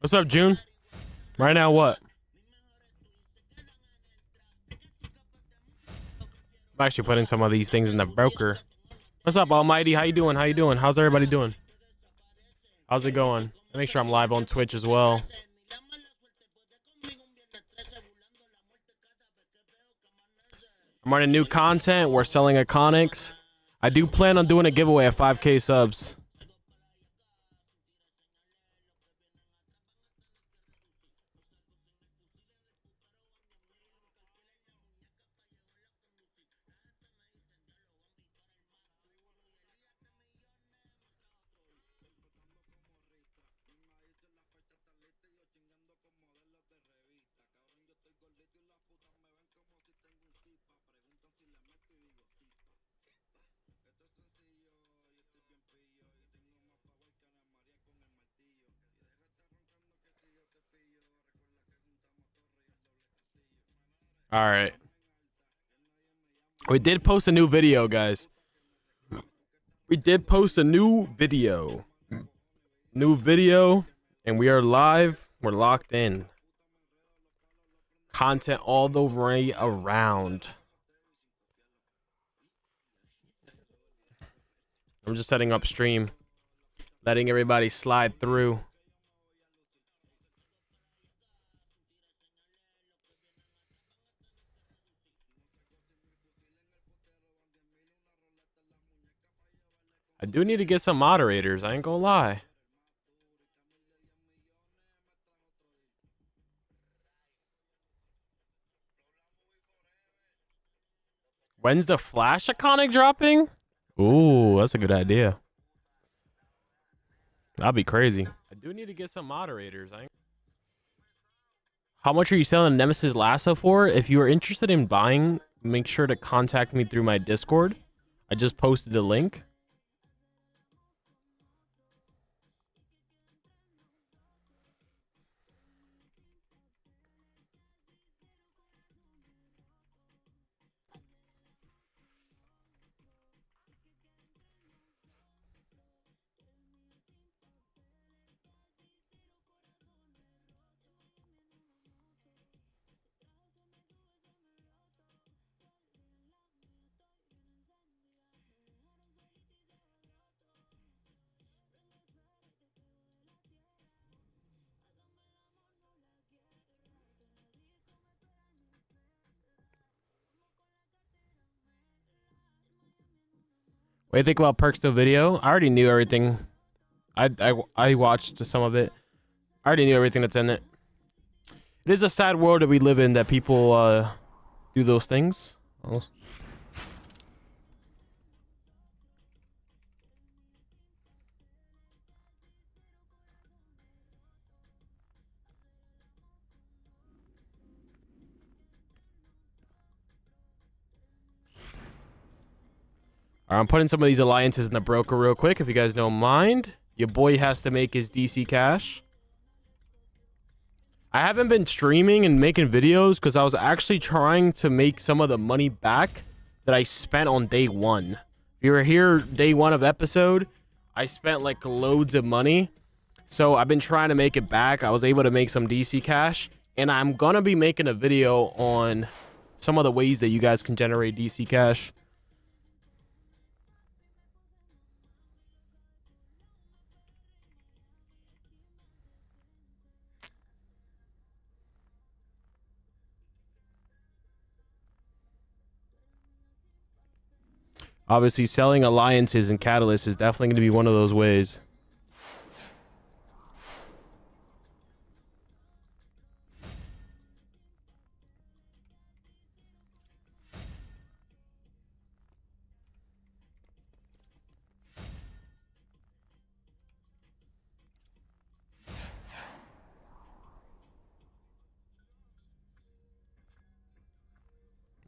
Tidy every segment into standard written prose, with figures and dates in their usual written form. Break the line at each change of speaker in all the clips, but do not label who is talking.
What's up, June? Right now, what? I'm actually putting some of these things in the broker. What's up, Almighty? How you doing? How you doing? How's everybody doing? How's it going? Make sure I'm live on Twitch as well. I'm running new content. We're selling Iconics. I do plan on doing a giveaway at 5K subs. All right. We did post a new video, guys. We did post a new video. And we are live. We're locked in. Content all the way around. I'm just setting up stream, letting everybody slide through. I do need to get some moderators. I ain't gonna lie. When's the Flash Iconic dropping? Ooh, that's a good idea. That'd be crazy. I do need to get some moderators. How much are you selling Nemesis Lasso for? If you are interested in buying, make sure to contact me through my Discord. I just posted the link. What do you think about Perksto video? I already knew everything. I watched some of it. I already knew everything that's in it. It is a sad world that we live in, that people do those things. Almost. All right, I'm putting some of these alliances in the broker real quick, if you guys don't mind. Your boy has to make his DC cash. I haven't been streaming and making videos because I was actually trying to make some of the money back that I spent on day one. If you were here day one of episode, I spent like loads of money. So I've been trying to make it back. I was able to make some DC cash. And I'm going to be making a video on some of the ways that you guys can generate DC cash. Obviously, selling alliances and catalysts is definitely going to be one of those ways.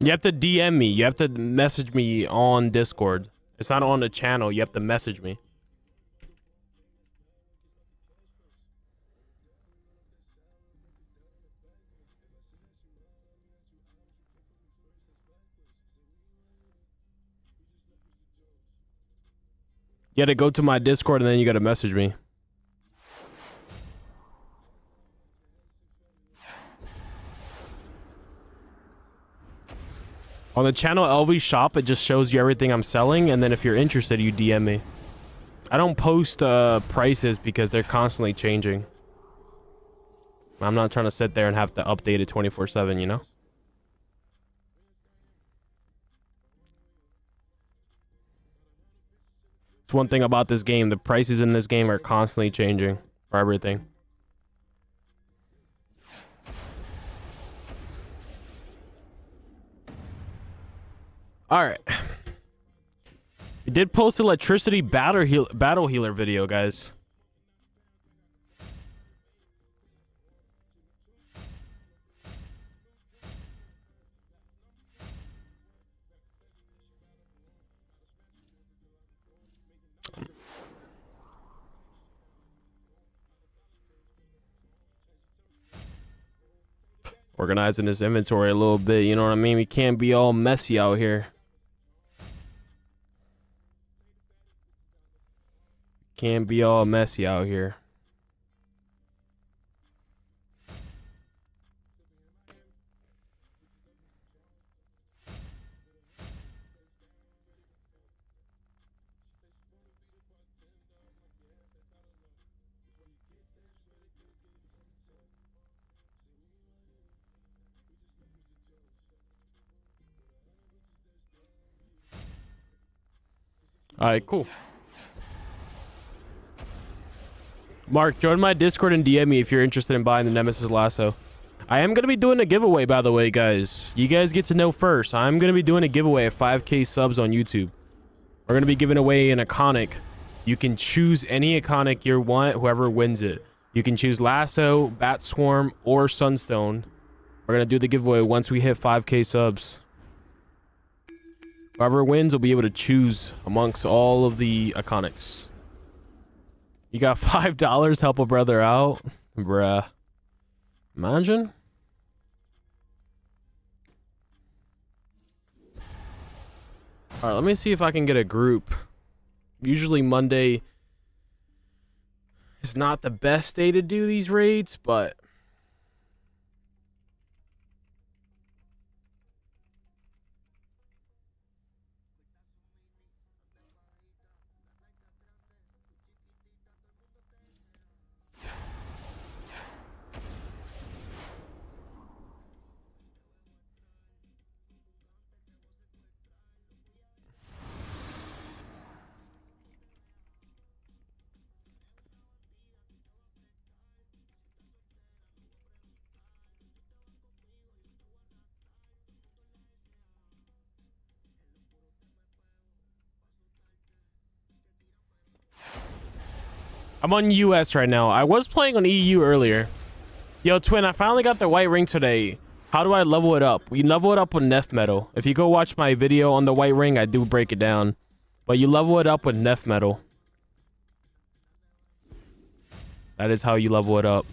You have to DM me. You have to message me on Discord. It's not on the channel. You have to message me. You got to go to my Discord and then you got to message me. On the channel LV shop, it just shows you everything I'm selling, and then if you're interested, you DM me. I don't post prices because they're constantly changing. I'm not trying to sit there and have to update it 24/7, you know? It's one thing about this game. The prices in this game are constantly changing for everything. All right. We did post electricity battle healer video, guys. Organizing this inventory a little bit, you know what I mean? We can't be all messy out here. Can't be all messy out here. All right, cool. Mark, join my Discord and DM me if you're interested in buying the Nemesis Lasso. I am going to be doing a giveaway, by the way, guys. You guys get to know first. I'm going to be doing a giveaway of 5K subs on YouTube. We're going to be giving away an iconic. You can choose any iconic you want, whoever wins it. You can choose Lasso, Bat Swarm, or Sunstone. We're going to do the giveaway once we hit 5K subs. Whoever wins will be able to choose amongst all of the iconics. You got $5, help a brother out? Bruh. Imagine. Alright, let me see if I can get a group. Usually Monday is not the best day to do these raids, but... I'm on US right now. I was playing on EU earlier. Yo, Twin, I finally got the white ring today. How do I level it up? We level it up with Nef Metal. If you go watch my video on the white ring, I do break it down. But you level it up with Nef Metal. That is how you level it up.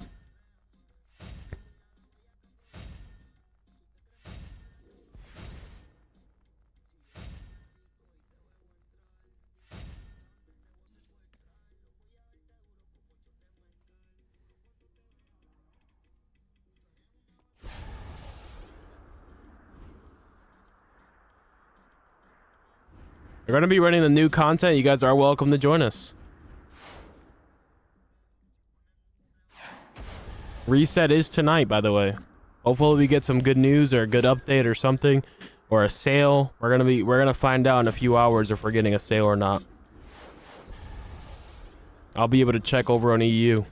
We're going to be running the new content. You guys are welcome to join us. Reset is tonight, by the way. Hopefully we get some good news or a good update or something, or a sale. We're gonna find out in a few hours if we're getting a sale or not. I'll be able to check over on EU.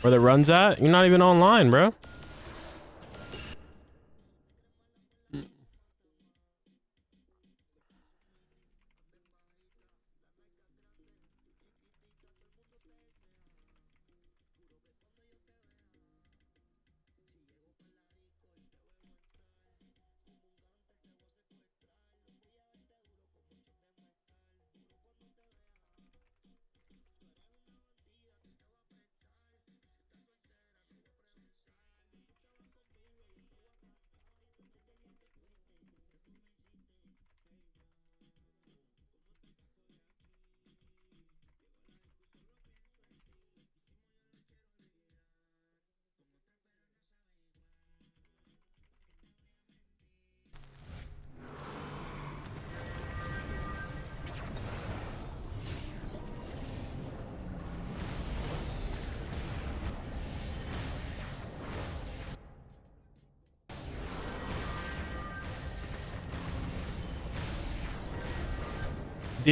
Where the run's at? You're not even online, bro.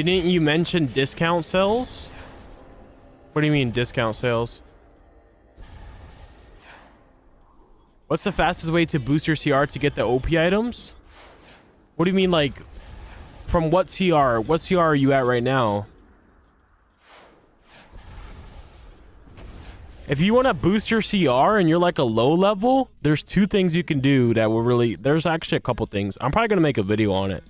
Didn't you mention discount sales? What do you mean discount sales? What's the fastest way to boost your CR to get the OP items? What do you mean, like, from what CR? What CR are you at right now? If you want to boost your CR and you're like a low level, there's two things you can do that will really... There's actually a couple things. I'm probably going to make a video on it.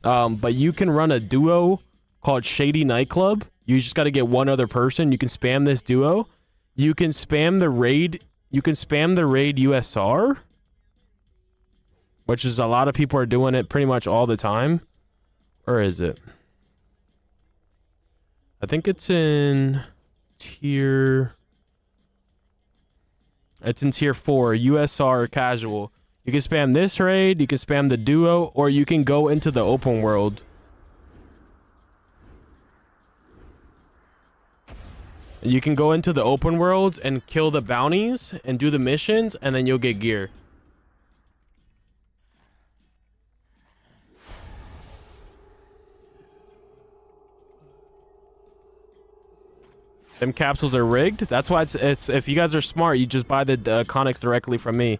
But you can run a duo called Shady Nightclub. You just got to get one other person. You can spam this duo. You can spam the raid... You can spam the raid USR, which is a lot of people are doing it pretty much all the time. Or is it? I think it's in tier... It's in tier 4, USR casual. You can spam this raid, you can spam the duo, or you can go into the open world. You can go into the open worlds and kill the bounties and do the missions, and then you'll get gear. Them capsules are rigged. That's why it's if you guys are smart, you just buy the Iconics directly from me.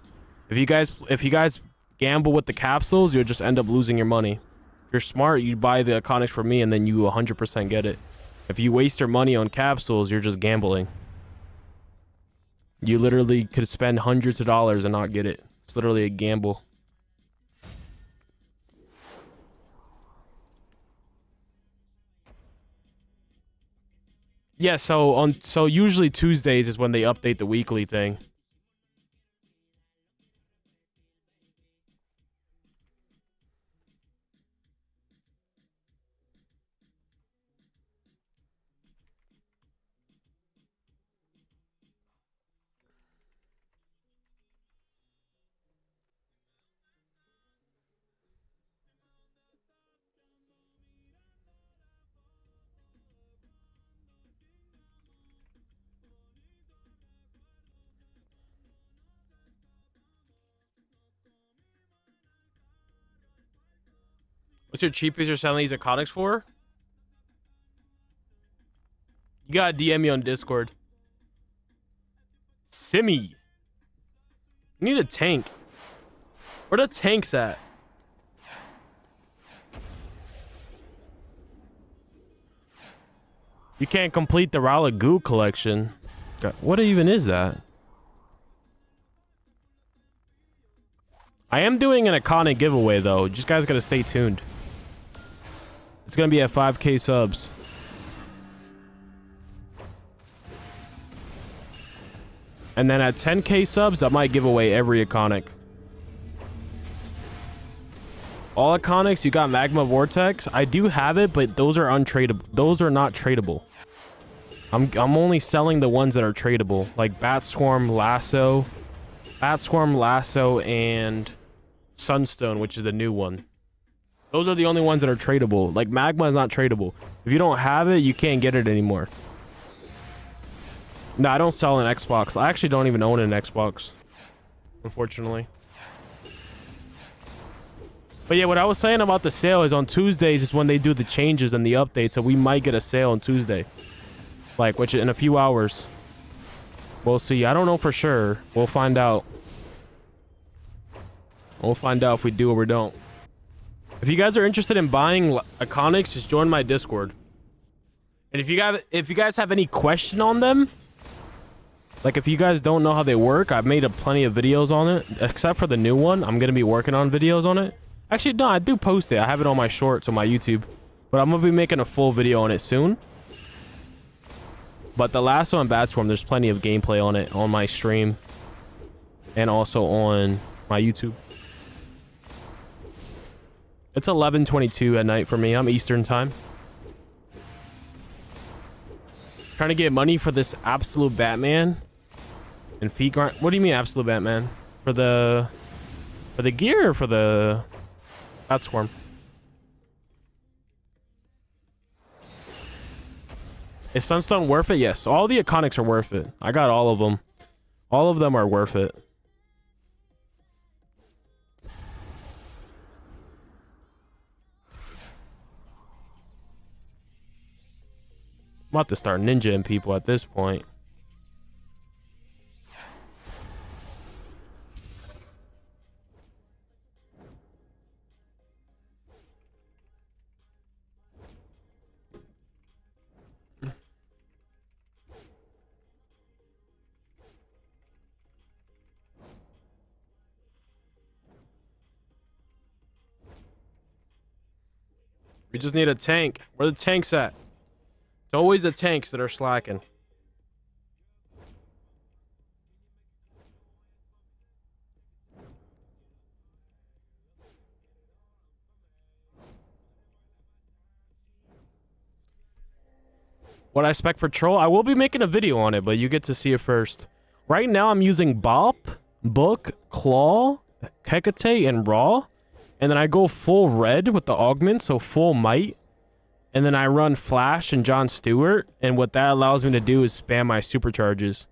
If you guys gamble with the capsules, you'll just end up losing your money. If you're smart, you buy the Iconics from me and then you 100% get it. If you waste your money on capsules, you're just gambling. You literally could spend hundreds of dollars and not get it. It's literally a gamble. Yeah, so usually Tuesdays is when they update the weekly thing. What's your cheapest you're selling these Iconics for? You gotta DM me on Discord. Simi. You need a tank. Where the tanks at? You can't complete the Ralagoo collection. What even is that? I am doing an Iconic giveaway though. You just guys gotta stay tuned. It's gonna be at 5K subs. And then at 10K subs, I might give away every Iconic. All Iconics, you got Magma Vortex. I do have it, but those are untradeable. Those are not tradable. I'm only selling the ones that are tradable, like Bat Swarm, Lasso, and Sunstone, which is the new one. Those are the only ones that are tradable. Like Magma is not tradable. If you don't have it, you can't get it anymore. No, I don't sell an Xbox. I actually don't even own an Xbox, unfortunately. But yeah, what I was saying about the sale is on Tuesdays is when they do the changes and the updates, so we might get a sale on Tuesday. Like, which in a few hours. We'll see. I don't know for sure. We'll find out. We'll find out if we do or we don't. If you guys are interested in buying Iconics, just join my Discord. And if you guys have any question on them, like if you guys don't know how they work, I've made plenty of videos on it, except for the new one. I'm gonna be working on videos on it. Actually, no, I do post it. I have it on my shorts on my YouTube, but I'm gonna be making a full video on it soon. But the Lasso and Bat Swarm, there's plenty of gameplay on it on my stream and also on my YouTube. It's 11:22 at night for me. I'm Eastern time. Trying to get money for this Absolute Batman and feet grind. What do you mean Absolute Batman? For the gear or for the Bat Swarm? Is Sunstone worth it? Yes. All the Iconics are worth it. I got all of them. All of them are worth it. about to start ninjaing people at this point. We just need a tank. Where the tanks at? It's always the tanks that are slacking. What I expect for troll? I will be making a video on it, but you get to see it first. Right now, I'm using Bop, Book, Claw, Hecate, and Raw. And then I go full red with the augment, so full might. And then I run Flash and John Stewart. And what that allows me to do is spam my supercharges.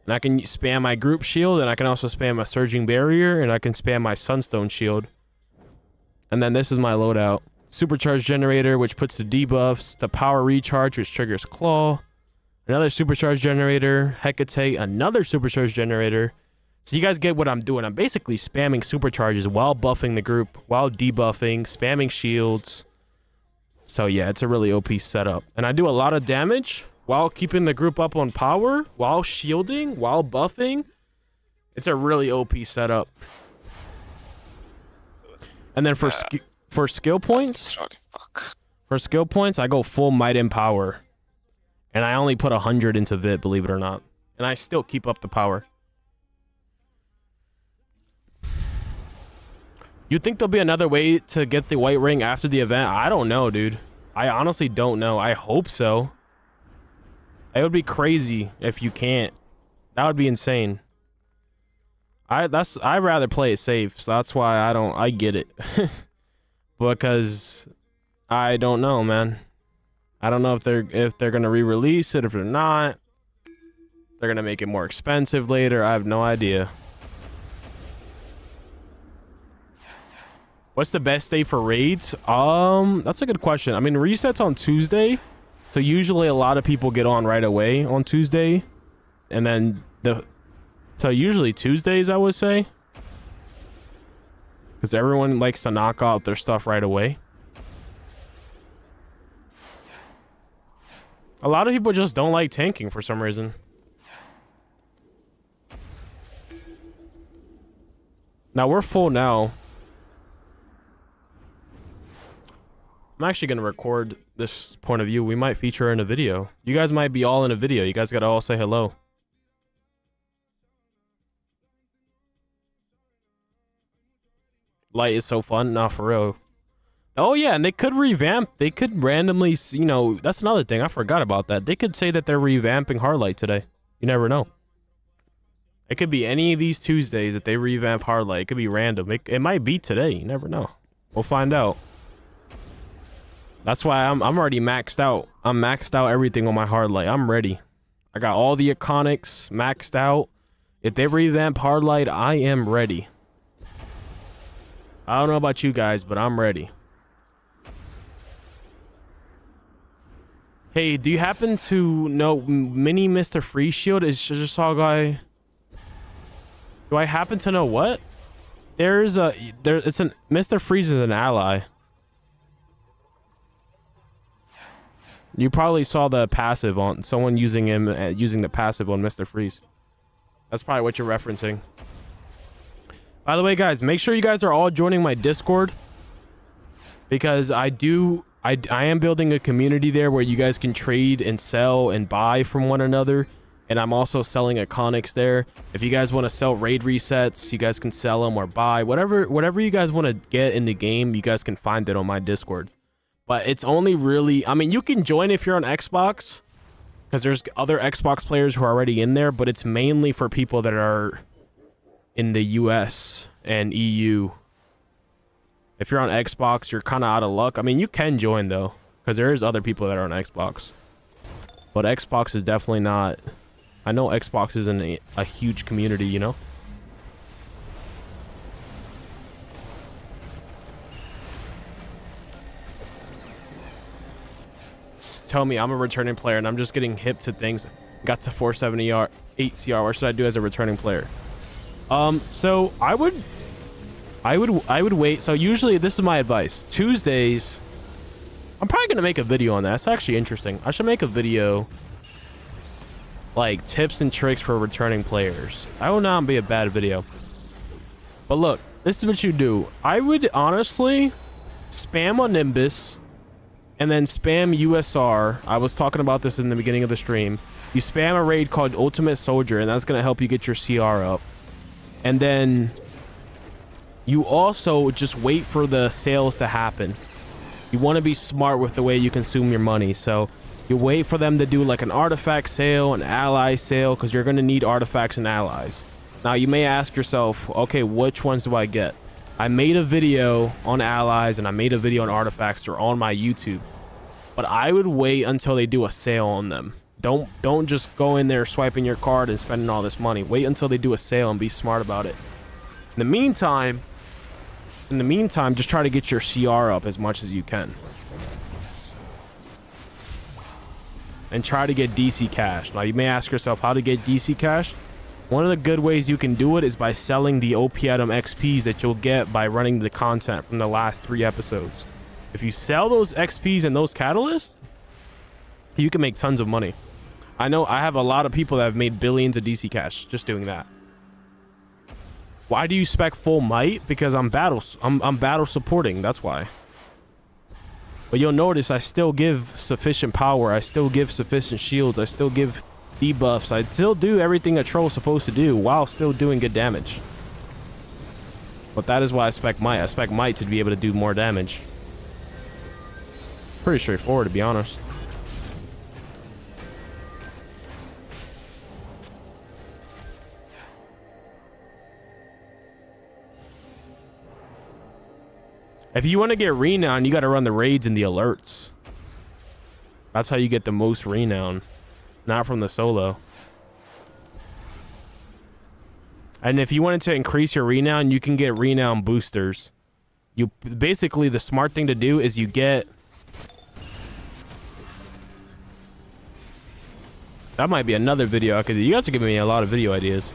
And I can spam my group shield, and I can also spam my surging barrier, and I can spam my sunstone shield. And then this is my loadout. Supercharge generator, which puts the debuffs. The power recharge, which triggers claw. Another supercharge generator. Hecate, another supercharge generator. So you guys get what I'm doing. I'm basically spamming supercharges while buffing the group, while debuffing, spamming shields. So yeah, it's a really OP setup. And I do a lot of damage while keeping the group up on power, while shielding, while buffing. It's a really OP setup. And then for skill points, I go full might and power. And I only put 100 into Vit, believe it or not. And I still keep up the power. You think there'll be another way to get the white ring after the event? I don't know, dude. I honestly don't know. I hope so. It would be crazy if you can't. That would be insane. I'd rather play it safe, so that's why I get it. Because I don't know, man. I don't know if they're gonna re-release it, if they're not. They're gonna make it more expensive later. I have no idea. What's the best day for raids? That's a good question. I mean, resets on Tuesday, so usually a lot of people get on right away on Tuesday, and then so usually Tuesdays, I would say, because everyone likes to knock out their stuff right away. A lot of people just don't like tanking for some reason. Now we're full now. I'm actually going to record this point of view. We might feature in a video. You guys might be all in a video. You guys got to all say hello. Light is so fun. Nah, for real. Oh, yeah, and they could revamp. They could randomly, you know, that's another thing. I forgot about that. They could say that they're revamping Hardlight today. You never know. It could be any of these Tuesdays that they revamp Hardlight. It could be random. It might be today. You never know. We'll find out. That's why I'm already maxed out. I'm maxed out everything on my Hardlight. I'm ready. I got all the iconics maxed out. If they revamp Hardlight, I am ready. I don't know about you guys, but I'm ready. Hey, do you happen to know Mini Mr. Freeze Shield? Is just saw a guy. Do I happen to know what? It's an Mr. Freeze is an ally. You probably saw the passive on someone using him, using the passive on Mr. Freeze. That's probably what you're referencing. By the way, guys, make sure you guys are all joining my Discord, because I am building a community there where you guys can trade and sell and buy from one another. And I'm also selling iconics there. If you guys want to sell raid resets, you guys can sell them or buy whatever you guys want to get in the game. You guys can find it on my Discord. But it's only really, I mean, you can join if you're on Xbox, because there's other Xbox players who are already in there, but it's mainly for people that are in the US and EU. If you're on Xbox, you're kind of out of luck. I mean, you can join though, because there is other people that are on Xbox. But Xbox is definitely not. I know Xbox isn't a huge community, you know? tell me I'm a returning player and I'm just getting hip to things. Got to 470 8 CR. What should I do as a returning player? So I would wait. So usually this is my advice. Tuesdays, I'm probably gonna make a video on that. It's actually interesting. I should make a video like tips and tricks for returning players. I will not be a bad video. But look, this is what you do. I would honestly spam on Nimbus and then spam USR. I was talking about this in the beginning of the stream. You spam a raid called Ultimate Soldier, and that's going to help you get your CR up. And then you also just wait for the sales to happen. You want to be smart with the way you consume your money. So you wait for them to do like an artifact sale, an ally sale, because you're going to need artifacts and allies. Now you may ask yourself, okay, which ones do I get? I made a video on allies and I made a video on artifacts. They're on my YouTube. But I would wait until they do a sale on them. Don't just go in there swiping your card and spending all this money. Wait until they do a sale and be smart about it. In the meantime, just try to get your CR up as much as you can. And try to get DC cash. Now you may ask yourself how to get DC cash. One of the good ways you can do it is by selling the OP item XPs that you'll get by running the content from the last 3 episodes. If you sell those XPs and those catalysts, you can make tons of money. I know I have a lot of people that have made billions of DC cash just doing that. Why do you spec full might? Because I'm battle supporting, that's why. But you'll notice I still give sufficient power, I still give sufficient shields, I still give debuffs, I still do everything a troll's supposed to do while still doing good damage. But that is why I spec might. I spec might to be able to do more damage. Pretty straightforward, to be honest. If you want to get renown, you got to run the raids and the alerts. That's how you get the most renown. Not from the solo. And if you wanted to increase your renown, you can get renown boosters. You basically, the smart thing to do is you get... That might be another video. You guys are giving me a lot of video ideas.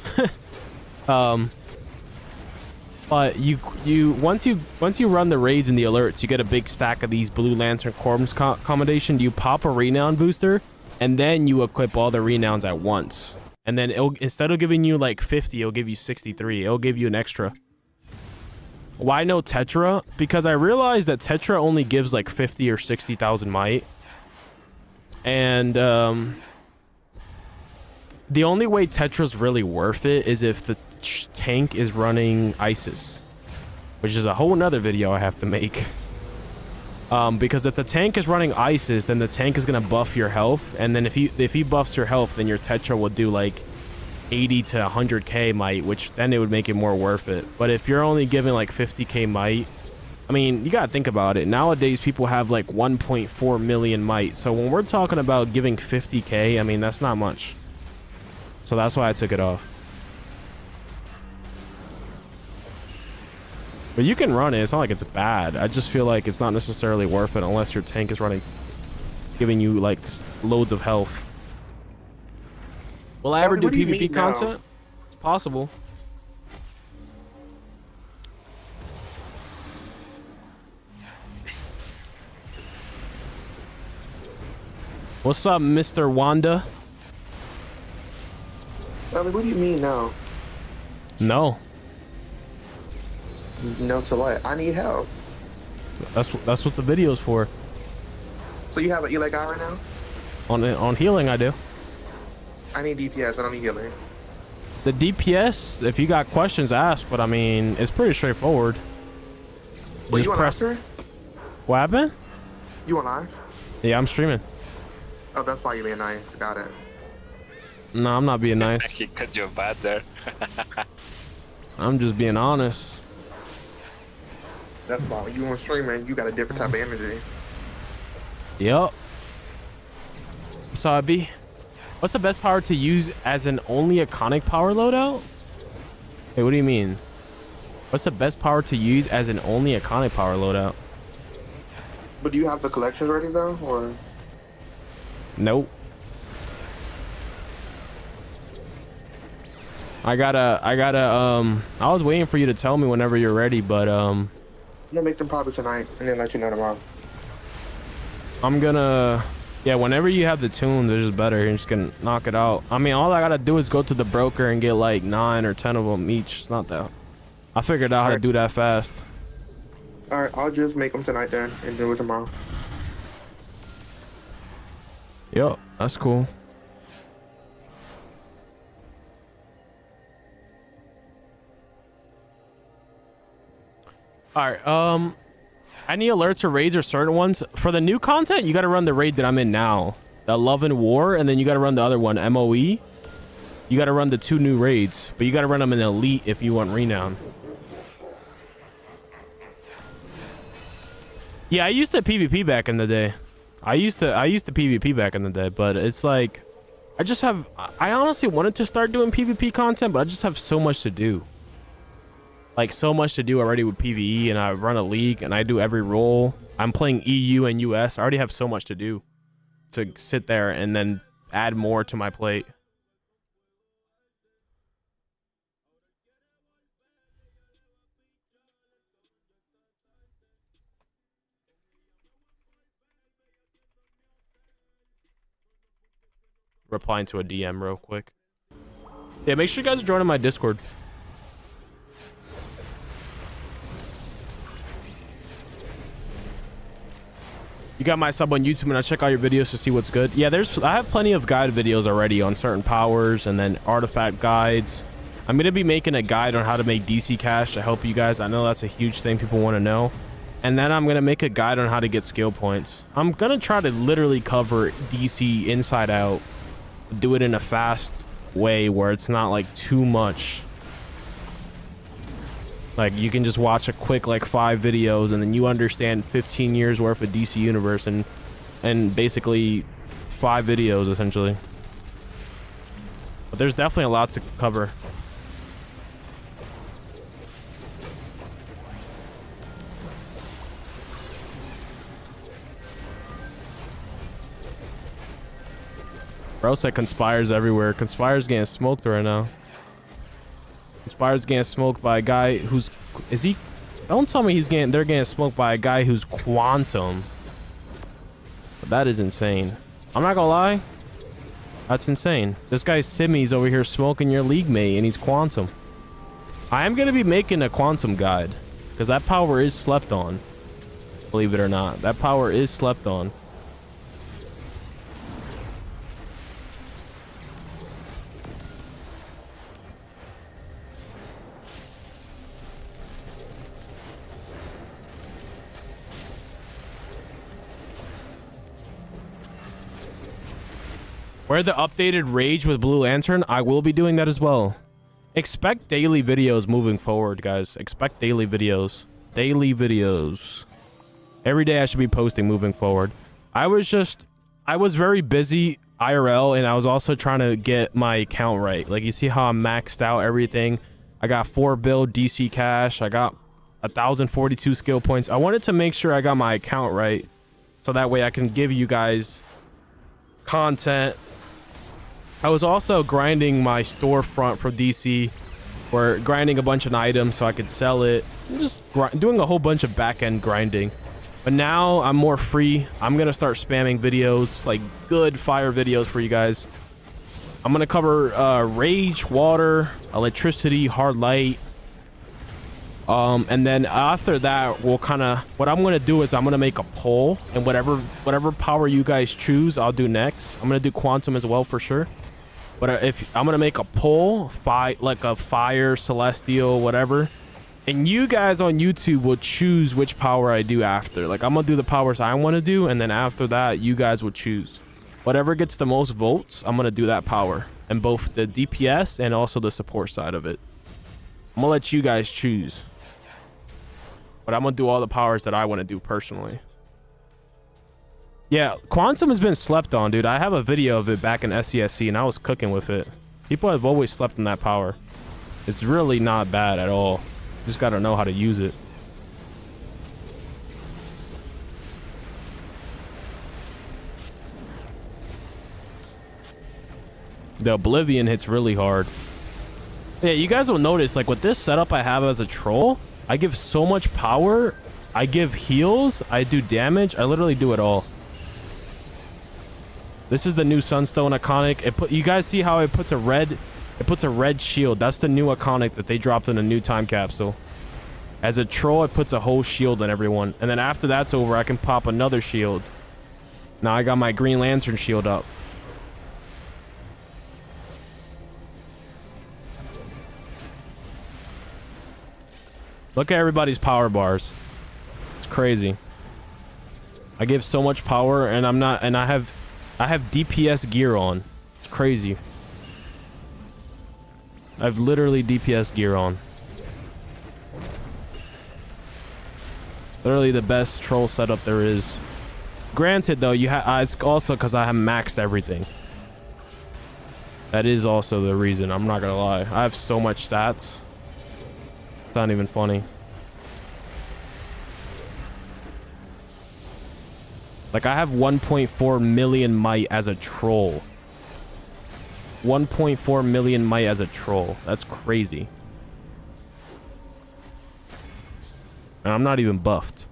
But once you run the raids and the alerts, you get a big stack of these Blue Lantern Corpse combination. You pop a renown booster, and then you equip all the renowns at once. And then instead of giving you like 50, it'll give you 63. It'll give you an extra. Why no Tetra? Because I realized that Tetra only gives like 50 or 60,000 might. And the only way Tetra's really worth it is if the tank is running ISIS, which is a whole nother video I have to make. Because if the tank is running ISIS, then the tank is gonna buff your health, and then if he buffs your health, then your Tetra will do like 80 to 100k might, which then it would make it more worth it. But if you're only giving like 50k might, I mean, you gotta think about it. Nowadays people have like 1.4 million might, so when we're talking about giving 50k, I mean, that's not much. So that's why I took it off. But you can run it. It's not like it's bad. I just feel like it's not necessarily worth it unless your tank is giving you like loads of health. Will I ever do PvP content? It's possible. What's up, Mr. Wanda?
What do you mean no?
No.
No to what? I need help.
That's what the video's for.
So you have an Eli guy right now?
On healing, I do.
I need DPS. I don't need healing.
The DPS, if you got questions, ask. But I mean, it's pretty straightforward.
Wait, you on live?
What happened?
You on live?
Yeah, I'm streaming.
Oh, that's why you being nice. Got it.
No, I'm not being nice.
He cut you bad there.
I'm just being honest.
That's why when you on streaming, you got a different type of energy.
Yup. So I be. What's the best power to use as an only iconic power loadout? Hey, what do you mean? What's the best power to use as an only iconic power loadout?
But do you have the collections ready though, or?
Nope. I was waiting for you to tell me whenever you're ready, but
I'm gonna make them probably tonight and then let you know tomorrow.
I'm gonna, yeah, whenever you have the tunes, they're just better. You're just gonna knock it out. I mean, all I gotta do is go to the broker and get like 9 or 10 of them each. It's not that. I figured out how to do that fast.
All right, I'll just make them tonight then and do it tomorrow.
Yup, that's cool. All right, any alerts or raids or certain ones for the new content? You got to run the raid that I'm in now, the Love and War, and then you got to run the other one, MOE. You got to run the 2 new raids, but you got to run them in Elite if you want Renown. Yeah, I used to PvP back in the day. I used to PvP back in the day, but it's like I honestly wanted to start doing PvP content, but I just have so much to do. Like, so much to do already with PvE, and I run a league and I do every role. I'm playing EU and US. I already have so much to do to sit there and then add more to my plate. Replying to a DM real quick. Yeah, make sure you guys join in my Discord. You got my sub on YouTube, and I check out your videos to see what's good. Yeah, I have plenty of guide videos already on certain powers and then artifact guides. I'm going to be making a guide on how to make DC cash to help you guys. I know that's a huge thing people want to know. And then I'm going to make a guide on how to get skill points. I'm going to try to literally cover DC inside out. Do it in a fast way where it's not like too much. Like, you can just watch a quick like 5 videos and then you understand 15 years worth of DC universe and basically 5 videos essentially. But there's definitely a lot to cover. Bro said Conspire's everywhere. Conspire's getting smoked right now. Conspire's getting smoked by a guy who's... Is he... Don't tell me they're getting smoked by a guy who's Quantum. But that is insane. I'm not gonna lie. That's insane. This guy Simi's over here smoking your league mate and he's Quantum. I am gonna be making a Quantum guide. Because that power is slept on. Believe it or not. That power is slept on. Where the updated Rage with Blue Lantern, I will be doing that as well. Expect daily videos moving forward, guys. Expect daily videos. Daily videos. Every day I should be posting moving forward. I was very busy IRL, and I was also trying to get my account right. Like, you see how I'm maxed out everything. I got 4 build DC cash. I got 1,042 skill points. I wanted to make sure I got my account right, so that way I can give you guys content. I was also grinding my storefront for DC, or grinding a bunch of items so I could sell it. Just doing a whole bunch of back-end grinding. But now I'm more free. I'm going to start spamming videos, like good fire videos for you guys. I'm going to cover Rage, Water, Electricity, Hard Light. And then after that, we'll kind of... What I'm going to do is I'm going to make a poll, and whatever power you guys choose, I'll do next. I'm going to do Quantum as well for sure. But if I'm gonna make a poll, like a fire, celestial, whatever, and you guys on YouTube will choose which power I do after. Like, I'm gonna do the powers I want to do, and then after that, you guys will choose whatever gets the most votes. I'm gonna do that power, and both the DPS and also the support side of it. I'm gonna let you guys choose, but I'm gonna do all the powers that I want to do personally. Yeah, Quantum has been slept on, dude. I have a video of it back in SCSC, and I was cooking with it. People have always slept on that power. It's really not bad at all. You just gotta know how to use it. The Oblivion hits really hard. Yeah, you guys will notice, like, with this setup I have as a troll, I give so much power. I give heals. I do damage. I literally do it all. This is the new Sunstone iconic. You guys see how it puts a red shield. That's the new iconic that they dropped in a new time capsule. As a troll, it puts a whole shield on everyone. And then after that's over, I can pop another shield. Now I got my Green Lantern shield up. Look at everybody's power bars. It's crazy. I give so much power, and I have DPS gear on. It's crazy. I've literally DPS gear on. Literally the best troll setup there is. Granted, though, it's also because I have maxed everything. That is also the reason. I'm not gonna lie. I have so much stats. It's not even funny. Like, I have 1.4 million might as a troll. 1.4 million might as a troll. That's crazy. And I'm not even buffed,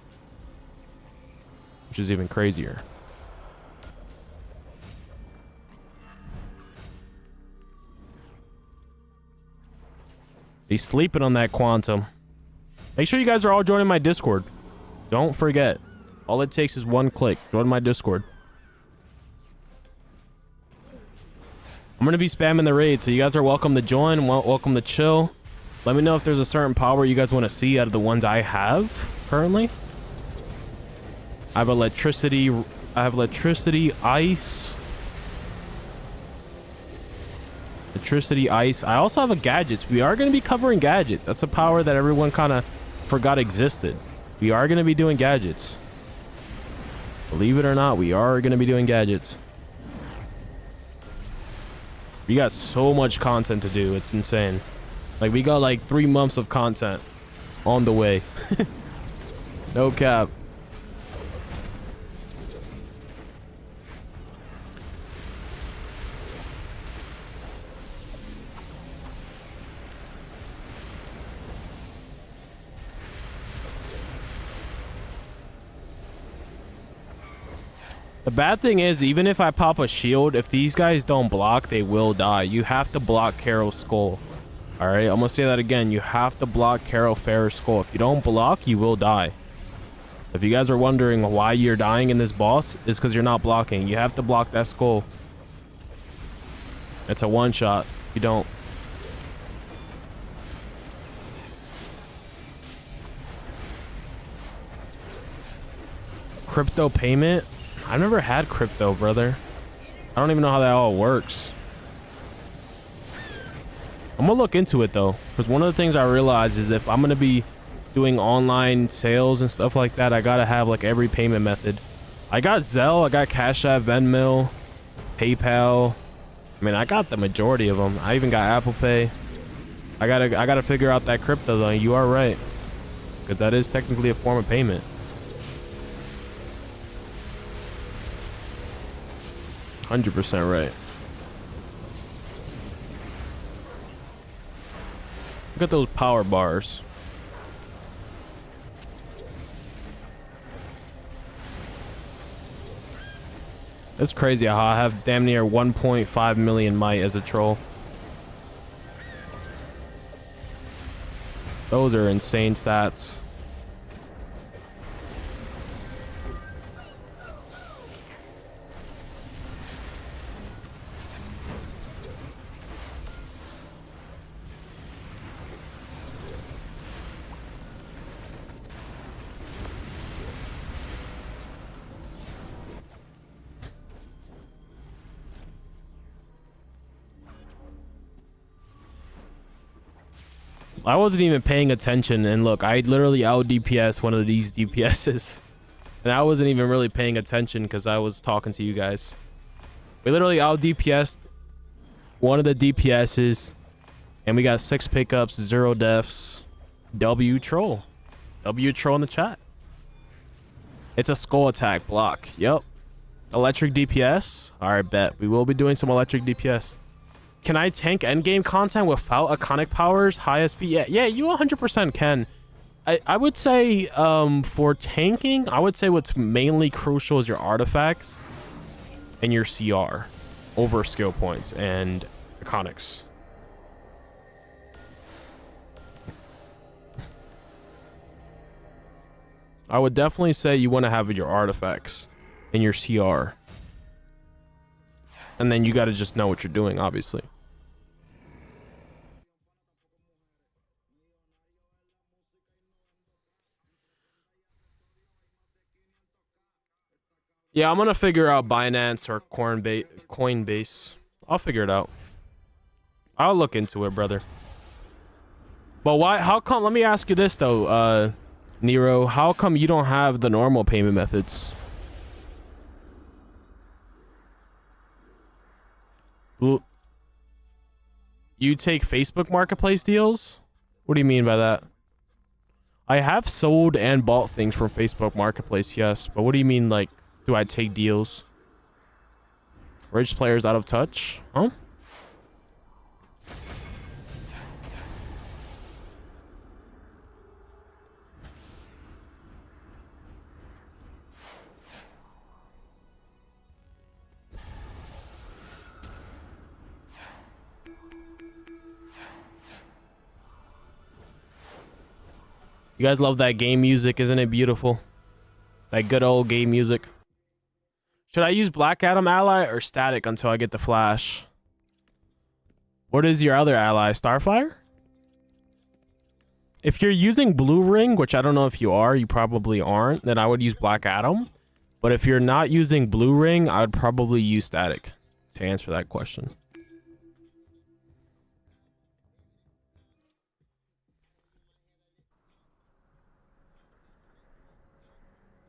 which is even crazier. He's sleeping on that quantum. Make sure you guys are all joining my Discord. Don't forget. All it takes is one click. Join my Discord. I'm going to be spamming the raid, so you guys are welcome to join, welcome to chill. Let me know if there's a certain power you guys want to see out of the ones I have currently. I have electricity, ice. Electricity, ice. I also have a gadgets. We are going to be covering gadgets. That's a power that everyone kind of forgot existed. We are going to be doing gadgets. Believe it or not, we are going to be doing gadgets. We got so much content to do. It's insane. Like, we got like 3 months of content on the way. No cap. The bad thing is, even if I pop a shield, if these guys don't block, they will die. You have to block Carol's skull. Alright, I'm gonna say that again. You have to block Carol Farrer's skull. If you don't block, you will die. If you guys are wondering why you're dying in this boss, it's because you're not blocking. You have to block that skull. It's a one-shot. You don't. Crypto payment? I've never had crypto, brother. I don't even know how that all works. I'm gonna look into it though, because one of the things I realized is if I'm gonna be doing online sales and stuff like that, I gotta have like every payment method. I got Zelle, I got Cash App, Venmo, PayPal. I mean, I got the majority of them. I even got Apple Pay. I gotta figure out that crypto though. You are right, because that is technically a form of payment. 100% right. Look at those power bars. It's crazy how I have damn near 1.5 million might as a troll. Those are insane stats. I wasn't even paying attention, and look, I literally out DPS one of these DPSs, and I wasn't even really paying attention because I was talking to you guys. We literally out DPS'd one of the DPSs, and we got 6 pickups, 0 deaths. W troll in the chat. It's a skull attack block. Yep. Electric DPS. All right, bet we will be doing some electric DPS. Can I tank endgame content without iconic powers, high SP? Yeah, you 100% can. I would say for tanking, I would say what's mainly crucial is your artifacts and your CR over skill points and iconics. I would definitely say you want to have your artifacts and your CR. And then you got to just know what you're doing, obviously. Yeah, I'm going to figure out Binance or Coinbase. I'll figure it out. I'll look into it, brother. But why? How come? Let me ask you this, though, Nero. How come you don't have the normal payment methods? You take Facebook Marketplace deals? What do you mean by that? I have sold and bought things from Facebook Marketplace, yes. But what do you mean, like, do I take deals? Rich players out of touch? Huh? You guys love that game music, isn't it beautiful? That good old game music. Should I use Black Adam ally or static until I get the flash? What is your other ally? Starfire? If you're using Blue Ring, which I don't know if you are, you probably aren't, then I would use Black Adam. But if you're not using Blue Ring, I would probably use static to answer that question.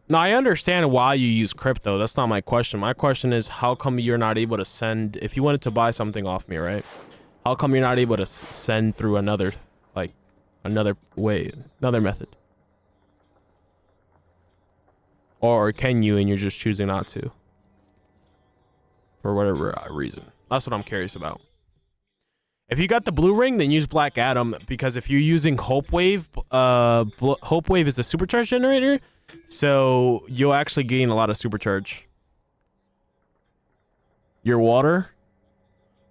Now, I understand why you use crypto. That's not my question. My question is, how come you're not able to send... If you wanted to buy something off me, right? How come you're not able to send through another... Like, another way... Another method? Or can you and you're just choosing not to? For whatever reason. That's what I'm curious about. If you got the Blue Ring, then use Black Adam. Because if you're using Hope Wave... Hope Wave is a supercharge generator... So you'll actually gain a lot of supercharge. Your water?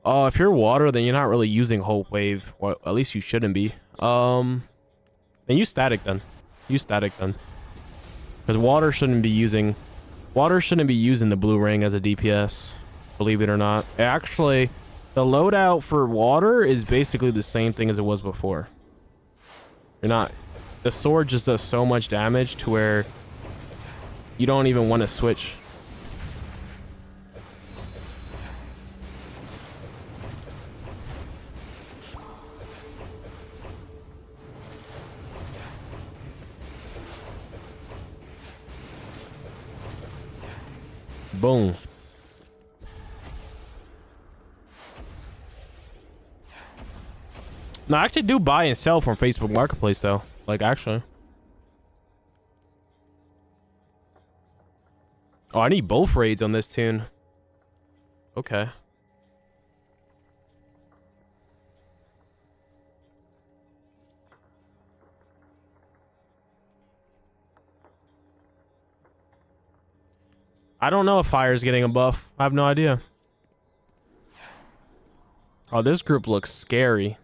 Oh, if you're water, then you're not really using Hope Wave. Well, at least you shouldn't be. Then use static then. Use static then. Because water shouldn't be using the Blue Ring as a DPS. Believe it or not. Actually, the loadout for water is basically the same thing as it was before. You're not... The sword just does so much damage to where you don't even want to switch. Boom. No, I actually do buy and sell from Facebook Marketplace though. Like, actually. Oh, I need both raids on this tune. Okay. I don't know if fire's getting a buff. I have no idea. Oh, this group looks scary.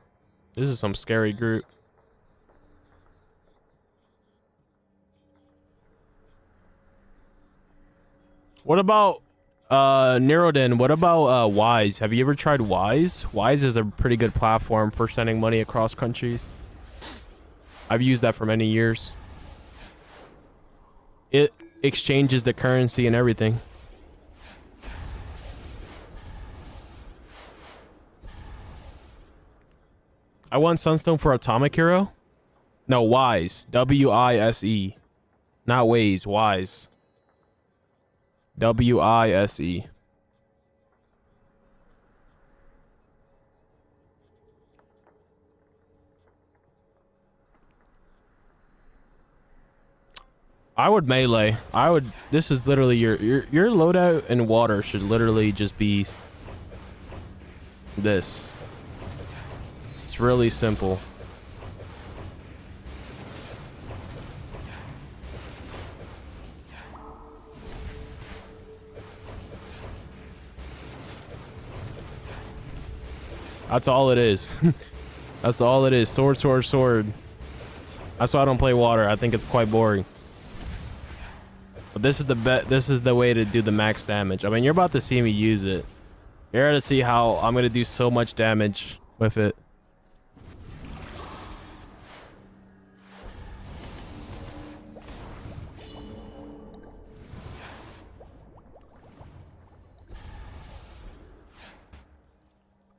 This is some scary group. What about Neurodin? What about Wise? Have you ever tried Wise? Wise is a pretty good platform for sending money across countries. I've used that for many years. It exchanges the currency and everything. I want Sunstone for Atomic Hero. No, Wise. W-I-S-E. Not Waze. Wise. W-I-S-E. I would melee. I would... This is literally your loadout and water should literally just be... This. It's really simple. That's all it is. That's all it is. Sword, sword, sword. That's why I don't play water. I think it's quite boring. But this is the way to do the max damage. I mean, you're about to see me use it. You're going to see how I'm going to do so much damage with it.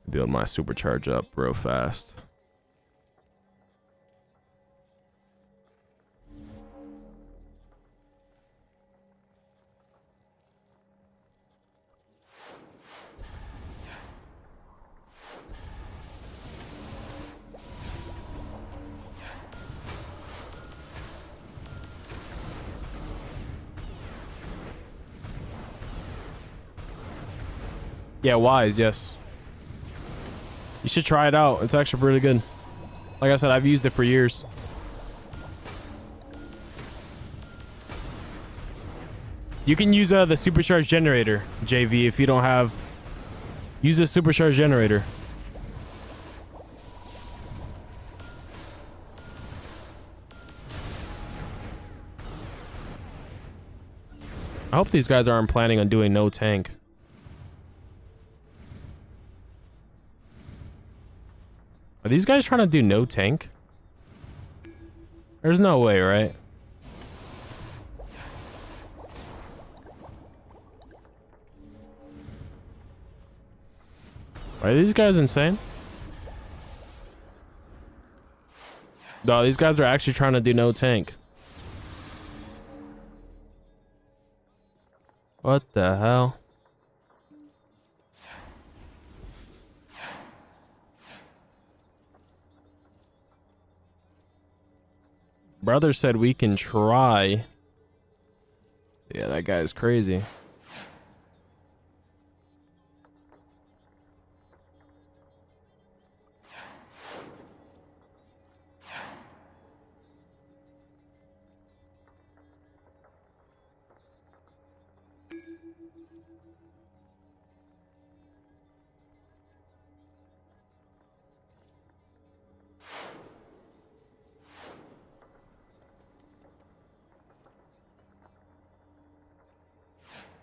Build my supercharge up real fast. Yeah, wise, yes. You should try it out. It's actually really good. Like I said, I've used it for years. You can use the supercharged generator, JV, if you don't have... Use the supercharged generator. I hope these guys aren't planning on doing no tank. Are these guys trying to do no tank? There's no way, right? Are these guys insane? No, these guys are actually trying to do no tank. What the hell? Brother said we can try. Yeah, that guy is crazy.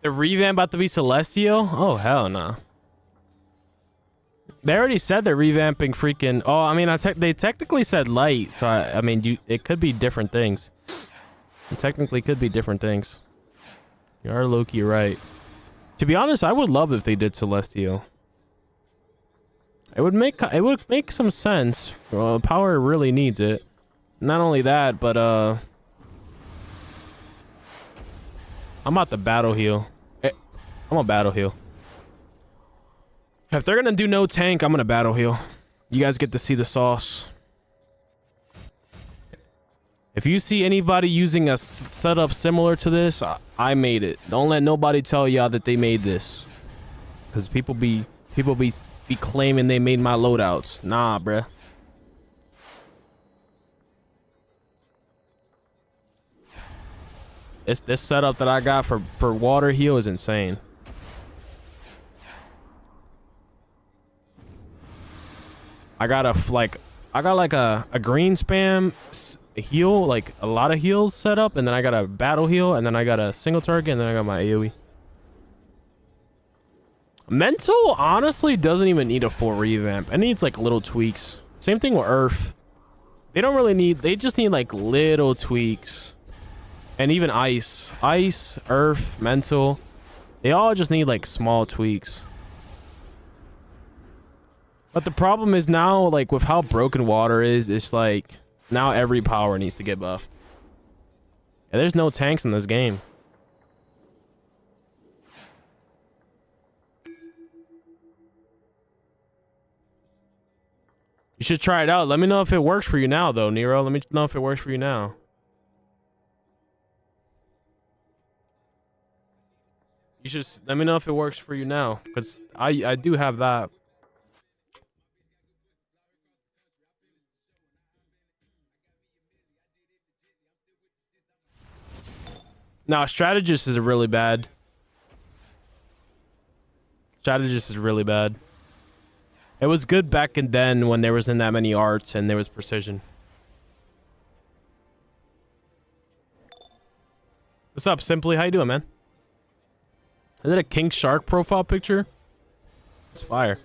The revamp about to be Celestial? Oh, hell no. They already said they're revamping freaking... Oh, I mean, they technically said light. So, I mean, it could be different things. It technically could be different things. You are low-key right. To be honest, I would love if they did Celestial. It would make some sense. Well, power really needs it. Not only that, but I'm about to battle heal. I'm gonna battle heal. If they're gonna do no tank, I'm gonna battle heal. You guys get to see the sauce. If you see anybody using a setup similar to this, I made it. Don't let nobody tell y'all that they made this, because people be claiming they made my loadouts. Nah, bruh. This setup that I got for water heal is insane. I got a green spam heal, like a lot of heals set up, and then I got a battle heal, and then I got a single target, and then I got my AoE. Mental honestly doesn't even need a full revamp. It needs like little tweaks. Same thing with Earth. They don't really need, they just need like little tweaks. And even Ice, Earth, Mental, they all just need like small tweaks. But the problem is now, like, with how broken water is, it's like, now every power needs to get buffed. Yeah, there's no tanks in this game. You should try it out. Let me know if it works for you now, though, Nero. Let me know if it works for you now. You should let me know if it works for you now, because I do have that. No, strategist is really bad. Strategist is really bad. It was good back in then when there wasn't that many arts and there was precision. What's up, Simply? How you doing, man? Is it a King Shark profile picture? It's fire.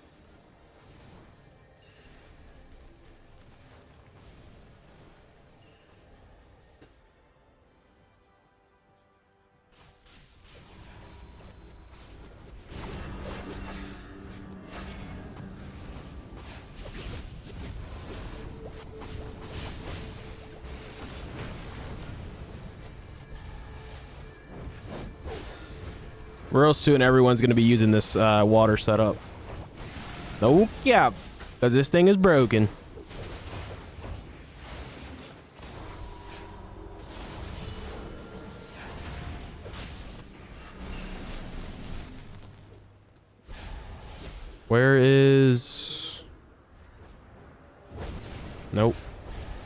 Real soon, everyone's going to be using this water setup. No cap, because this thing is broken. Where is... Nope.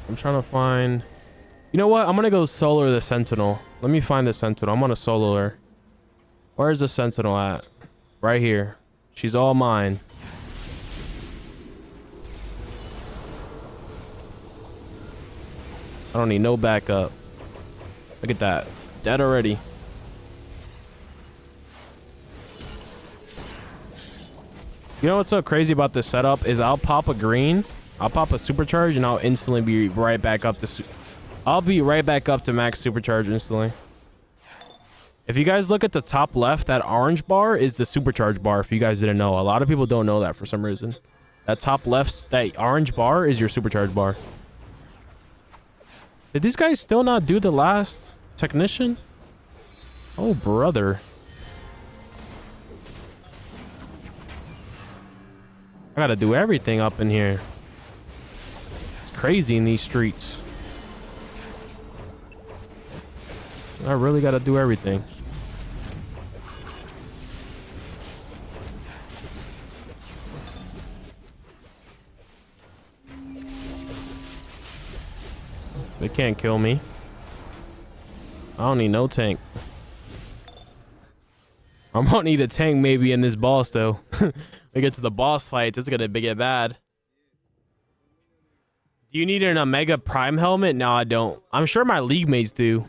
I'm trying to find... You know what? I'm going to go solar the Sentinel. Let me find the Sentinel. I'm going to solo her. Where's the Sentinel at? Right here. She's all mine. I don't need no backup. Look at that. Dead already. You know what's so crazy about this setup is I'll pop a green, I'll pop a supercharge, and I'll instantly be right back up to... I'll be right back up to max supercharge instantly. If you guys look at the top left, that orange bar is the supercharge bar, if you guys didn't know. A lot of people don't know that for some reason. That top left, that orange bar is your supercharge bar. Did these guys still not do the last technician? Oh, brother. I gotta do everything up in here. It's crazy in these streets. I really gotta do everything. They can't kill me. I don't need no tank. I won't need a tank maybe in this boss though. We get to the boss fights, it's gonna get bad. Do you need an Omega Prime helmet? No, I don't. I'm sure my league mates do.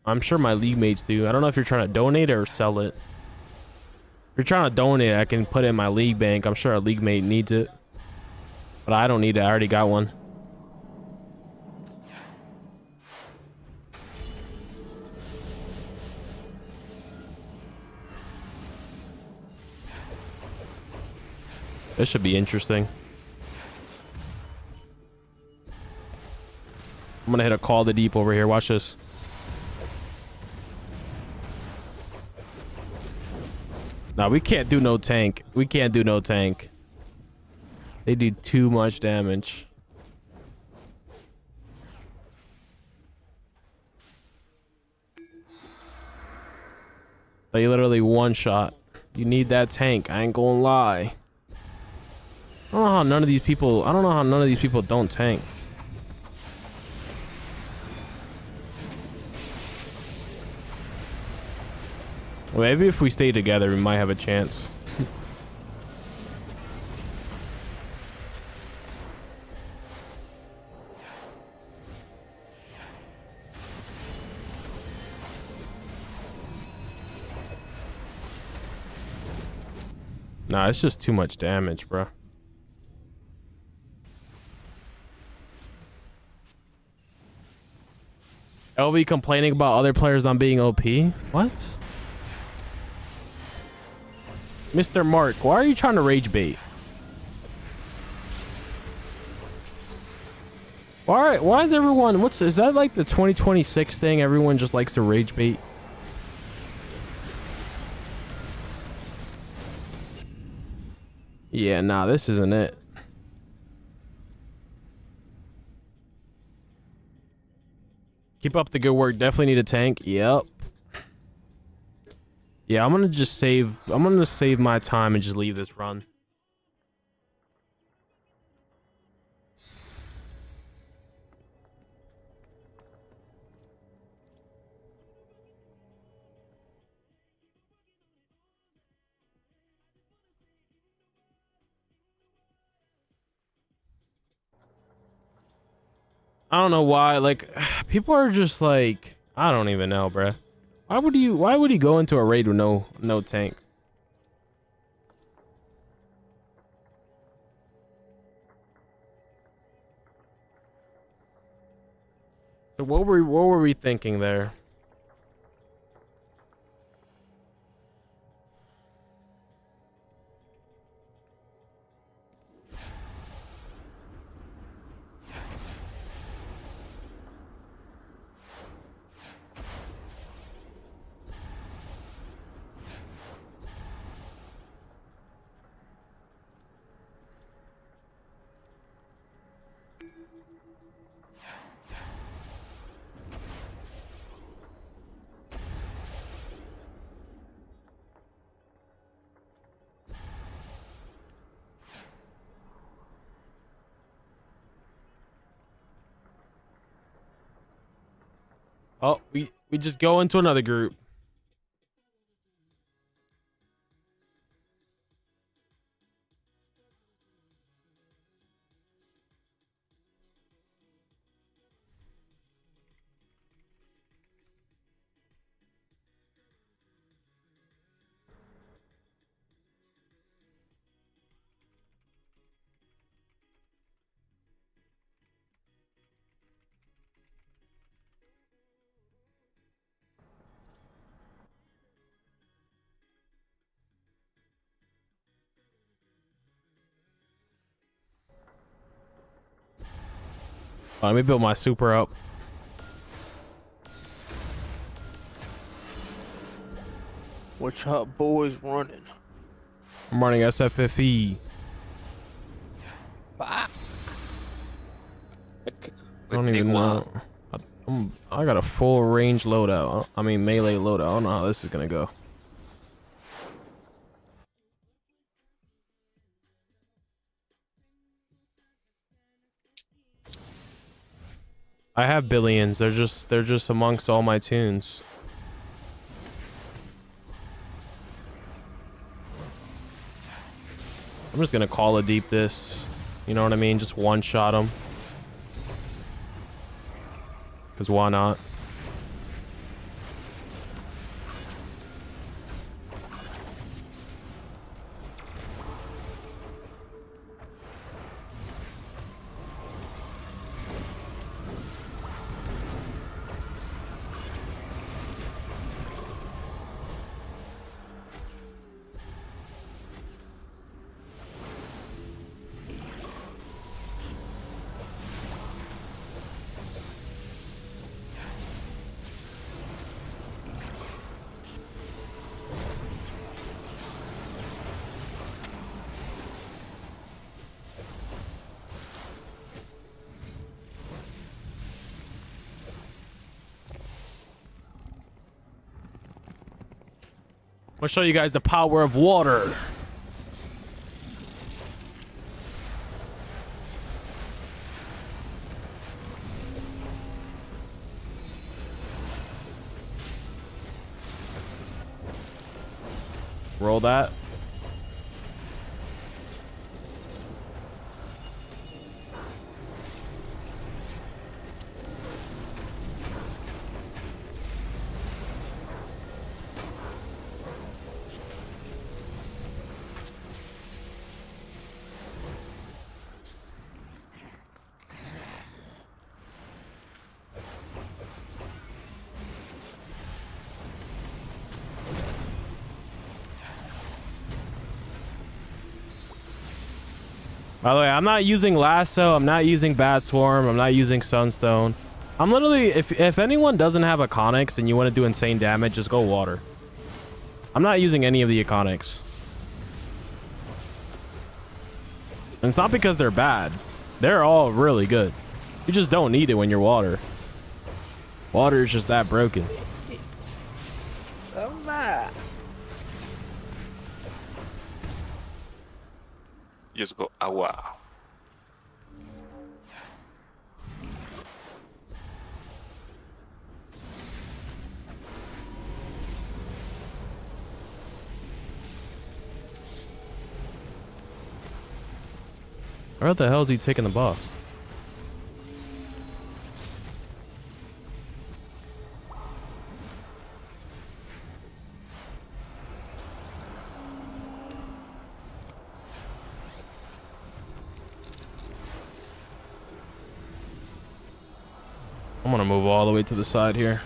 I'm sure my league mates do. I don't know if you're trying to donate it or sell it. If you're trying to donate, I can put it in my league bank. I'm sure a league mate needs it. But I don't need it. I already got one. This should be interesting. I'm gonna hit a Call the Deep over here. Watch this. Nah, we can't do no tank. We can't do no tank. They do too much damage. They literally one shot. You need that tank. I ain't gonna lie. I don't know how none of these people don't tank. Maybe if we stay together, we might have a chance. Nah, it's just too much damage, bro. LV complaining about other players not being OP? What? Mr. Mark, why are you trying to rage bait? Why is everyone... Is that like the 2026 thing? Everyone just likes to rage bait? Yeah, nah, this isn't it. Keep up the good work. Definitely need a tank. Yep. Yeah, I'm gonna save my time and just leave this run. I don't know why. Like, people are just like, I don't even know, bruh. Why would he go into a raid with no tank? So what were we thinking there? Oh, we just go into another group. Let me build my super up.
Which hot boys running?
I'm running SFFE.
Fuck.
I don't even know. I got a full range loadout. I mean melee loadout. I don't know how this is gonna go. I have billions. They're just amongst all my tunes. I'm just gonna call a deep this. You know what I mean? Just one shot him. Cause why not? I'm gonna show you guys the power of water. Roll that. By the way, I'm not using lasso. I'm not using bat swarm. I'm not using sunstone. I'm literally, if anyone doesn't have iconics and you want to do insane damage, just go water. I'm not using any of the iconics. And it's not because they're bad. They're all really good. You just don't need it when you're water. Water is just that broken.
Oh my.
Just go agua.
Where the hell is he taking the boss? I'm gonna move all the way to the side here.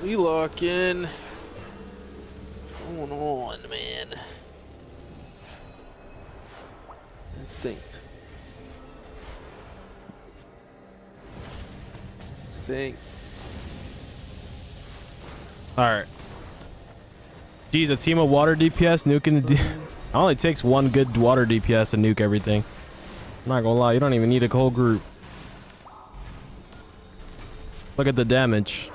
We lock in. What's going on, man? Instinct.
All right. Geez, a team of water DPS nuking the. It only takes one good water DPS to nuke everything. I'm not gonna lie, you don't even need a whole group. Look at the damage.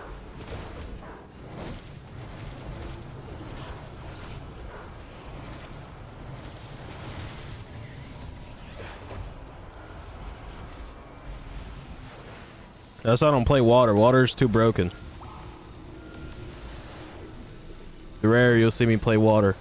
That's why I don't play water. Water is too broken. Rare, you'll see me play water.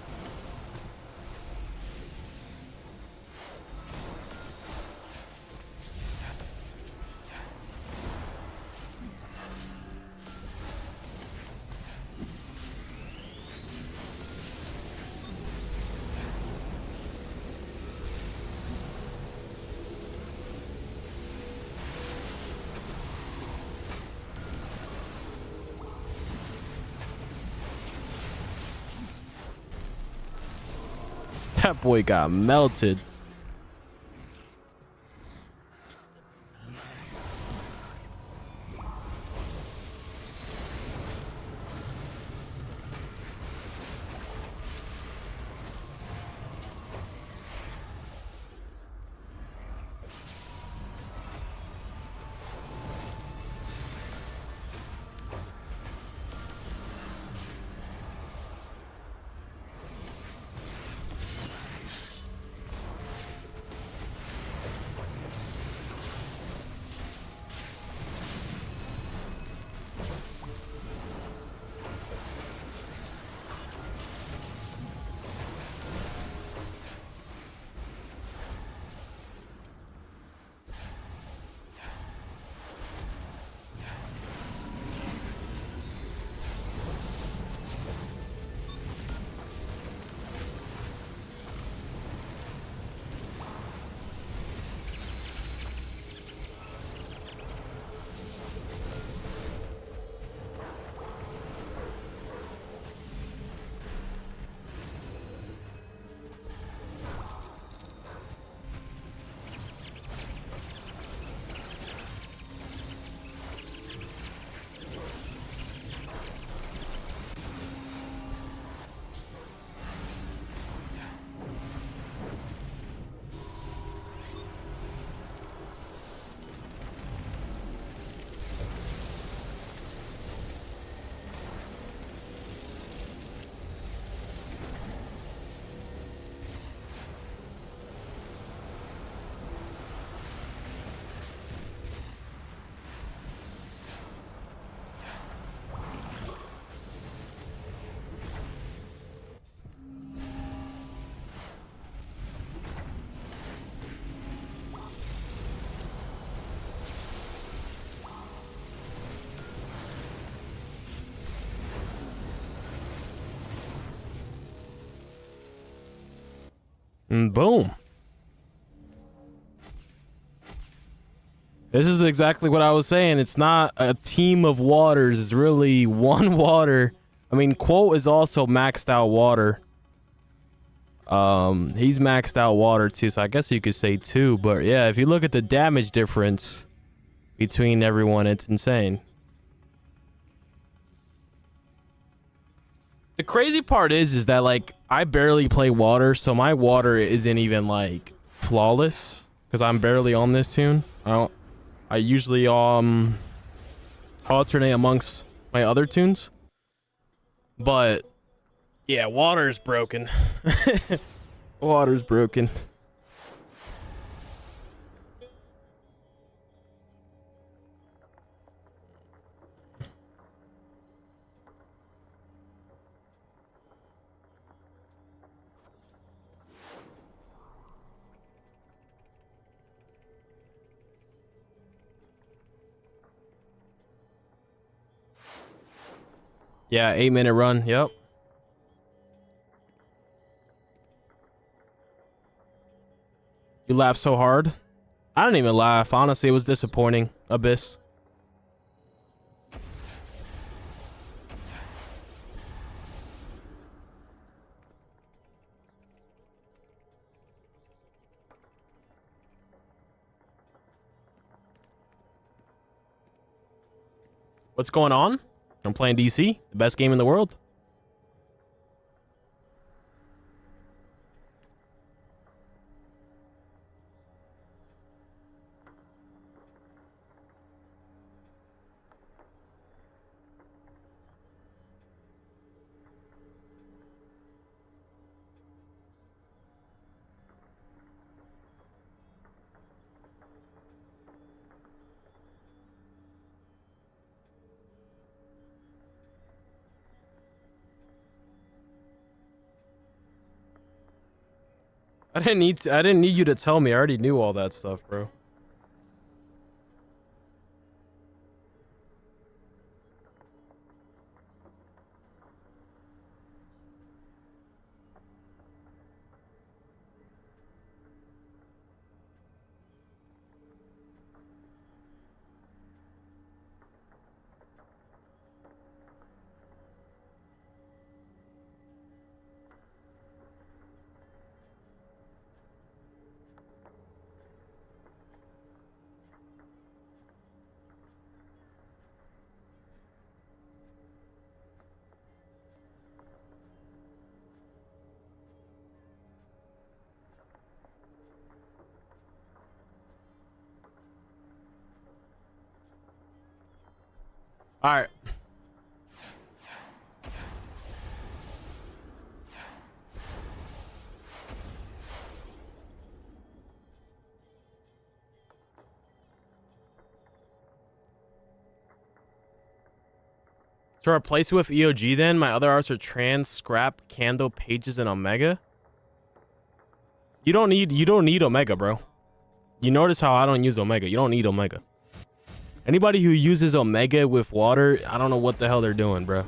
That boy got melted. And boom. This is exactly what I was saying. It's not a team of waters. It's really one water. I mean, Quote is also maxed out water. He's maxed out water too, so I guess you could say two. But yeah, if you look at the damage difference between everyone, it's insane. The crazy part is that like I barely play water, so my water isn't even like flawless because I'm barely on this tune. I usually alternate amongst my other tunes. But yeah, water is broken. Water's broken. Yeah, 8-minute run. Yep. You laughed so hard. I didn't even laugh. Honestly, it was disappointing. Abyss. What's going on? I'm playing DC, the best game in the world. I didn't need you to tell me. I already knew all that stuff, bro. All right. To replace it with EOG then, my other arts are Trans, Scrap, Candle, Pages, and Omega. You don't need Omega, bro. You notice how I don't use Omega. You don't need Omega. Anybody who uses Omega with water, I don't know what the hell they're doing, bro.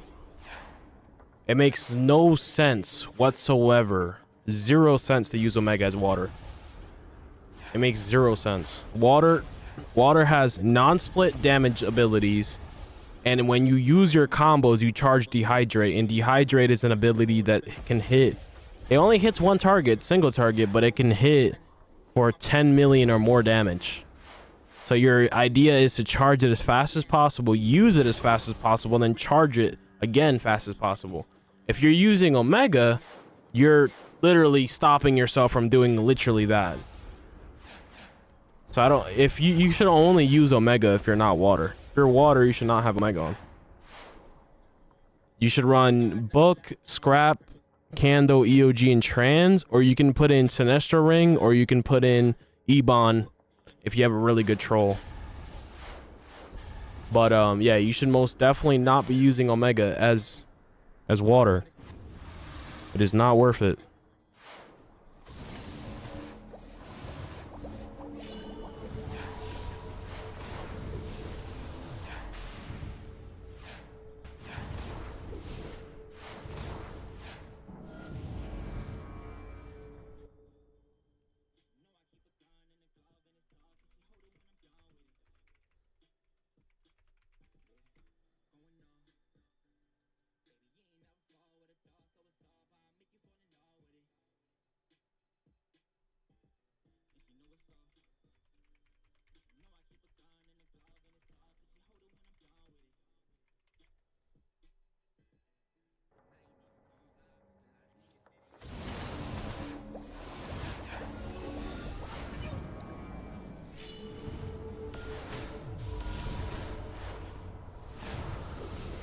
It makes no sense whatsoever. 0 sense to use Omega as water. It makes 0 sense. Water has non-split damage abilities. And when you use your combos, you charge Dehydrate. And Dehydrate is an ability that can hit. It only hits one target, single target, but it can hit for 10 million or more damage. So your idea is to charge it as fast as possible, use it as fast as possible, and then charge it again fast as possible. If you're using Omega, you're literally stopping yourself from doing literally that. So you should only use Omega if you're not water. If you're water, you should not have Omega on. You should run Book, Scrap, Candle, EOG, and Trans, or you can put in Sinestro Ring, or you can put in Ebon if you have a really good troll. But yeah, you should most definitely not be using Omega as water. It is not worth it.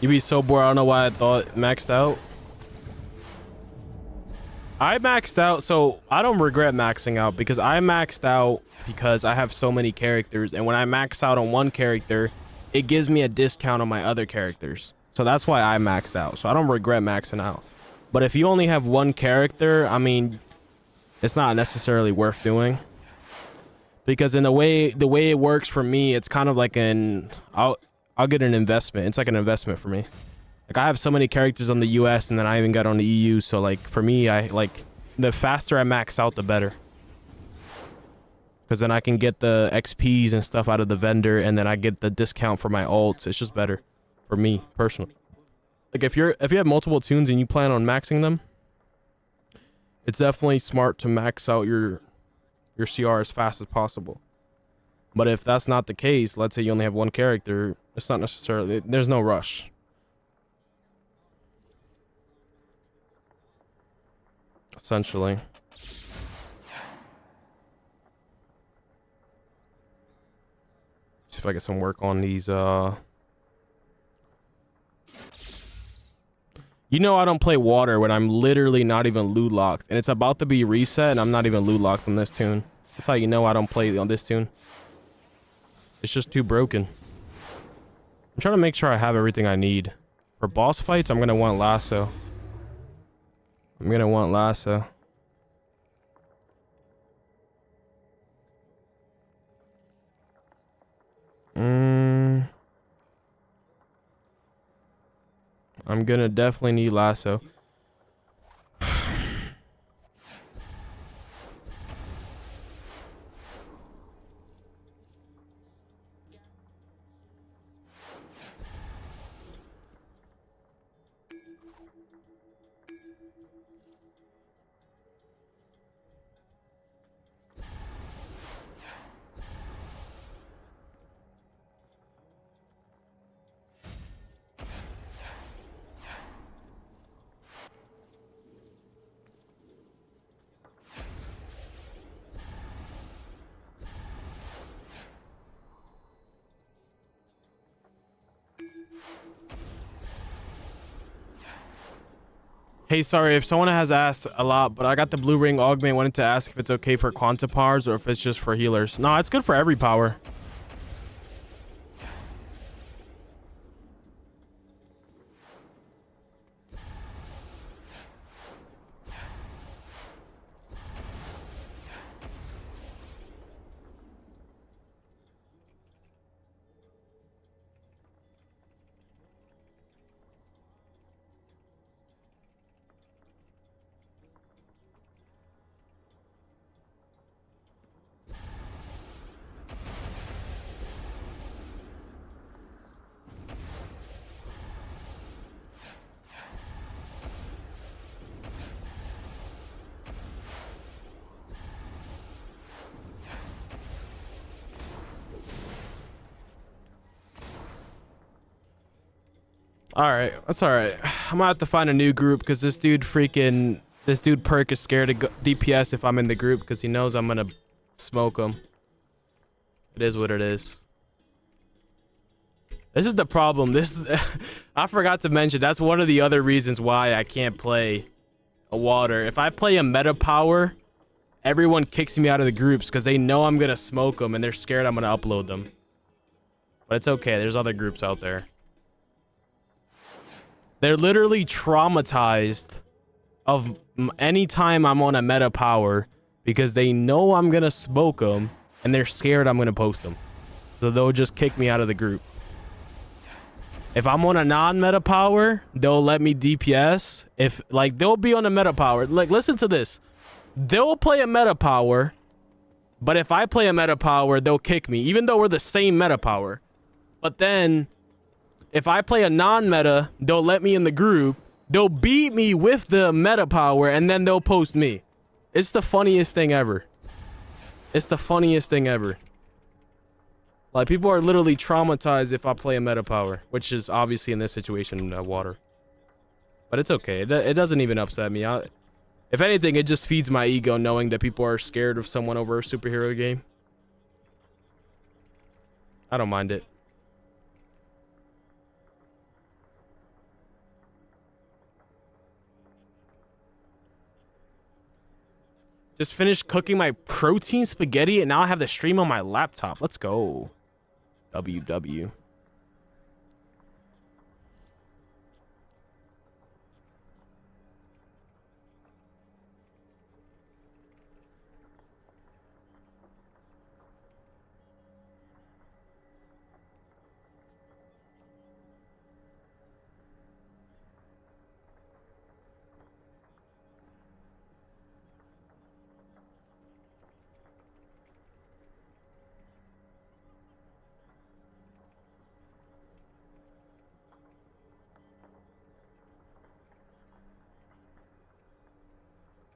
You be so bored. I don't know why I thought maxed out. I maxed out, so I don't regret maxing out because I maxed out because I have so many characters, and when I max out on one character, it gives me a discount on my other characters. So that's why I maxed out. So I don't regret maxing out. But if you only have one character, I mean, it's not necessarily worth doing. Because in the way it works for me, it's kind of like I'll get an investment. It's like an investment for me. Like I have so many characters on the US and then I even got on the EU, so like for me, I like the faster I max out the better. Cuz then I can get the XPs and stuff out of the vendor and then I get the discount for my ults. It's just better for me personally. Like if you have multiple tunes and you plan on maxing them, it's definitely smart to max out your CR as fast as possible. But if that's not the case, let's say you only have one character, it's not necessarily, there's no rush. Essentially. See if I get some work on these, You know I don't play water when I'm literally not even loot locked. And it's about to be reset and I'm not even loot locked on this tune. That's how you know I don't play on this tune. It's just too broken. I'm trying to make sure I have everything I need. For boss fights, I'm going to want lasso. I'm going to want lasso. I'm going to definitely need lasso. Hey, sorry if someone has asked a lot, but I got the blue ring augment. Wanted to ask if it's okay for quantum powers or if it's just for healers. No, it's good for every power. All right, that's all right. I'm gonna have to find a new group because this dude perk is scared to go DPS if I'm in the group because he knows I'm gonna smoke him. It is what it is. This is the problem. I forgot to mention, that's one of the other reasons why I can't play a water. If I play a meta power, everyone kicks me out of the groups because they know I'm gonna smoke them and they're scared I'm gonna upload them. But it's okay, there's other groups out there. They're literally traumatized of any time I'm on a meta power because they know I'm gonna smoke them and they're scared I'm gonna post them. So they'll just kick me out of the group. If I'm on a non-meta power, they'll let me DPS. If like they'll be on a meta power. Like listen to this. They'll play a meta power, but if I play a meta power, they'll kick me, even though we're the same meta power. But then if I play a non-meta, they'll let me in the group. They'll beat me with the meta power, and then they'll post me. It's the funniest thing ever. It's the funniest thing ever. Like, people are literally traumatized if I play a meta power, which is obviously in this situation, water. But it's okay. It doesn't even upset me. If anything, it just feeds my ego knowing that people are scared of someone over a superhero game. I don't mind it. Just finished cooking my protein spaghetti and now I have the stream on my laptop. Let's go. WW.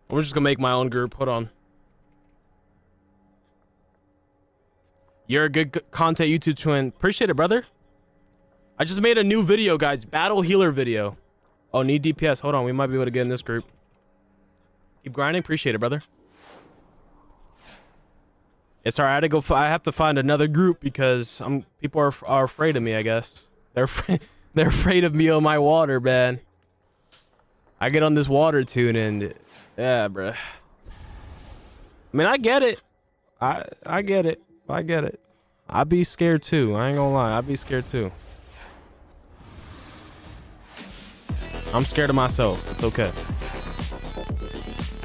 I'm just gonna make my own group. Hold on. You're a good content YouTube twin. Appreciate it, brother. I just made a new video, guys. Battle healer video. Oh, need DPS. Hold on. We might be able to get in this group. Keep grinding. Appreciate it, brother. It's alright. I have to find another group because people are afraid of me, I guess. They're afraid of me on my water, man. I get on this water tune and yeah, bruh. I mean, I get it. I get it. I get it. I'd be scared too. I ain't gonna lie. I'd be scared too. I'm scared of myself. It's okay.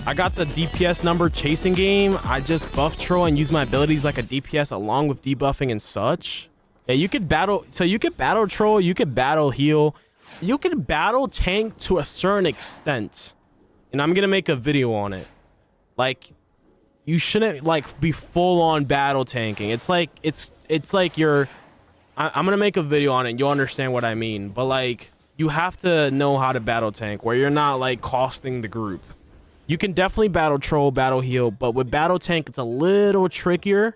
I got the DPS number chasing game. I just buff troll and use my abilities like a DPS along with debuffing and such. Yeah, you could battle. So you could battle troll. You could battle heal. You can battle tank to a certain extent. And I'm gonna make a video on it. Like, you shouldn't like be full on battle tanking. It's like you're I'm gonna make a video on it and you'll understand what I mean. But like, you have to know how to battle tank where you're not like costing the group. You can definitely battle troll, battle heal, but with battle tank it's a little trickier.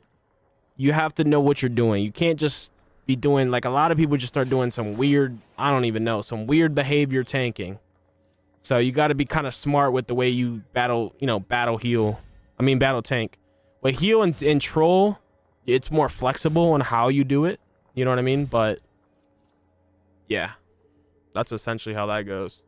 You have to know what you're doing. You can't just be doing like a lot of people just start doing some weird, I don't even know, some weird behavior tanking. So you got to be kind of smart with the way you battle, you know, battle tank. With heal and troll, it's more flexible on how you do it. You know what I mean? But yeah, that's essentially how that goes.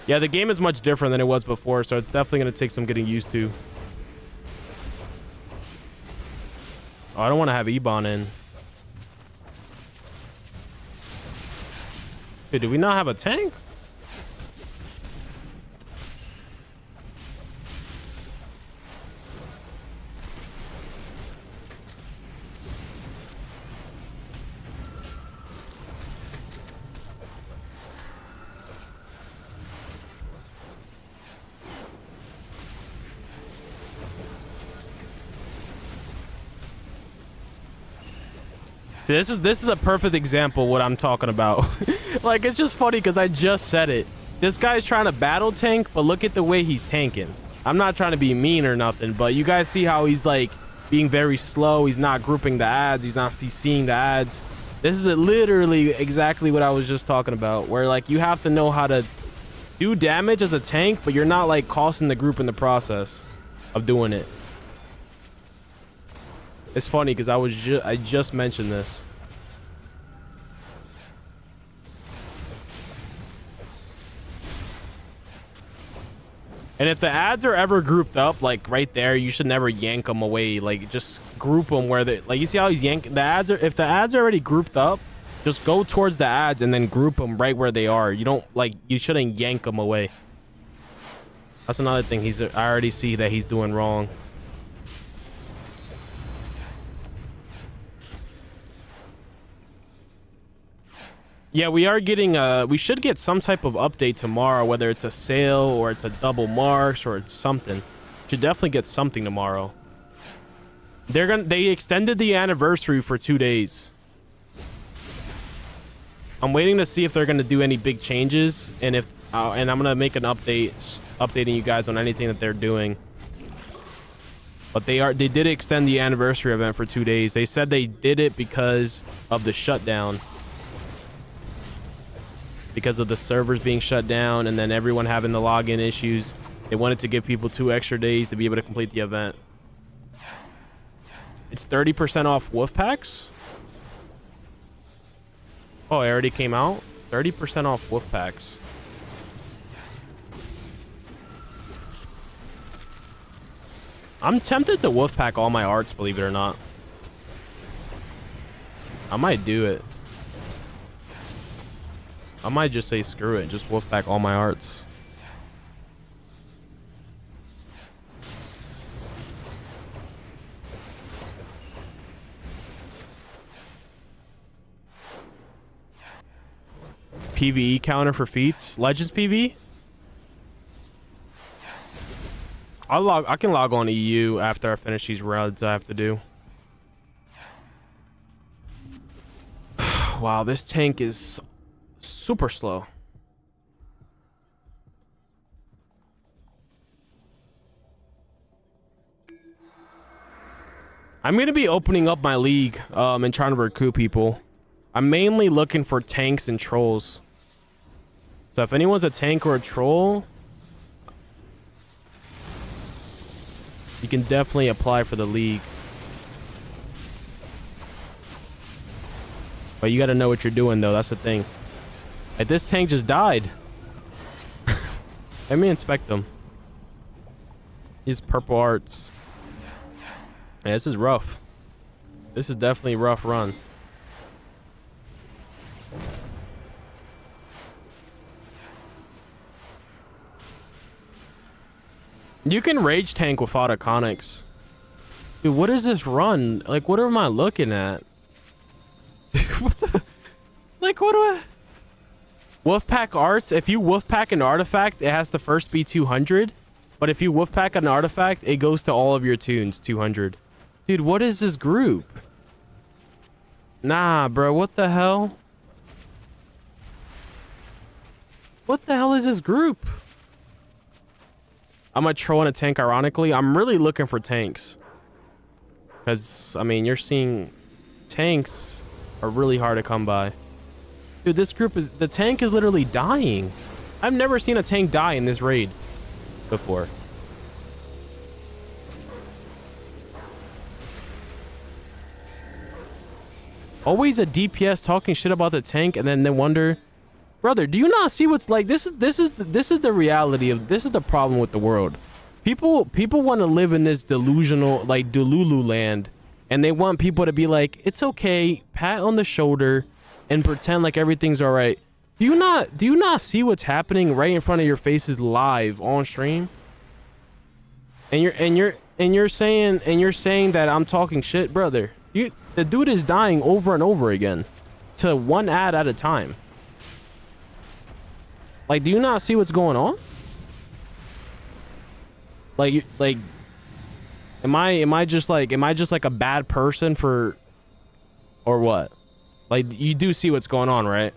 Yeah, the game is much different than it was before, so it's definitely going to take some getting used to. Oh, I don't want to have Ebon in. Dude, do we not have a tank? This is a perfect example of what I'm talking about. Like, it's just funny because I just said it. This guy's trying to battle tank, but look at the way he's tanking. I'm not trying to be mean or nothing, but you guys see how he's like being very slow. He's not grouping the ads. He's not CCing the ads. This is literally exactly what I was just talking about, where like you have to know how to do damage as a tank, but you're not like costing the group in the process of doing it. It's funny because I just mentioned this. And if the ads are ever grouped up, like right there, you should never yank them away. Like, just group them where they, like, you see how he's yanking the ads are, if the ads are already grouped up, just go towards the ads and then group them right where they are. You don't, like, you shouldn't yank them away. That's another thing I already see that he's doing wrong. Yeah, we are getting we should get some type of update tomorrow, whether it's a sale or it's a double marks or it's something. Should definitely get something tomorrow. They extended the anniversary for 2 days. I'm waiting to see if they're gonna do any big changes, and if and I'm gonna make an updating you guys on anything that they're doing. But they did extend the anniversary event for 2 days. They said they did it because of the shutdown. because of the servers being shut down and then everyone having the login issues. They wanted to give people 2 extra days to be able to complete the event. It's 30% off wolf packs. Oh, it already came out. 30% off wolf packs. I'm tempted to wolf pack all my arts, believe it or not. I might do it. I might just say screw it, just wolf pack all my arts. PvE counter for feats. Legends PvE? I can log on EU after I finish these routes I have to do. Wow, this tank is super slow. I'm going to be opening up my league and trying to recruit people. I'm mainly looking for tanks and trolls. So if anyone's a tank or a troll, you can definitely apply for the league. But you got to know what you're doing, though. That's the thing. Like, this tank just died. Let me inspect them. These purple arts. Yeah, this is rough. This is definitely a rough run. You can rage tank without iconics. Dude, what is this run? Like, what am I looking at? What the... Like, what do I... Wolfpack arts, if you wolfpack an artifact, it has to first be 200. But if you wolfpack an artifact, it goes to all of your tunes, 200. Dude, what is this group? Nah, bro, what the hell? What the hell is this group? I'm a troll and a tank, ironically. I'm really looking for tanks. Because, I mean, you're seeing tanks are really hard to come by. Dude, this group is... The tank is literally dying. I've never seen a tank die in this raid before. Always a DPS talking shit about the tank and then they wonder... Brother, do you not see what's like? This is the reality of... This is the problem with the world. People want to live in this delusional, like, Delulu land. And they want people to be like, it's okay, pat on the shoulder, and pretend like everything's all right. Do you not see what's happening right in front of your faces live on stream? And you're saying that I'm talking shit, brother. The dude is dying over and over again, to one ad at a time. Like, do you not see what's going on? Like, am I just like a bad person for, or what? Like, you do see what's going on, right?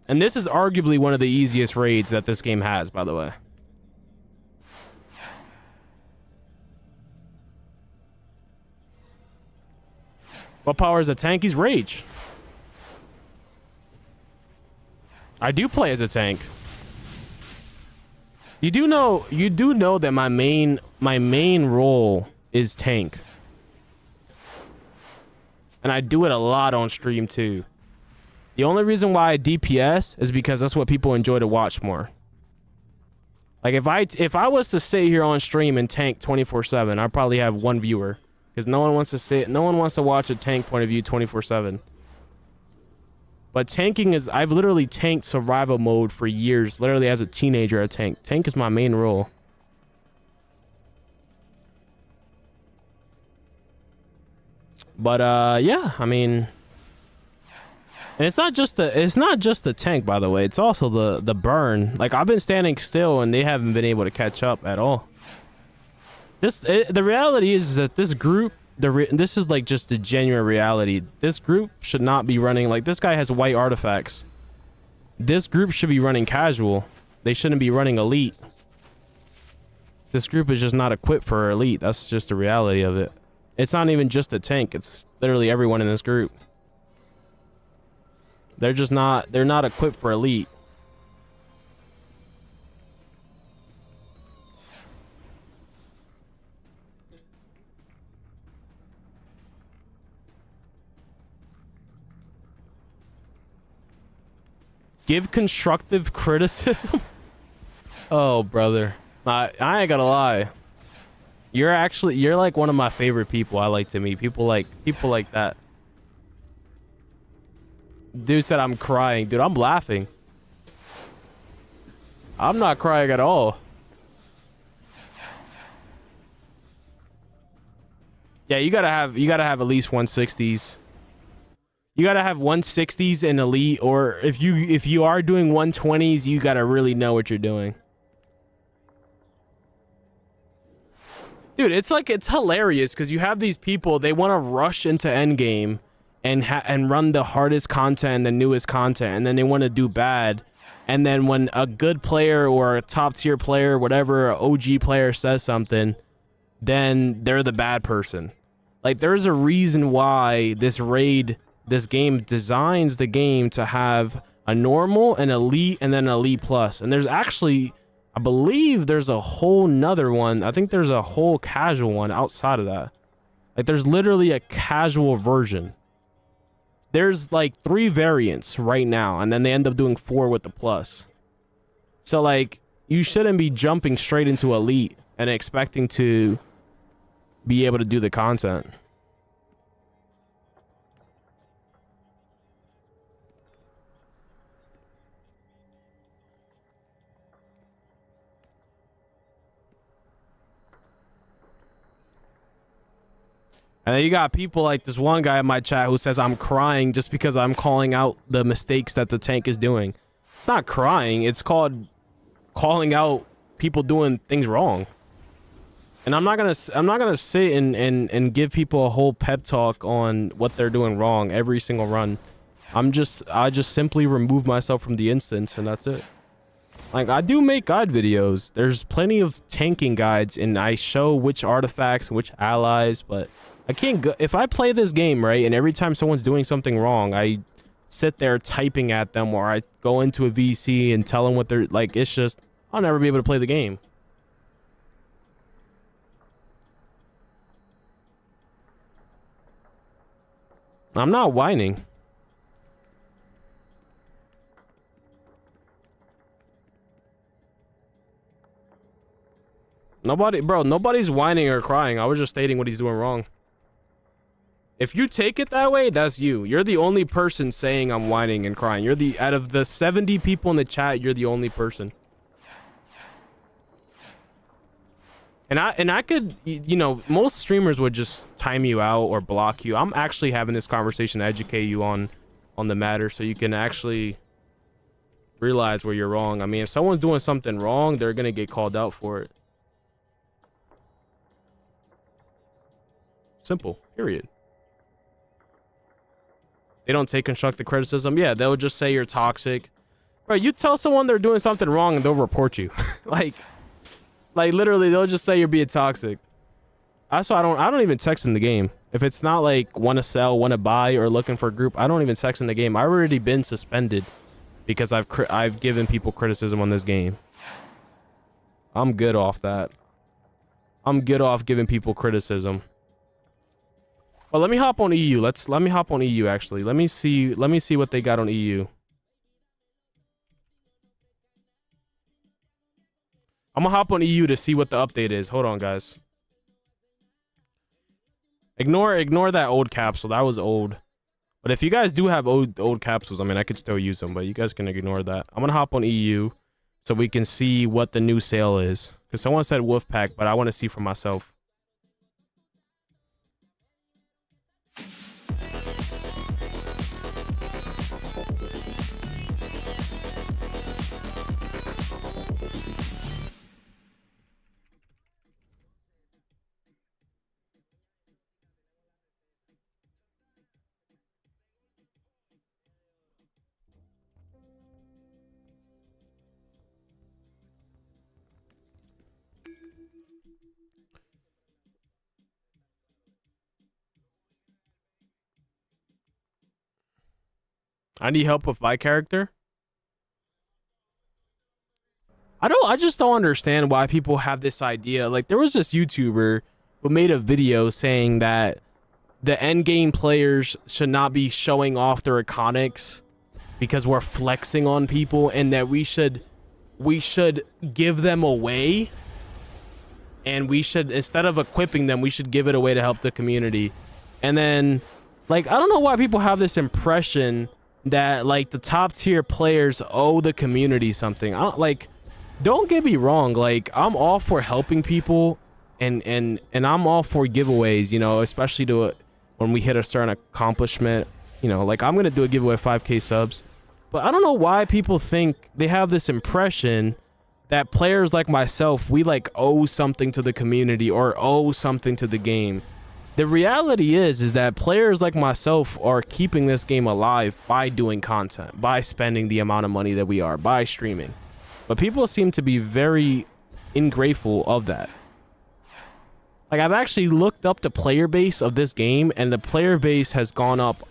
And this is arguably one of the easiest raids that this game has, by the way. What power is a tank? He's rage. I do play as a tank. You do know that my main role is tank. And I do it a lot on stream too. The only reason why I DPS is because that's what people enjoy to watch more. Like, if I was to sit here on stream and tank 24/7, I'd probably have one viewer, because no one wants to watch a tank point of view 24/7. But tanking is... I've literally tanked survival mode for years. Literally as a teenager, I tanked. Tank is my main role. But yeah, I mean... And it's not just the tank, by the way. It's also the burn. Like, I've been standing still and they haven't been able to catch up at all. The reality is that this group... this is like just the genuine reality. This group should not be running... Like, this guy has white artifacts. This group should be running casual. They shouldn't be running elite. This group is just not equipped for elite. That's just the reality of it. It's not even just the tank. It's literally everyone in this group. They're just not. They're not equipped for elite. Give constructive criticism. Oh, brother. I ain't gonna lie. You're like one of my favorite people I like to meet. People like that. Dude said I'm crying. Dude, I'm laughing. I'm not crying at all. Yeah, you gotta have at least 160s. You gotta have 160s in elite, or if you are doing 120s, you gotta really know what you're doing. Dude, it's hilarious because you have these people, they want to rush into endgame and run the hardest content and the newest content, and then they want to do bad. And then when a good player or a top tier player, whatever, OG player says something, then they're the bad person. Like, there's a reason why this game designs the game to have a normal, an elite, and then an elite plus. And there's actually, I believe there's a whole nother one. I think there's a whole casual one outside of that. Like, there's literally a casual version. There's like 3 variants right now, and then they end up doing 4 with the plus. So like, you shouldn't be jumping straight into elite and expecting to be able to do the content. And then you got people like this one guy in my chat who says I'm crying just because I'm calling out the mistakes that the tank is doing. It's not crying. It's called calling out people doing things wrong. And I'm not gonna sit and give people a whole pep talk on what they're doing wrong every single run. I just simply remove myself from the instance, and that's it. Like, I do make guide videos. There's plenty of tanking guides, and I show which artifacts, which allies, but I can't go if I play this game, right, and every time someone's doing something wrong, I sit there typing at them, or I go into a VC and tell them what they're like. It's just, I'll never be able to play the game. I'm not whining. Nobody's whining or crying. I was just stating what he's doing wrong. If you take it that way, that's you. You're the only person saying I'm whining and crying. You're the, out of the 70 people in the chat, you're the only person. And I could, you know, most streamers would just time you out or block you. I'm actually having this conversation to educate you on the matter, so you can actually realize where you're wrong. I mean, if someone's doing something wrong, they're gonna get called out for it. Simple. Period. They don't take constructive criticism. Yeah, they'll just say you're toxic. Bro, you tell someone they're doing something wrong and they'll report you. like literally, they'll just say you're being toxic. That's why I don't even text in the game. If it's not like want to sell, want to buy, or looking for a group, I don't even text in the game. I've already been suspended because I've given people criticism on this game. I'm good off that. I'm good off giving people criticism. Well, let me hop on EU. Let me hop on EU actually. Let me see what they got on EU. I'm gonna hop on EU to see what the update is. Hold on, guys. Ignore that old capsule. That was old. But if you guys do have old capsules, I mean, I could still use them, but you guys can ignore that. I'm gonna hop on EU so we can see what the new sale is. Because someone said Wolfpack, but I want to see for myself. I need help with my character. I just don't understand why people have this idea. Like, there was this YouTuber who made a video saying that the end game players should not be showing off their iconics because we're flexing on people, and that we should give them away, and we should, instead of equipping them, we should give it away to help the community. And then, like, I don't know why people have this impression that, like, the top tier players owe the community something. Don't get me wrong, like, I'm all for helping people, and I'm all for giveaways, you know, especially when we hit a certain accomplishment, you know, like, I'm gonna do a giveaway of 5K subs. But I don't know why people think, they have this impression that players like myself, we like owe something to the community or owe something to the game. The reality is that players like myself are keeping this game alive by doing content, by spending the amount of money that we are, by streaming. But people seem to be very ungrateful of that. Like, I've actually looked up the player base of this game, and the player base has gone up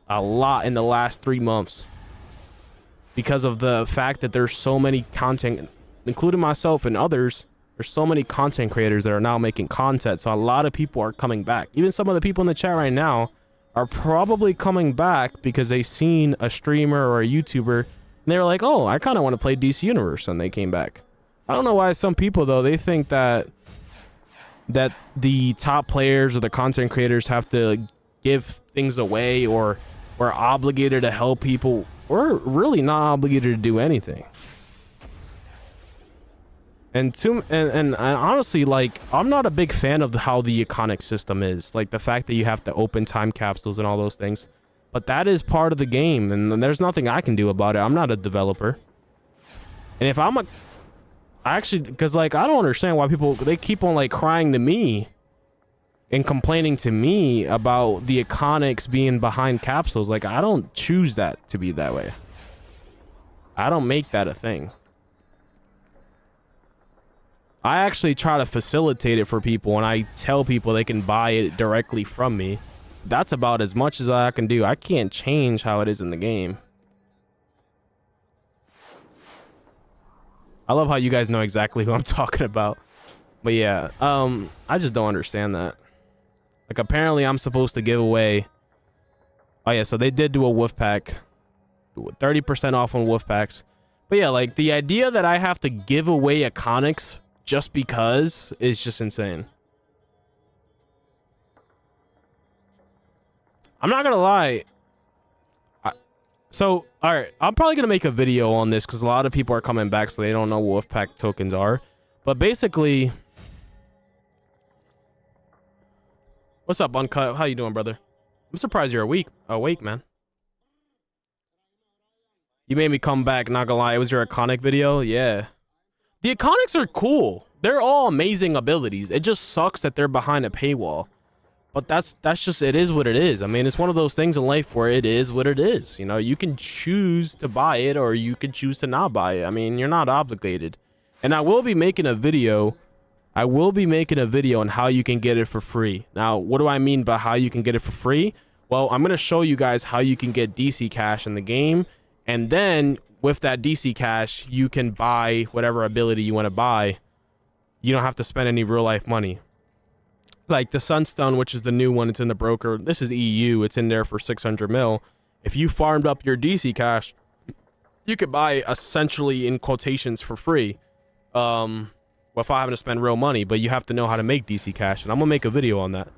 a lot in the last 3 months because of the fact that there's so many content, including myself and others. There's so many content creators that are now making content, so a lot of people are coming back. Even some of the people in the chat right now are probably coming back because they've seen a streamer or a YouTuber, and they were like, oh, I kind of want to play DC Universe, and they came back. I don't know why some people, though, they think that the top players or the content creators have to give things away, or we're obligated to help people. We're really not obligated to do anything. And honestly, like, I'm not a big fan of how the iconic system is. Like, the fact that you have to open time capsules and all those things. But that is part of the game, and there's nothing I can do about it. I'm not a developer. And if I'm because, like, I don't understand why people, they keep on, like, crying to me and complaining to me about the iconics being behind capsules. Like, I don't choose that to be that way. I don't make that a thing. I actually try to facilitate it for people, and I tell people they can buy it directly from me. That's about as much as I can do. I can't change how it is in the game. I love how you guys know exactly who I'm talking about. But yeah, I just don't understand that. Like, apparently I'm supposed to give away... Oh yeah, so they did do a wolf pack. 30% off on wolf packs. But yeah, like, the idea that I have to give away iconics just because is just insane. I'm not gonna lie. So, alright, I'm probably gonna make a video on this because a lot of people are coming back, so they don't know what Wolfpack tokens are. But basically... What's up, Uncut? How you doing, brother? I'm surprised you're awake, man. You made me come back, not gonna lie. It was your iconic video? Yeah. The iconics are cool. They're all amazing abilities. It just sucks that they're behind a paywall. But that's just, it is what it is. I mean, it's one of those things in life where it is what it is. You know, you can choose to buy it or you can choose to not buy it. I mean, you're not obligated. And I will be making a video. I will be making a video on how you can get it for free. Now, what do I mean by how you can get it for free? Well, I'm going to show you guys how you can get DC cash in the game. And then with that DC cash, you can buy whatever ability you want to buy. You don't have to spend any real life money. Like the Sunstone, which is the new one, it's in the broker. This is EU. It's in there for 600 mil. If you farmed up your DC cash, you could buy essentially, in quotations, for free. Without having to spend real money, but you have to know how to make DC cash, and I'm gonna make a video on that.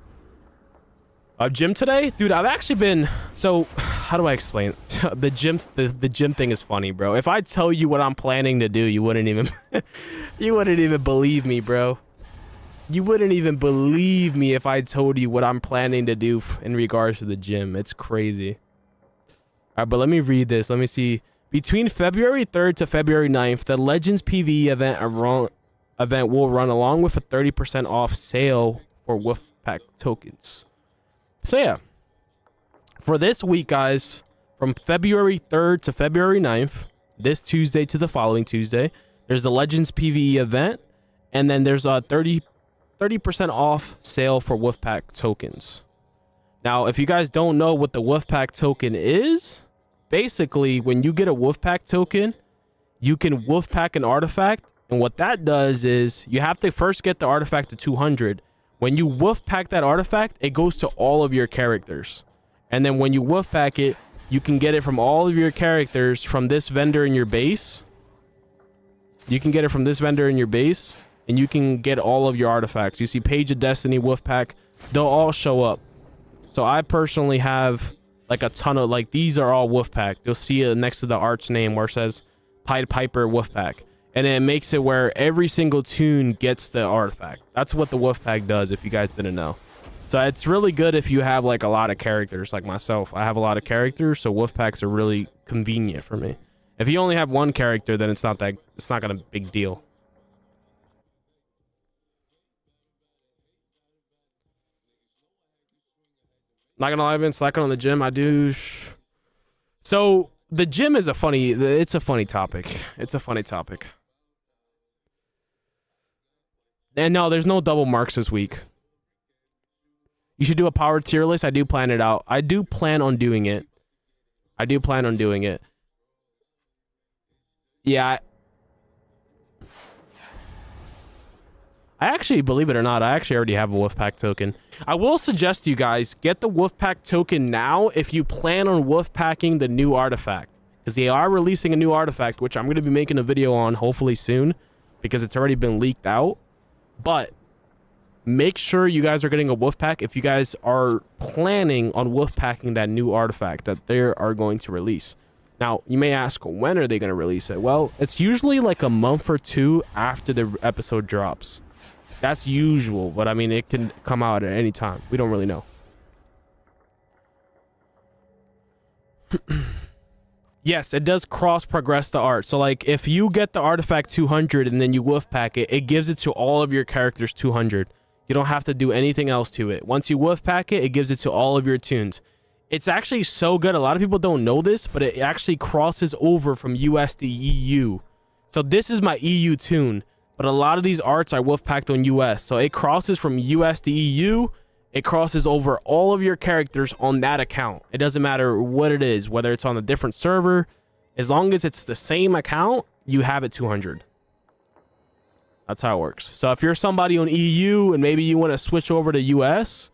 Gym today, dude. I've actually been, so how do I explain the gym? The gym thing is funny, bro. If I tell you what I'm planning to do, you wouldn't even you wouldn't even believe me, bro. You wouldn't even believe me if I told you what I'm planning to do in regards to the gym. It's crazy. All right, but let me read this. Let me see. Between February 3rd to February 9th, the Legends PvE event will run along with a 30% off sale for Wolfpack tokens. So yeah, for this week, guys, from February 3rd to February 9th, this Tuesday to the following Tuesday, there's the Legends PvE event, and then there's a 30% off sale for Wolfpack tokens. Now, if you guys don't know what the Wolfpack token is, basically, when you get a Wolfpack token, you can Wolfpack an artifact. And what that does is you have to first get the artifact to 200. When you Wolfpack that artifact, it goes to all of your characters. And then when you Wolfpack it, you can get it from all of your characters from this vendor in your base. You can get it from this vendor in your base, and you can get all of your artifacts. You see Page of Destiny, Wolfpack, they'll all show up. So I personally have like a ton of, like, these are all Wolfpack. You'll see it next to the art's name where it says Pied Piper Wolfpack. And it makes it where every single tune gets the artifact. That's what the Wolfpack does, if you guys didn't know. So it's really good if you have like a lot of characters, like myself. I have a lot of characters, so Wolfpacks are really convenient for me. If you only have one character, then it's not gonna big deal. Not gonna lie, I've been slacking on the gym. I do. So the gym is it's a funny topic. It's a funny topic. And no, there's no double marks this week. You should do a power tier list. I do plan it out. I do plan on doing it. Yeah. I actually, believe it or not, I actually already have a Wolfpack token. I will suggest you guys get the Wolfpack token now if you plan on Wolfpacking the new artifact. Because they are releasing a new artifact, which I'm going to be making a video on hopefully soon. Because it's already been leaked out. But make sure you guys are getting a Wolfpack if you guys are planning on Wolfpacking that new artifact that they are going to release. Now, you may ask, when are they going to release it? Well, it's usually like a month or two after the episode drops. That's usual, but I mean, it can come out at any time. We don't really know. Yes, it does cross progress the art. So like if you get the artifact 200 and then you Wolfpack it, it gives it to all of your characters 200. You don't have to do anything else to it. Once you Wolfpack it, it gives it to all of your tunes. It's actually so good. A lot of people don't know this, but it actually crosses over from US to EU. So this is my EU tune, but a lot of these arts are Wolfpacked on US. So it crosses from US to EU. It crosses over all of your characters on that account. It doesn't matter what it is, whether it's on a different server. As long as it's the same account, you have it 200. That's how it works. So if you're somebody on EU and maybe you want to switch over to US,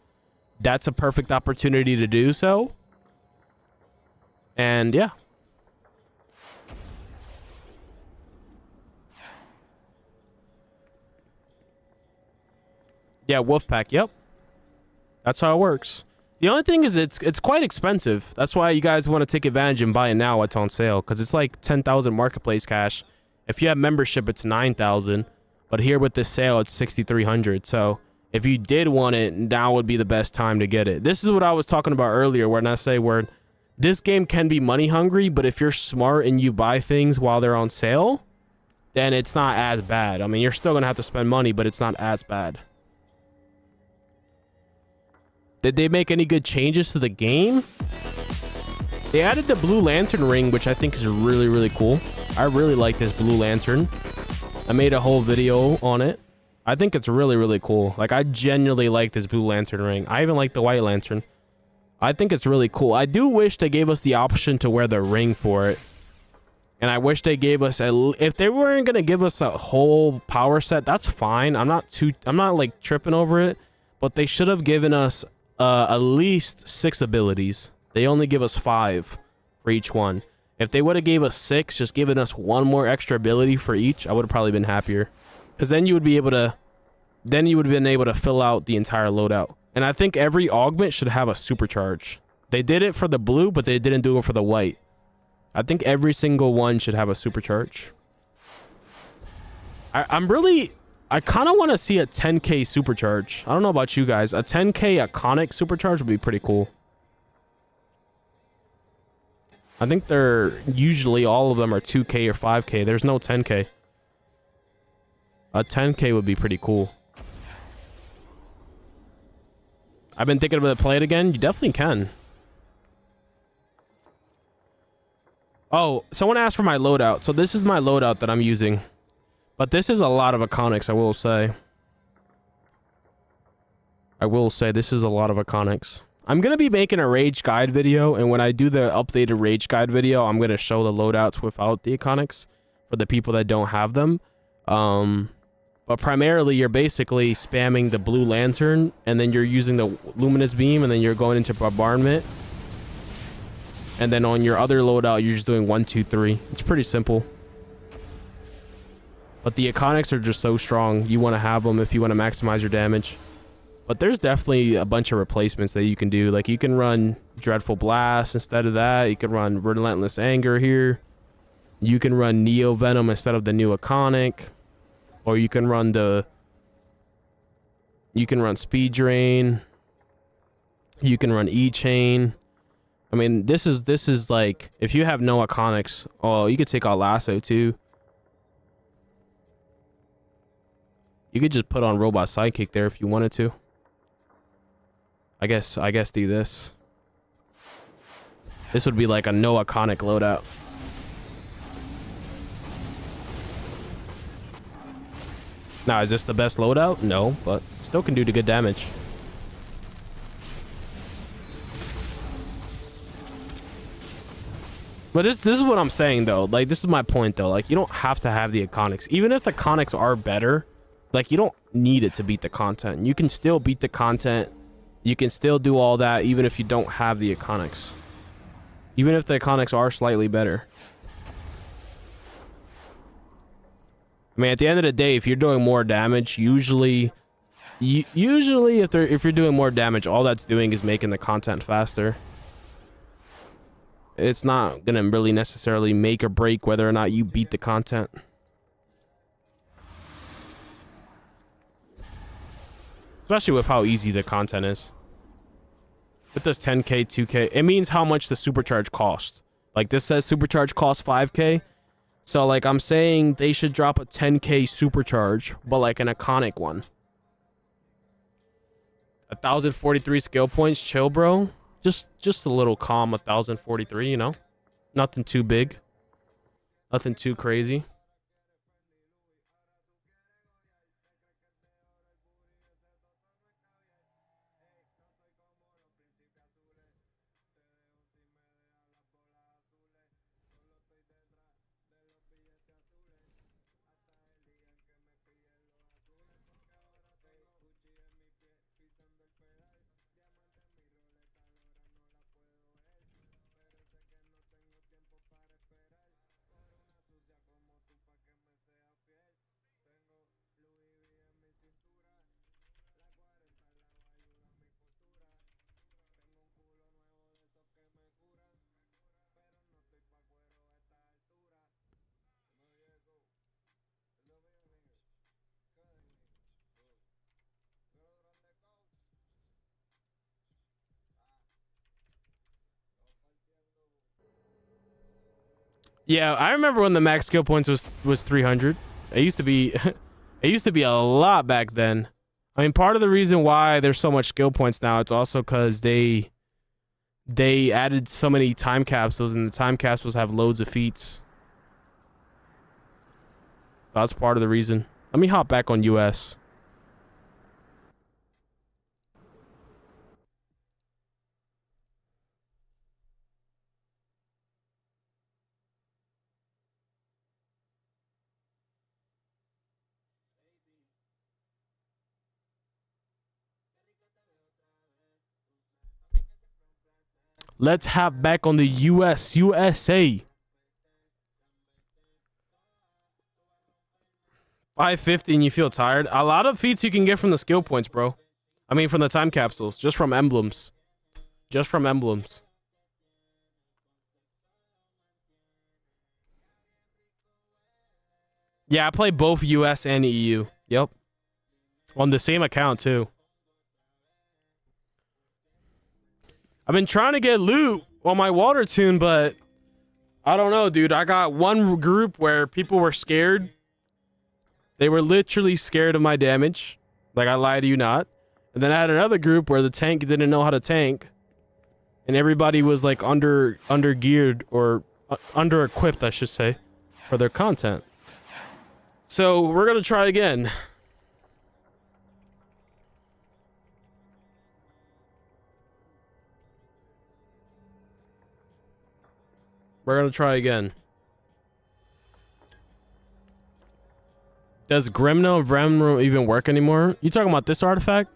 that's a perfect opportunity to do so. And yeah. Yeah, Wolfpack, yep. That's how it works. The only thing is it's quite expensive. That's why you guys want to take advantage and buy it now. It's on sale because it's like 10,000 marketplace cash. If you have membership, it's 9,000. But here with this sale, it's 6,300. So if you did want it, now would be the best time to get it. This is what I was talking about earlier when I say where this game can be money hungry, but if you're smart and you buy things while they're on sale, then it's not as bad. I mean, you're still going to have to spend money, but it's not as bad. Did they make any good changes to the game? They added the Blue Lantern ring, which I think is really, really cool. I really like this Blue Lantern. I made a whole video on it. I think it's really, really cool. Like, I genuinely like this Blue Lantern ring. I even like the White Lantern. I think it's really cool. I do wish they gave us the option to wear the ring for it. And I wish they gave us if they weren't going to give us a whole power set, that's fine. I'm not like tripping over it, but they should have given us at least 6 abilities. They only give us 5 for each one. If they would have gave us 6, just giving us 1 more extra ability for each, I would have probably been happier. Because then you would be able to, fill out the entire loadout. And I think every augment should have a supercharge. They did it for the blue, but they didn't do it for the white. I think every single one should have a supercharge. I kind of want to see a 10k supercharge. I don't know about you guys. A 10k iconic supercharge would be pretty cool. I think they're usually all of them are 2k or 5k. There's no 10k. A 10k would be pretty cool. I've been thinking about play it again. You definitely can. Oh, someone asked for my loadout. So this is my loadout that I'm using. But this is a lot of iconics, I will say. This is a lot of iconics. I'm going to be making a rage guide video, and when I do the updated rage guide video, I'm going to show the loadouts without the iconics for the people that don't have them. But primarily, you're basically spamming the blue lantern, and then you're using the luminous beam, and then you're going into bombardment. And then on your other loadout, you're just doing 1, 2, 3. It's pretty simple. But the iconics are just so strong. You want to have them if you want to maximize your damage. But there's definitely a bunch of replacements that you can do. Like, you can run Dreadful Blast instead of that. You can run Relentless Anger here. You can run Neo Venom instead of the new iconic. Or you can run Speed Drain. You can run E-Chain. I mean, this is like, if you have no iconics, oh, you could take out Lasso too. You could just put on Robot Sidekick there if you wanted to. I guess do this. This would be like a no iconic loadout. Now, is this the best loadout? No, but still can do the good damage. But this is what I'm saying though. Like, this is my point though. Like, you don't have to have the iconics. Even if the iconics are better, like, you don't need it to beat the content. You can still beat the content. You can still do all that even if you don't have the iconics. Even if the iconics are slightly better. I mean, at the end of the day, if you're doing more damage, usually if you're doing more damage, all that's doing is making the content faster. It's not gonna really necessarily make or break whether or not you beat the content. Especially with how easy the content is. With this 10k, 2k, it means how much the supercharge costs. Like, this says supercharge costs 5k. So, like, I'm saying they should drop a 10k supercharge, but like an iconic one. 1,043 skill points, chill, bro. Just a little calm 1,043, you know? Nothing too big. Nothing too crazy. Yeah, I remember when the max skill points was 300. It used to be it used to be a lot back then. I mean, part of the reason why there's so much skill points now, it's also because they added so many time capsules, and the time capsules have loads of feats. So that's part of the reason. Let me hop back on US. Let's have back on the USA. 550 and you feel tired? A lot of feats you can get from the skill points, bro. I mean, from the time capsules. Just from emblems. Just from emblems. Yeah, I play both US and EU. Yep. On the same account, too. I've been trying to get loot on my water tune, but I don't know, dude. I got one group where people were scared. They were literally scared of my damage. Like, I lie to you not. And then I had another group where the tank didn't know how to tank. And everybody was like under geared or under equipped, I should say, for their content. So we're going to try again. We're gonna try again. Does Grimno Vrem even work anymore? You talking about this artifact?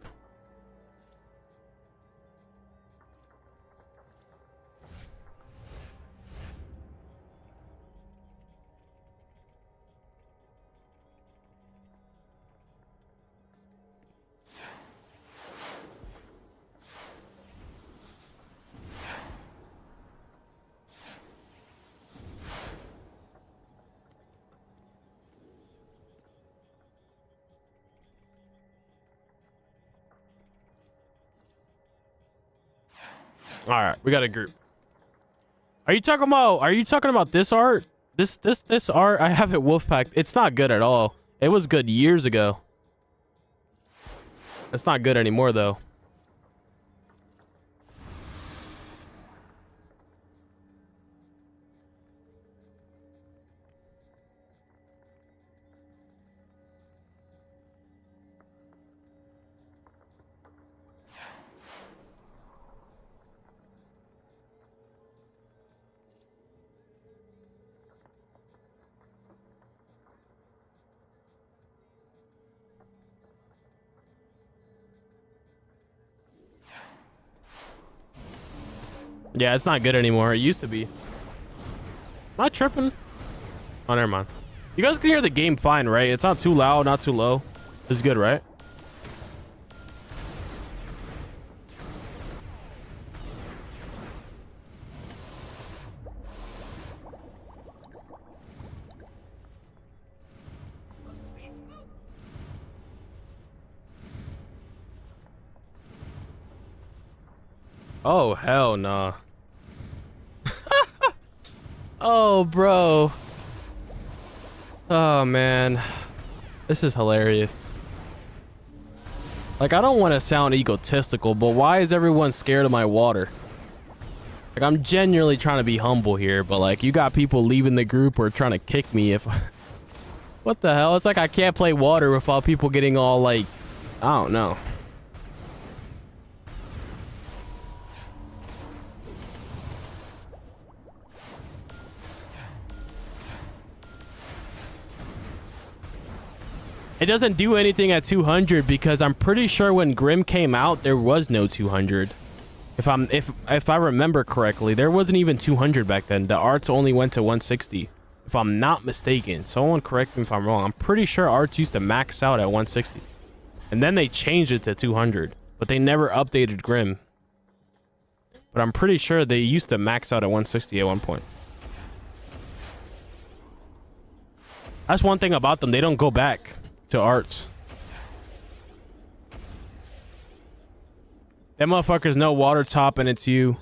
All right, we got a group. Are you talking about this art? This art? I have it Wolfpack. It's not good at all. It was good years ago. It's not good anymore though. Yeah, it's not good anymore. It used to be. Am I tripping? Oh, never mind. You guys can hear the game fine, right? It's not too loud, not too low. It's good, right? Oh, hell nah. Oh, bro. Oh, man. This is hilarious. Like, I don't want to sound egotistical, but why is everyone scared of my water? Like, I'm genuinely trying to be humble here, but, like, you got people leaving the group or trying to kick me if... What the hell? It's like I can't play water without people getting all, like... I don't know. It doesn't do anything at 200 because I'm pretty sure when Grim came out, there was no 200. If I remember correctly, there wasn't even 200 back then. The arts only went to 160. If I'm not mistaken. Someone correct me if I'm wrong. I'm pretty sure arts used to max out at 160. And then they changed it to 200. But they never updated Grim. But I'm pretty sure they used to max out at 160 at one point. That's one thing about them. They don't go back to arts. That motherfuckers know water top and it's you.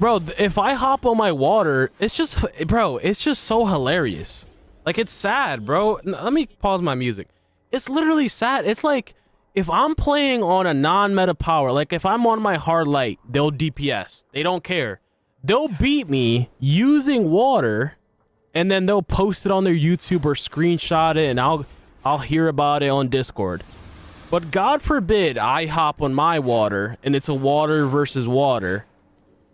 Bro, if I hop on my water, it's just, bro, it's just so hilarious. Like, it's sad, bro. Let me pause my music. It's literally sad. It's like, if I'm playing on a non-meta power, like if I'm on my hard light, they'll DPS. They don't care. They'll beat me using water, and then they'll post it on their YouTube or screenshot it, and I'll hear about it on Discord. But God forbid I hop on my water and it's a water versus water.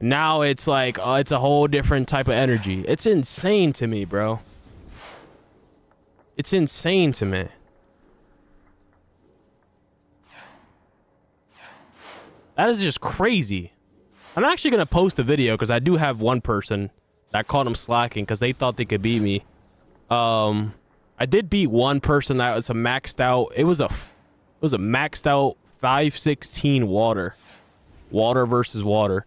Now it's like, it's a whole different type of energy. It's insane to me, bro. It's insane to me. That is just crazy. I'm actually going to post a video because I do have one person that caught him slacking because they thought they could beat me. I did beat one person that was a maxed out. It was a maxed out 516 water versus water.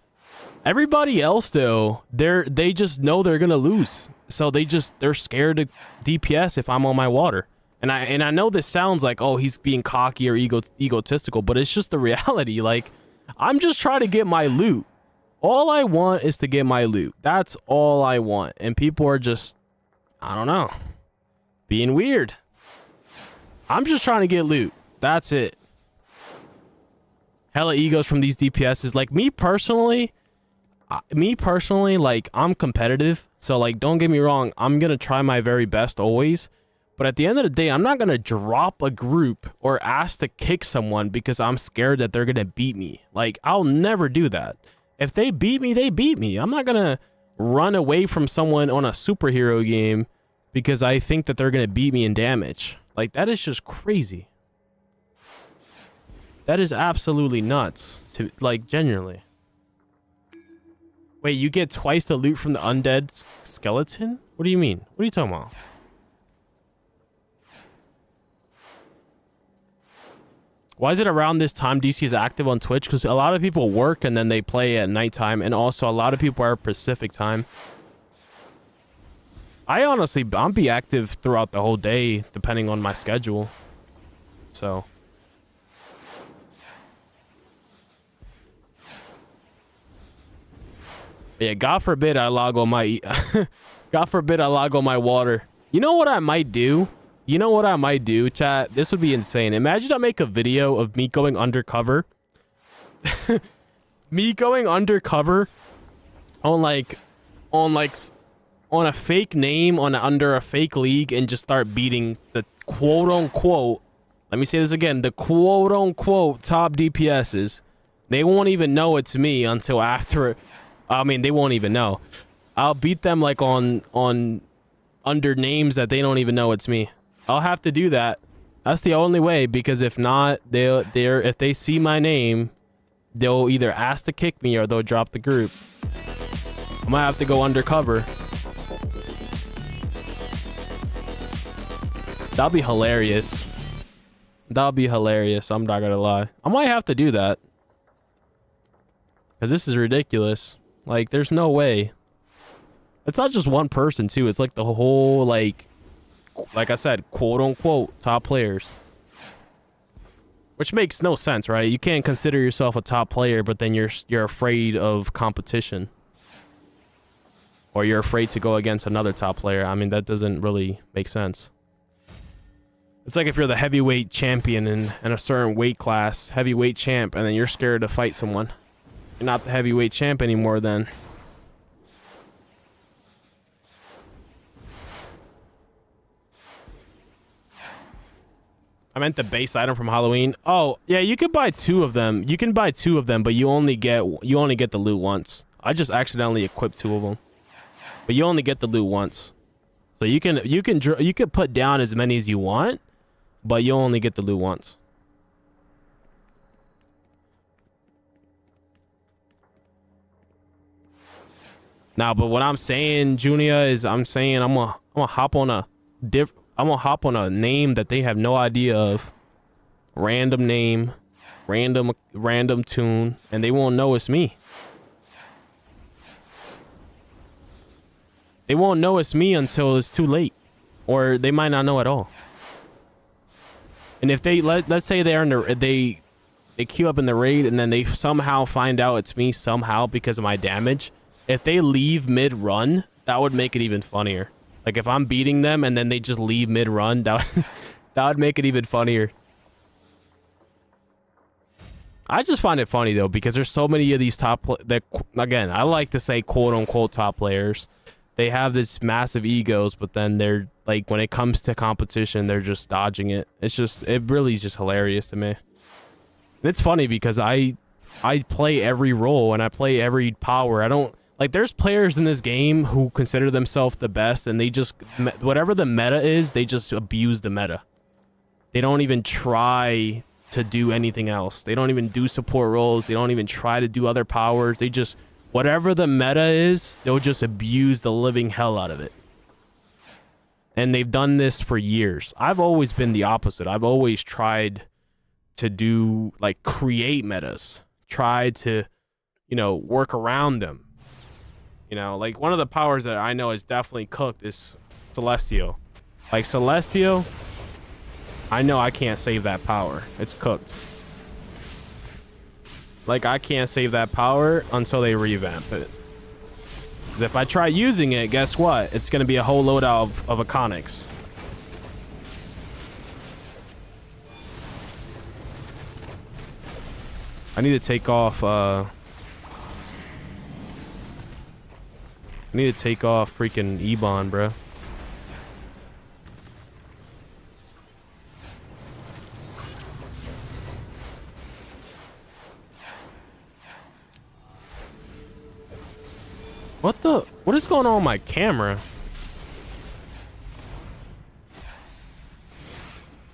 Everybody else though, they just know they're gonna lose, so they're scared to DPS if I'm on my water. And I know this sounds like, oh, he's being cocky or egotistical, but it's just the reality. Like, I'm just trying to get my loot. All I want is to get my loot. That's all I want. And people are just, I don't know, being weird. I'm just trying to get loot. That's it. Hella egos from these DPSs. Like, me personally, like, I'm competitive. So, like, don't get me wrong. I'm going to try my very best always. But at the end of the day, I'm not going to drop a group or ask to kick someone because I'm scared that they're going to beat me. Like, I'll never do that. If they beat me, they beat me. I'm not going to run away from someone on a superhero game because I think that they're going to beat me in damage. Like, that is just crazy. That is absolutely nuts, to like, genuinely. Wait, you get twice the loot from the undead skeleton? What do you mean? What are you talking about? Why is it around this time DC is active on Twitch? Because a lot of people work and then they play at nighttime, and also a lot of people are Pacific time. I'll be active throughout the whole day depending on my schedule. So yeah, God forbid I log on my God forbid I log on my water. You know what I might do? You know what I might do, chat? This would be insane. Imagine I make a video of me going undercover. Me going undercover on a fake name under a fake league and just start beating the quote unquote, let me say this again, the quote unquote top DPSs. They won't even know it's me until after. I mean, they won't even know. I'll beat them like on under names that they don't even know it's me. I'll have to do that. That's the only way, because if not, if they see my name, they'll either ask to kick me or they'll drop the group. I might have to go undercover. That'll be hilarious. That'll be hilarious. I'm not gonna lie. I might have to do that. Because this is ridiculous. Like, there's no way. It's not just one person, too. It's like the whole, like I said, quote unquote top players. Which makes no sense, right? You can't consider yourself a top player, but then you're afraid of competition. Or you're afraid to go against another top player. I mean, that doesn't really make sense. It's like if you're the heavyweight champion in a certain weight class, heavyweight champ, and then you're scared to fight someone. You're not the heavyweight champ anymore then. I meant the base item from Halloween. Oh, yeah, you could buy 2 of them. You can buy 2 of them, but you only get the loot once. I just accidentally equipped 2 of them. But you only get the loot once. So you can put down as many as you want, but you only get the loot once. Now, but what I'm saying, Junior, is I'm gonna hop on a name that they have no idea of. Random name, random tune, and they won't know it's me. They won't know it's me until it's too late, or they might not know at all. And if they let's say they queue up in the raid and then they somehow find out it's me somehow because of my damage, if they leave mid-run, that would make it even funnier. Like, if I'm beating them and then they just leave mid-run, that would make it even funnier. I just find it funny, though, because there's so many of these again, I like to say quote-unquote top players. They have this massive egos, but then they're, like, when it comes to competition, they're just dodging it. It really is just hilarious to me. And it's funny because I play every role and I play every power. I don't... Like, there's players in this game who consider themselves the best, and they just, whatever the meta is, they just abuse the meta. They don't even try to do anything else. They don't even do support roles. They don't even try to do other powers. They just, whatever the meta is, they'll just abuse the living hell out of it. And they've done this for years. I've always been the opposite. I've always tried to do, like, create metas. Try to, work around them. Like, one of the powers that I know is definitely cooked is Celestial. Like, Celestial, I know I can't save that power. It's cooked. Like, I can't save that power until they revamp it. Because if I try using it, guess what? It's going to be a whole loadout of Iconics. I need to take off, freaking Ebon, bro. What is going on with my camera?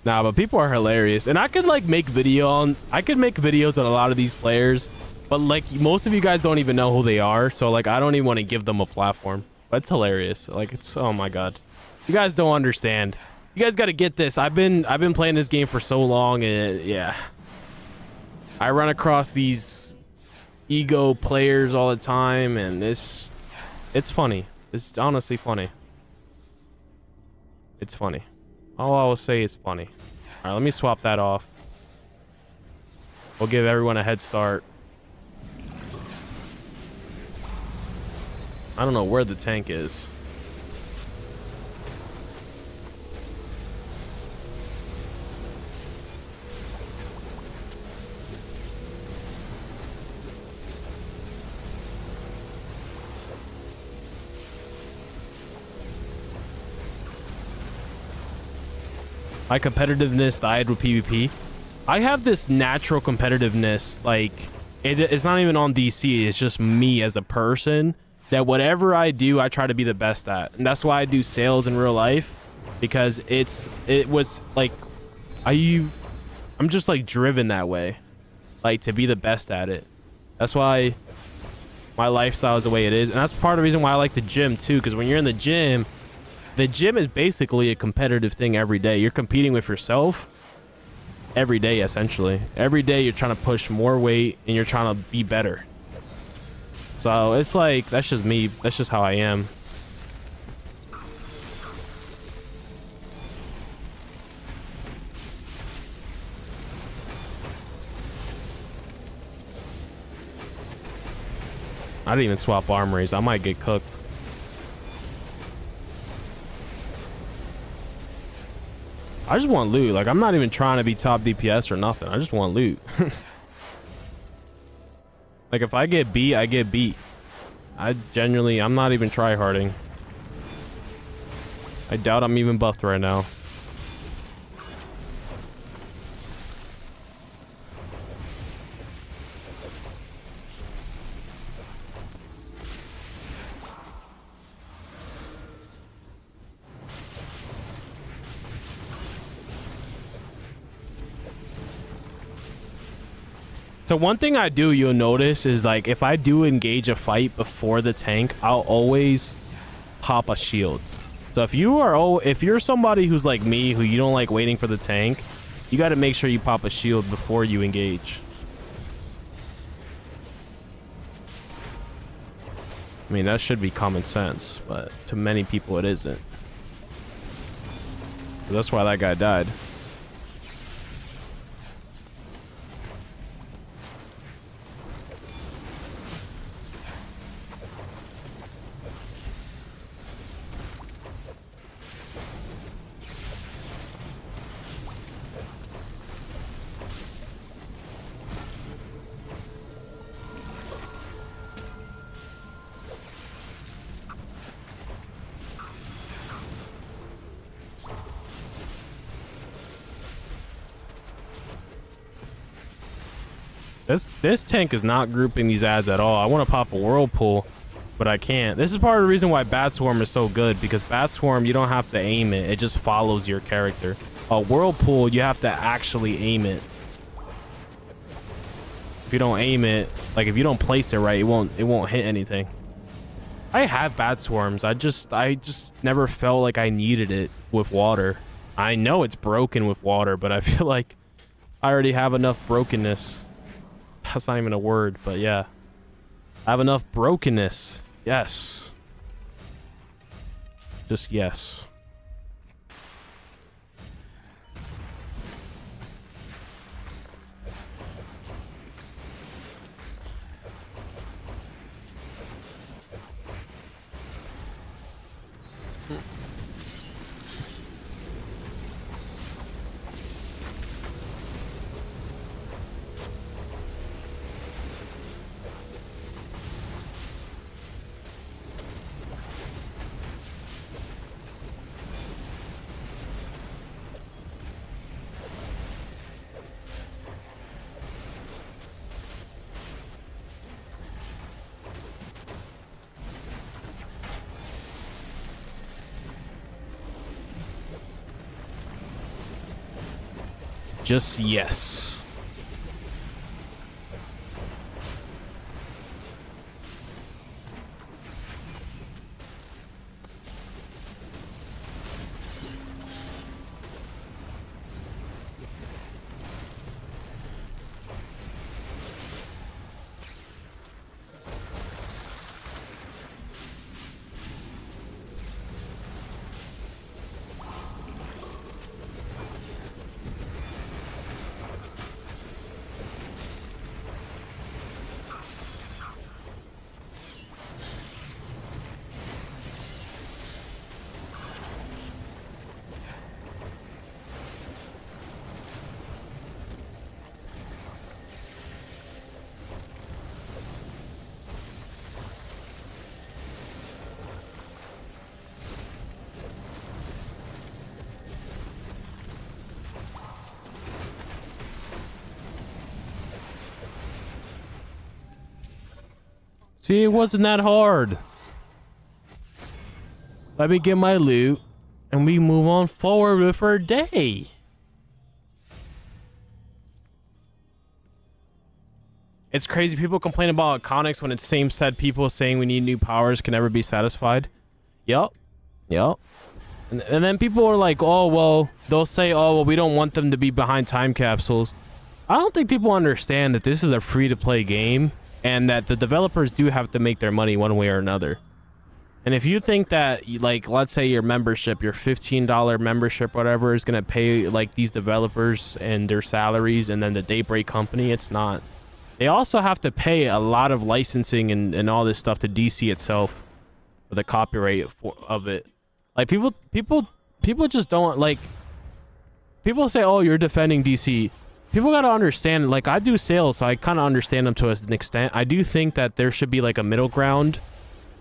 Nah, but people are hilarious, and I could like make videos on a lot of these players, but like most of you guys don't even know who they are, so like I don't even want to give them a platform. But it's hilarious. Like it's, oh my god, you guys don't understand. You guys got to get this. I've been playing this game for so long, and yeah, I run across these ego players all the time, and it's funny. It's honestly funny. It's funny. All I will say is funny. All right, let me swap that off. We'll give everyone a head start. I don't know where the tank is. My competitiveness died with PvP. I have this natural competitiveness, like it's not even on DC, it's just me as a person, that whatever I do I try to be the best at. And that's why I do sales in real life, because it was like I'm just like driven that way, like to be the best at it. That's why my lifestyle is the way it is, and that's part of the reason why I like the gym too, because when you're in the gym is basically a competitive thing every day. You're competing with yourself every day, essentially. Every day you're trying to push more weight and you're trying to be better. So it's like, that's just me. That's just how I am. I didn't even swap armories. I might get cooked. I just want loot. Like, I'm not even trying to be top DPS or nothing. I just want loot. Like, if I get beat, I get beat. I'm not even tryharding. I doubt I'm even buffed right now. So one thing I do, you'll notice, is like if I do engage a fight before the tank, I'll always pop a shield. So if you're somebody who's like me, who you don't like waiting for the tank, you got to make sure you pop a shield before you engage. I mean, that should be common sense, but to many people it isn't. So that's why that guy died. This tank is not grouping these ads at all. I want to pop a whirlpool, but I can't. This is part of the reason why Bat Swarm is so good, because Bat Swarm, you don't have to aim it. It just follows your character. A whirlpool, you have to actually aim it. If you don't aim it, like if you don't place it right, it won't hit anything. I have Bat Swarms. I just never felt like I needed it with water. I know it's broken with water, but I feel like I already have enough brokenness. That's not even a word, but yeah. I have enough brokenness. Yes. Just yes. just yes. See, it wasn't that hard. Let me get my loot and we move on forward with our day. It's crazy. People complain about iconics when it's same set people saying we need new powers can never be satisfied. Yup. Yup. And then people are like, oh, well, they'll say, oh, well, we don't want them to be behind time capsules. I don't think people understand that this is a free-to-play game and that the developers do have to make their money one way or another. And if you think that, like, let's say your membership, your $15 membership, whatever, is going to pay, like, these developers and their salaries and then the Daybreak company, it's not. They also have to pay a lot of licensing and all this stuff to DC itself for the copyright of it. Like, people just don't, like, people say, oh, you're defending DC. People got to understand, like, I do sales, so I kind of understand them to an extent. I do think that there should be, like, a middle ground.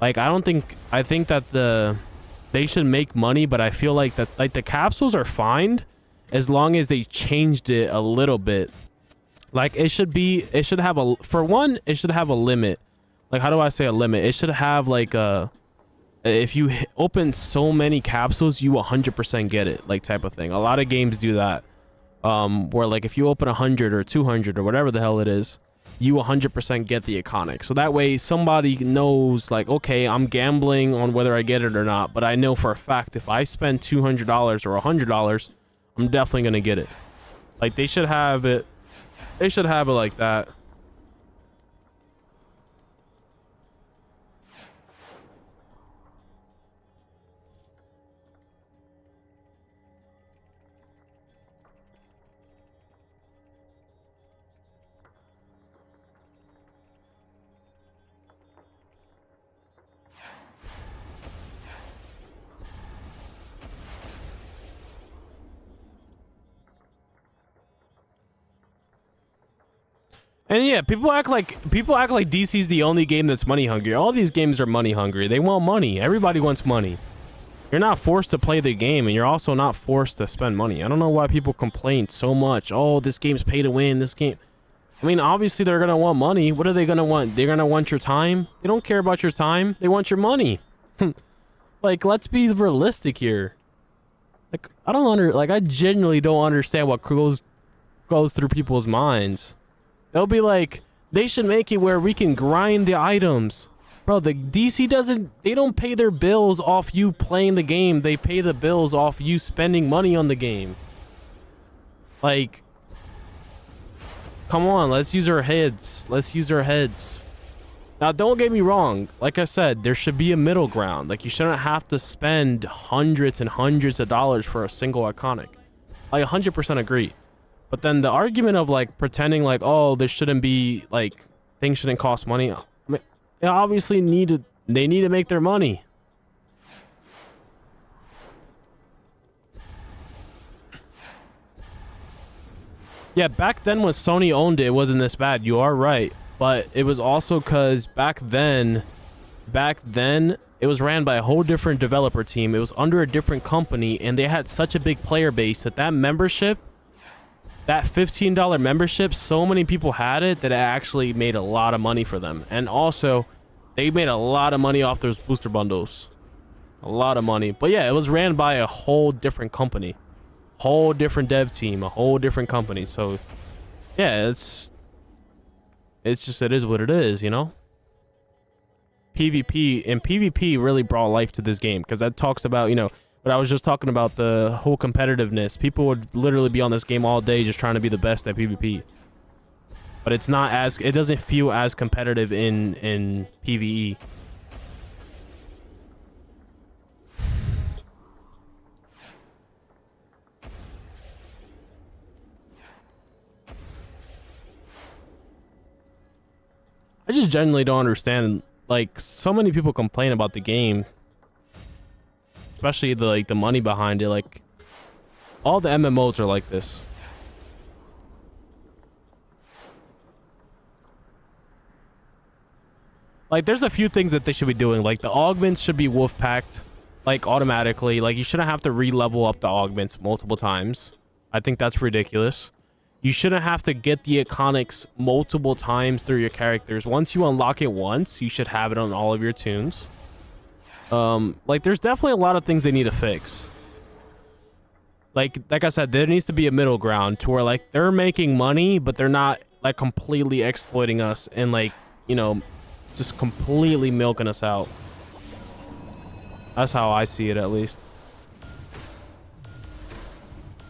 Like, I think that they should make money, but I feel like that, like, the capsules are fine as long as they changed it a little bit. Like, it should have a, for one, it should have a limit. Like, how do I say a limit? It should have, like, if you open so many capsules, you 100% get it, like, type of thing. A lot of games do that. Where, like, if you open 100 or 200 or whatever the hell it is, you 100% get the iconic. So that way somebody knows, like, okay, I'm gambling on whether I get it or not, but I know for a fact if I spend $200 or $100, I'm definitely going to get it. Like, they should have it like that. And yeah, people act like DC's the only game that's money hungry. All these games are money hungry. They want money. Everybody wants money. You're not forced to play the game, and you're also not forced to spend money. I don't know why people complain so much. Oh, this game's pay to win. This game. I mean, obviously they're gonna want money. What are they gonna want? They're gonna want your time. They don't care about your time. They want your money. Like, let's be realistic here. Like, I genuinely don't understand what goes through people's minds. They'll be like, they should make it where we can grind the items. Bro, the DC they don't pay their bills off you playing the game. They pay the bills off you spending money on the game. Like, come on, let's use our heads. Let's use our heads. Now, don't get me wrong. Like I said, there should be a middle ground. Like, you shouldn't have to spend hundreds and hundreds of dollars for a single iconic. I 100% agree. But then the argument of, like, pretending like, oh, there shouldn't be, like, things shouldn't cost money. I mean, they obviously need to make their money. Yeah, back then when Sony owned it, it wasn't this bad. You are right. But it was also because back then, it was ran by a whole different developer team. It was under a different company, and they had such a big player base that membership, that $15 membership, so many people had it that it actually made a lot of money for them. And also, they made a lot of money off those booster bundles. A lot of money. But yeah, it was ran by a whole different company. whole different dev team, a whole different company. So yeah, it's just, it is what it is, you know. PvP really brought life to this game, because that talks about, you know, what I was just talking about, the whole competitiveness. People would literally be on this game all day just trying to be the best at PvP, but it's not as, it doesn't feel as competitive in PvE. I just genuinely don't understand, like, so many people complain about the game, especially the money behind it. Like, all the MMOs are like this. Like, there's a few things that they should be doing. Like, the augments should be wolf packed, like, automatically. Like, you shouldn't have to re-level up the augments multiple times. I think that's ridiculous. You shouldn't have to get the iconics multiple times through your characters. Once you unlock it once, you should have it on all of your tunes. Like, there's definitely a lot of things they need to fix. Like I said, there needs to be a middle ground to where, like, they're making money, but they're not, like, completely exploiting us and, like, you know, just completely milking us out. That's how I see it, at least.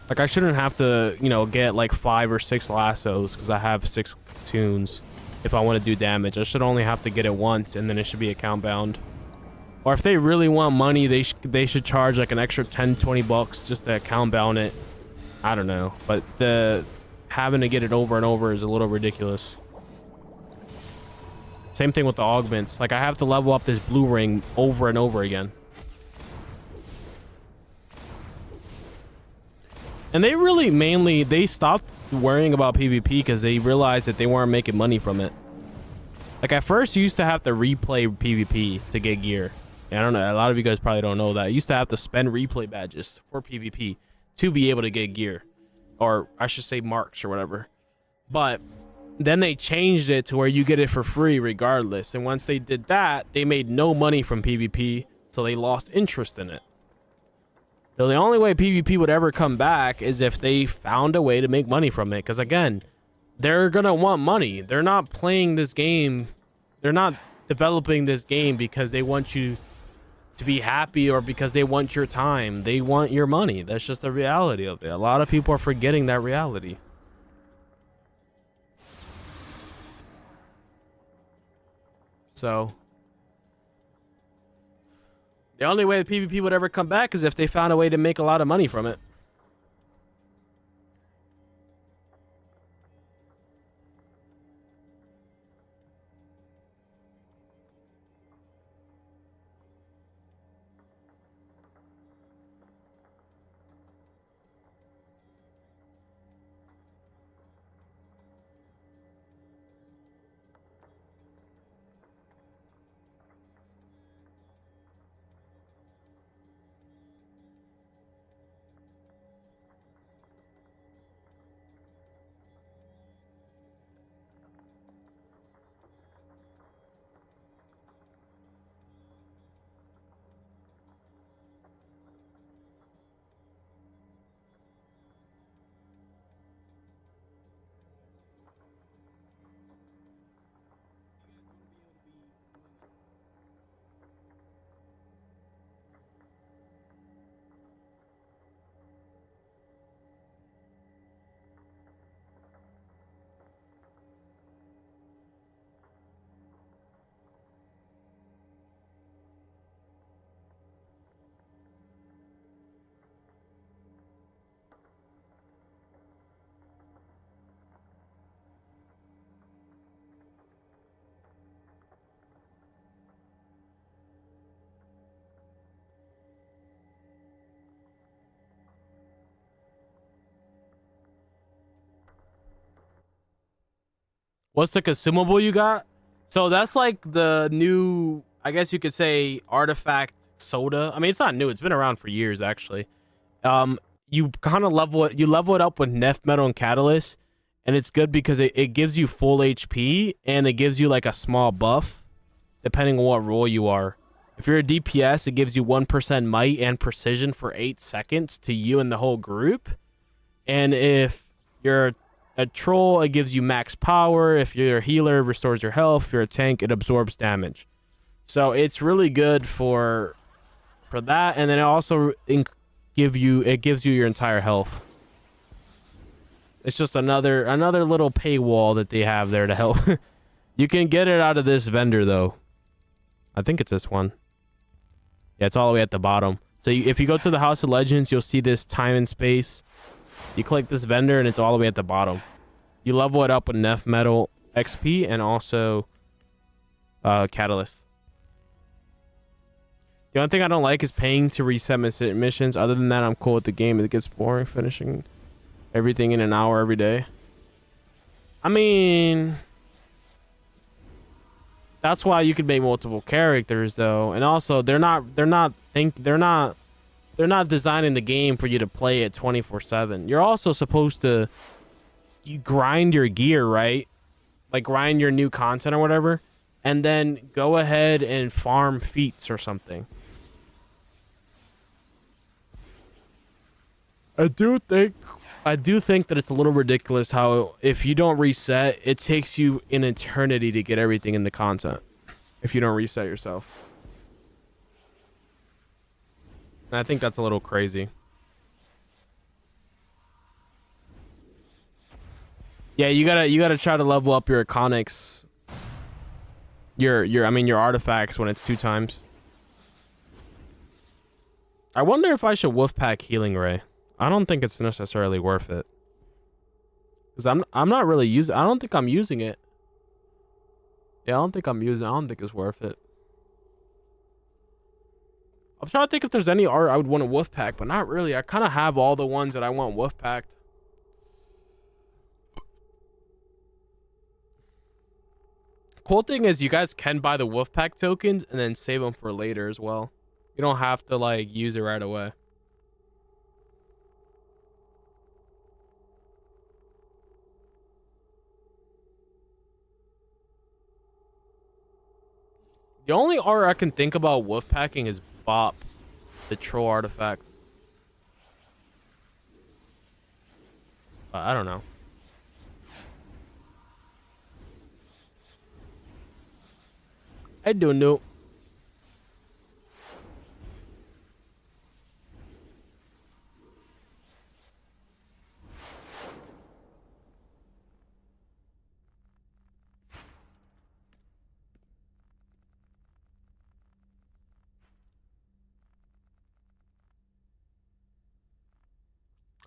Like, I shouldn't have to, you know, get like 5 or 6 lassos because I have 6 tunes if I want to do damage. I should only have to get it once, and then it should be account bound. Or if they really want money, they should charge like an extra 10-20 bucks just to account bound it. I don't know, but the having to get it over and over is a little ridiculous. Same thing with the augments. Like, I have to level up this blue ring over and over again. And they really they stopped worrying about PvP because they realized that they weren't making money from it. Like, at first, you used to have to replay PvP to get gear. And I don't know, a lot of you guys probably don't know that. You used to have to spend replay badges for PvP to be able to get gear. Or I should say marks or whatever. But then they changed it to where you get it for free regardless. And once they did that, they made no money from PvP, so they lost interest in it. So the only way PvP would ever come back is if they found a way to make money from it. Because again, they're going to want money. They're not playing this game. They're not developing this game because they want you to be happy or because they want your time. They want your money. That's just the reality of it. A lot of people are forgetting that reality. So the only way the PvP would ever come back is if they found a way to make a lot of money from it. What's the consumable you got? So that's like the new, I guess you could say, artifact soda. I mean, it's not new. It's been around for years, actually. You kind of level it up with Nef Metal and Catalyst, and it's good because it gives you full HP, and it gives you like a small buff, depending on what role you are. If you're a DPS, it gives you 1% might and precision for 8 seconds to you and the whole group. And if you're a troll, it gives you max power. If you're a healer, it restores your health. If you're a tank, it absorbs damage. So it's really good for that, and then it also gives you your entire health. It's just another little paywall that they have there to help. You can get it out of this vendor though. I think it's this one. Yeah, it's all the way at the bottom. So if you go to the House of Legends, you'll see this time and space. You click this vendor and it's all the way at the bottom. You level it up with Nef Metal XP and also Catalyst. The only thing I don't like is paying to reset missions. Other than that, I'm cool with the game. It gets boring finishing everything in an hour every day. I mean, that's why you could make multiple characters though. And also they're not designing the game for you to play it 24/7. You're also supposed to grind your gear, right? Like grind your new content or whatever, and then go ahead and farm feats or something. I do think that it's a little ridiculous how if you don't reset, it takes you an eternity to get everything in the content if you don't reset yourself. And I think that's a little crazy. Yeah, you gotta try to level up your iconics. Your artifacts when it's 2 times. I wonder if I should wolfpack healing ray. I don't think it's necessarily worth it. Cause I'm not really using. I don't think I'm using it. Yeah, I don't think it's worth it. I'm trying to think if there's any art I would want to wolfpack, but not really. I kind of have all the ones that I want wolfpacked. Cool thing is you guys can buy the wolfpack tokens and then save them for later as well. You don't have to like use it right away. The only art I can think about wolfpacking is Bop, the troll artifact. I don't know. I don't know.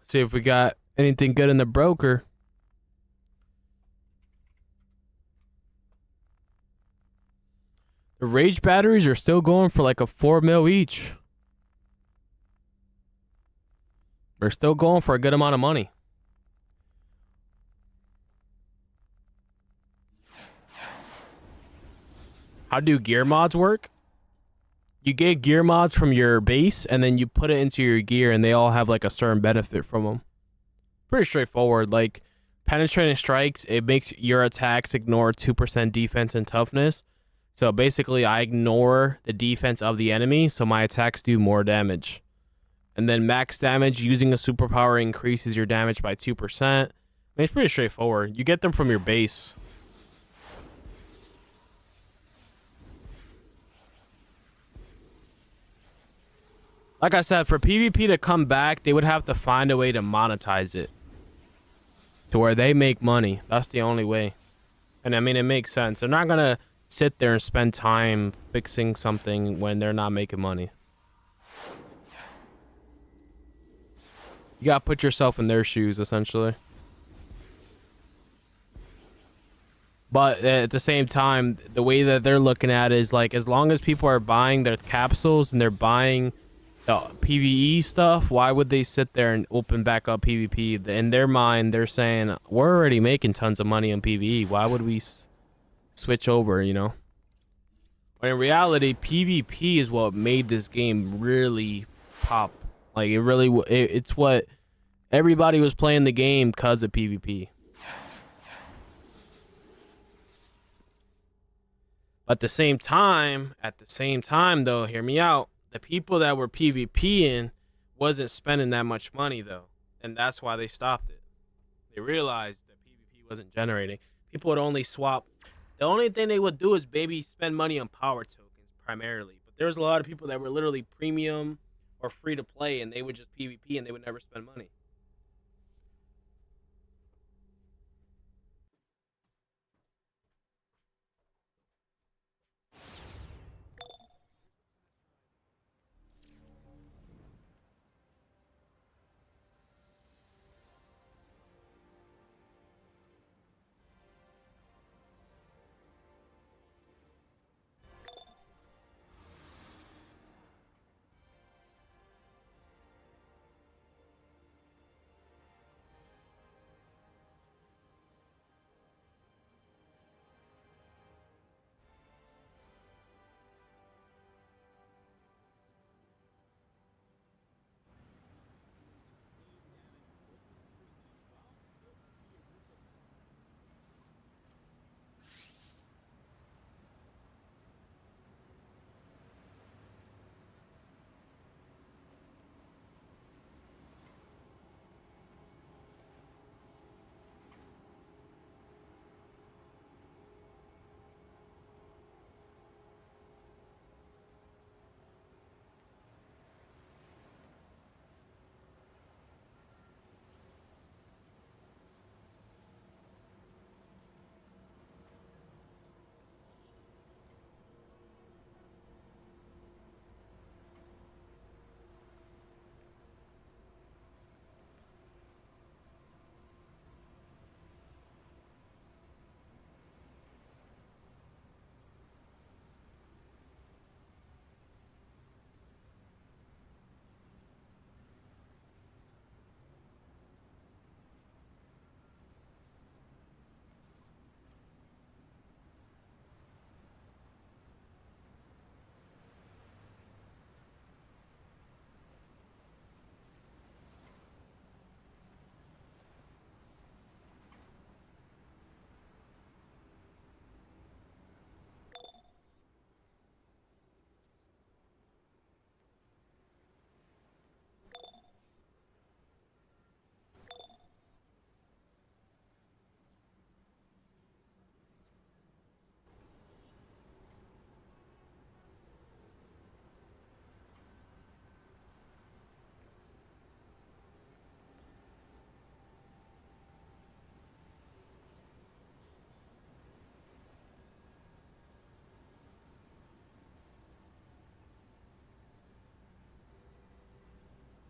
See if we got anything good in the broker. The rage batteries are still going for like a 4 mil each. They're still going for a good amount of money. How do gear mods work? You get gear mods from your base and then you put it into your gear and they all have like a certain benefit from them. Pretty straightforward. Like penetrating strikes, it makes your attacks ignore 2% defense and toughness. So basically I ignore the defense of the enemy so my attacks do more damage. And then max damage using a superpower increases your damage by 2%. I mean, it's pretty straightforward. You get them from your base. Like I said, for PvP to come back, they would have to find a way to monetize it to where they make money. That's the only way. And I mean, it makes sense. They're not going to sit there and spend time fixing something when they're not making money. You got to put yourself in their shoes, essentially. But at the same time, the way that they're looking at it is like, as long as people are buying their capsules and they're buying the PvE stuff, why would they sit there and open back up PvP? In their mind, they're saying, we're already making tons of money on PvE. Why would we switch over, you know? But in reality, PvP is what made this game really pop. Like, it's what everybody was playing the game because of PvP. But at the same time though, hear me out. The people that were PvPing wasn't spending that much money though, and that's why they stopped it. They realized that PvP wasn't generating. People would only swap. The only thing they would do is maybe spend money on power tokens primarily. But there was a lot of people that were literally premium or free to play, and they would just PvP and they would never spend money.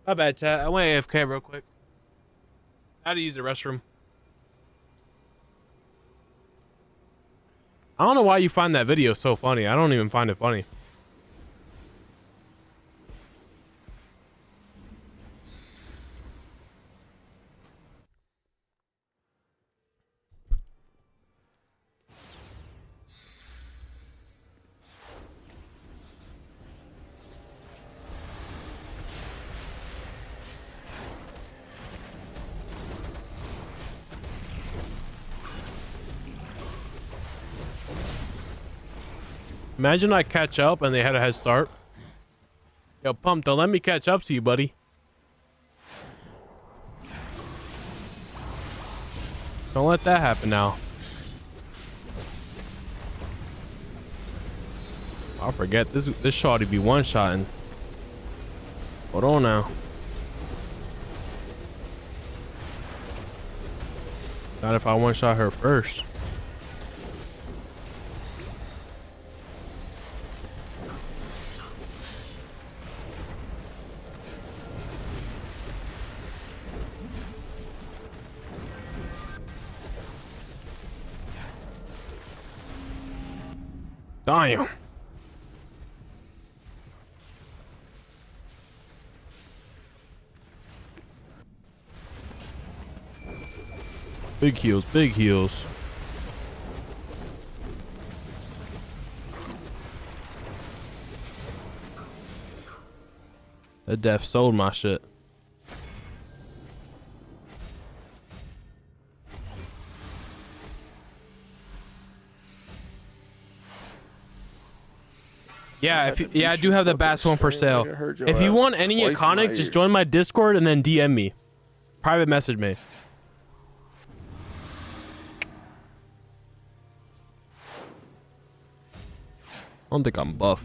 My bad, chat. I went AFK real quick. I had to use the restroom. I don't know why you find that video so funny. I don't even find it funny. Imagine I catch up and they had a head start. Yo, Pump, don't let me catch up to you, buddy. Don't let that happen now. I forget this shawty be one-shotting. Hold on now. Not if I one-shot her first. Damn. Big heals, big heals. That death sold my shit. Yeah,
had to
yeah, I
beat
do
you
have the
fucking
bass one for
stream,
sale.
like I heard your
If you
ass
want any
twice in my
iconic, just
ear.
join my Discord and then DM me. Private message me. I don't think I'm buff.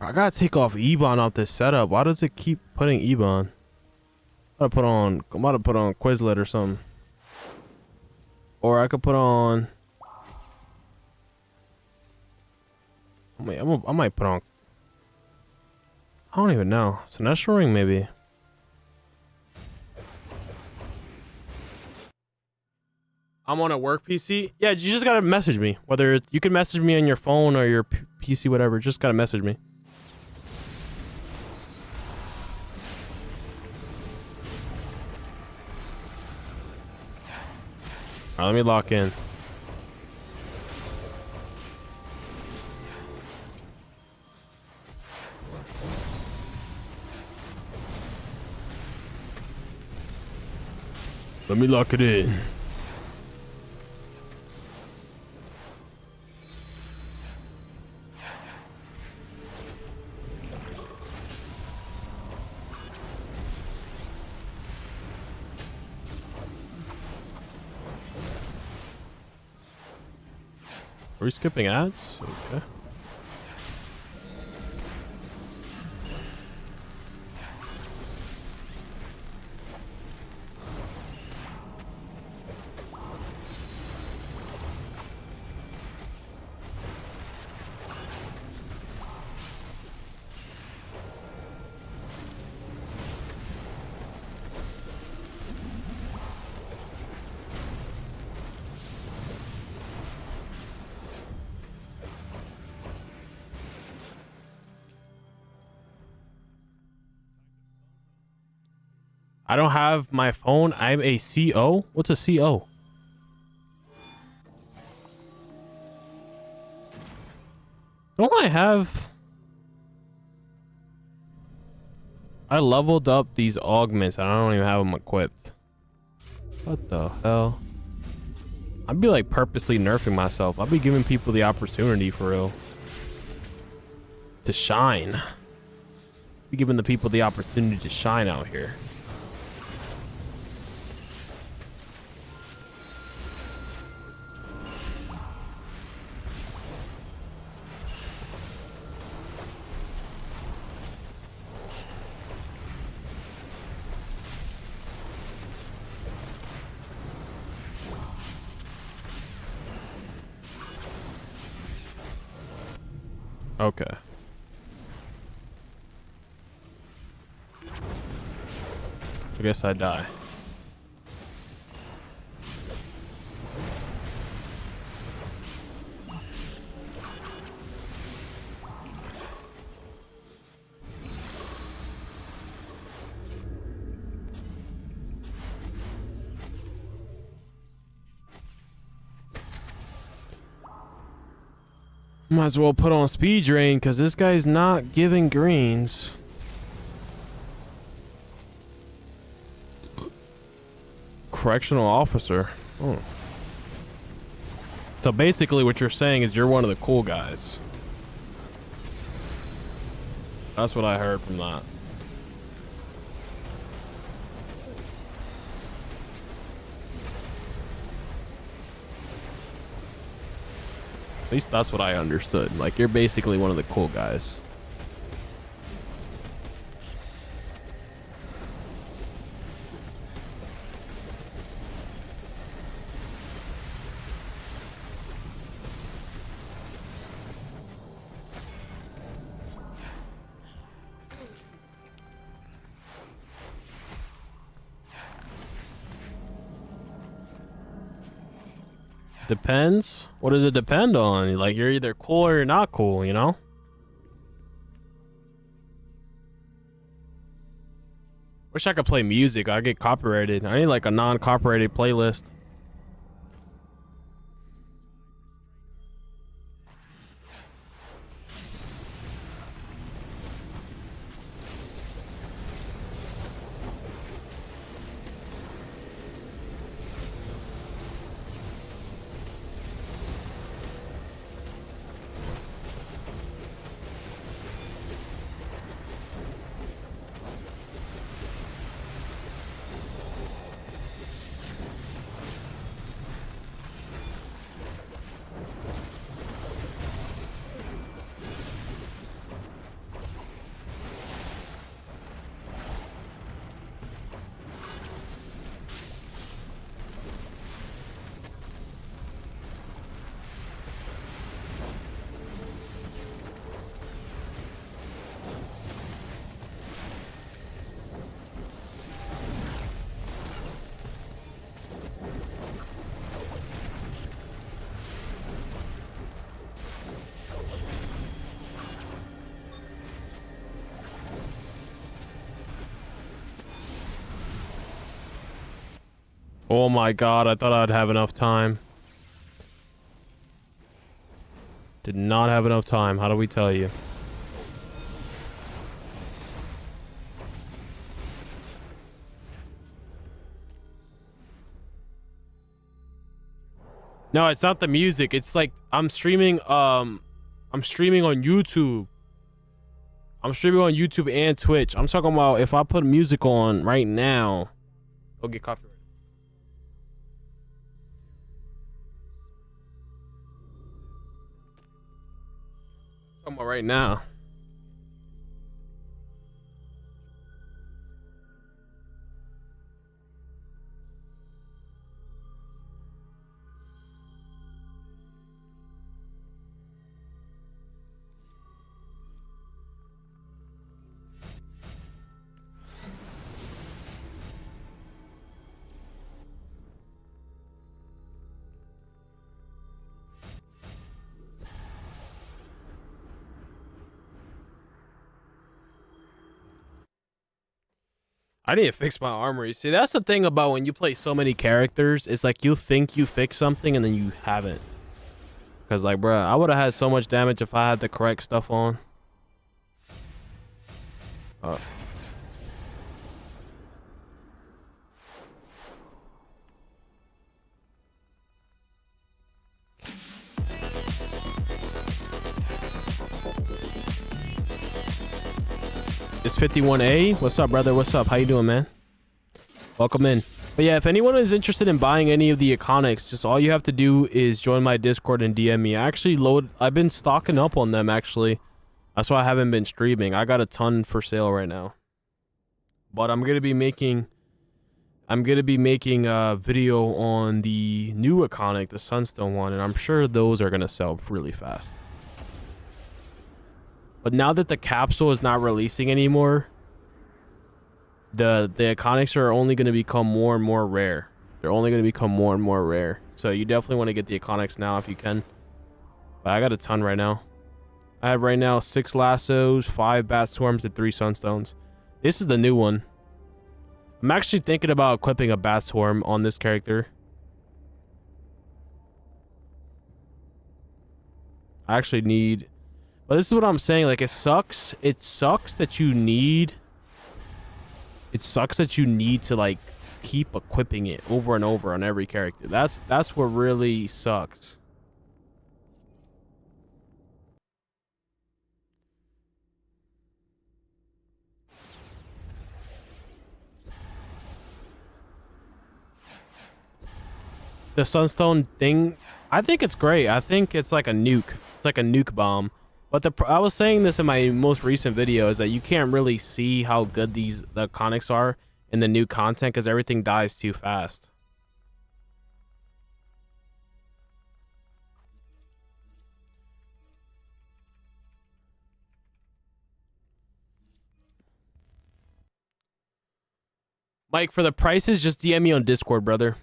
I gotta take off Ebon off this setup. Why does it keep putting Ebon? I'm about to put on Quizlet or something. Or I could put on. I might put on. I don't even know. Sinestro Ring maybe. I'm on a work PC. Yeah, you just gotta message me. Whether you can message me on your phone or your PC, whatever. Just gotta message me. All right, let me lock in. Let me lock it in. Are we skipping ads? Okay. I don't have my phone. I'm a CO. What's a CO? Don't I have... I leveled up these augments and I don't even have them equipped. What the hell? I'd be like purposely nerfing myself. I'll be giving people the opportunity for real. To shine. Be giving the people the opportunity to shine out here. Okay. I guess I die. Might as well put on speed drain because this guy's not giving greens. Correctional officer. Oh. So basically what you're saying is you're one of the cool guys. That's what I heard from that. At least that's what I understood. Like, you're basically one of the cool guys. Depends. What does it depend on? Like, you're either cool or you're not cool, you know? Wish I could play music. I get copyrighted. I need like a non-copyrighted playlist. Oh my god, I thought I'd have enough time. Did not have enough time. How do we tell you? No, it's not the music. It's like I'm streaming on YouTube. I'm streaming on YouTube and Twitch. I'm talking about if I put music on right now, it'll get copyrighted. I'm talking about right now. I need to fix my armory. See, that's the thing about when you play so many characters. It's like you think you fix something and then you haven't. Because, like, bruh, I would have had so much damage if I had the correct stuff on. Oh. It's 51A. What's up, brother? What's up? How you doing, man? Welcome in. But yeah, if anyone is interested in buying any of the iconics, just all you have to do is join my Discord and DM me. I've been stocking up on them, actually. That's why I haven't been streaming. I got a ton for sale right now. But I'm gonna be making a video on the new iconic, the Sunstone one, and I'm sure those are gonna sell really fast. But now that the capsule is not releasing anymore, the iconics are only going to become more and more rare. They're only going to become more and more rare. So you definitely want to get the iconics now if you can. But I got a ton right now. I have right now 6 lassos, 5 bat swarms, and 3 sunstones. This is the new one. I'm actually thinking about equipping a bat swarm on this character. I actually need... But this is what I'm saying, like, it sucks that you need to, like, keep equipping it over and over on every character. That's what really sucks. The sunstone thing, I think it's great. I think it's like a nuke. It's like a nuke bomb. But I was saying this in my most recent video, is that you can't really see how good the iconics are in the new content because everything dies too fast. Mike, for the prices, just DM me on Discord, brother.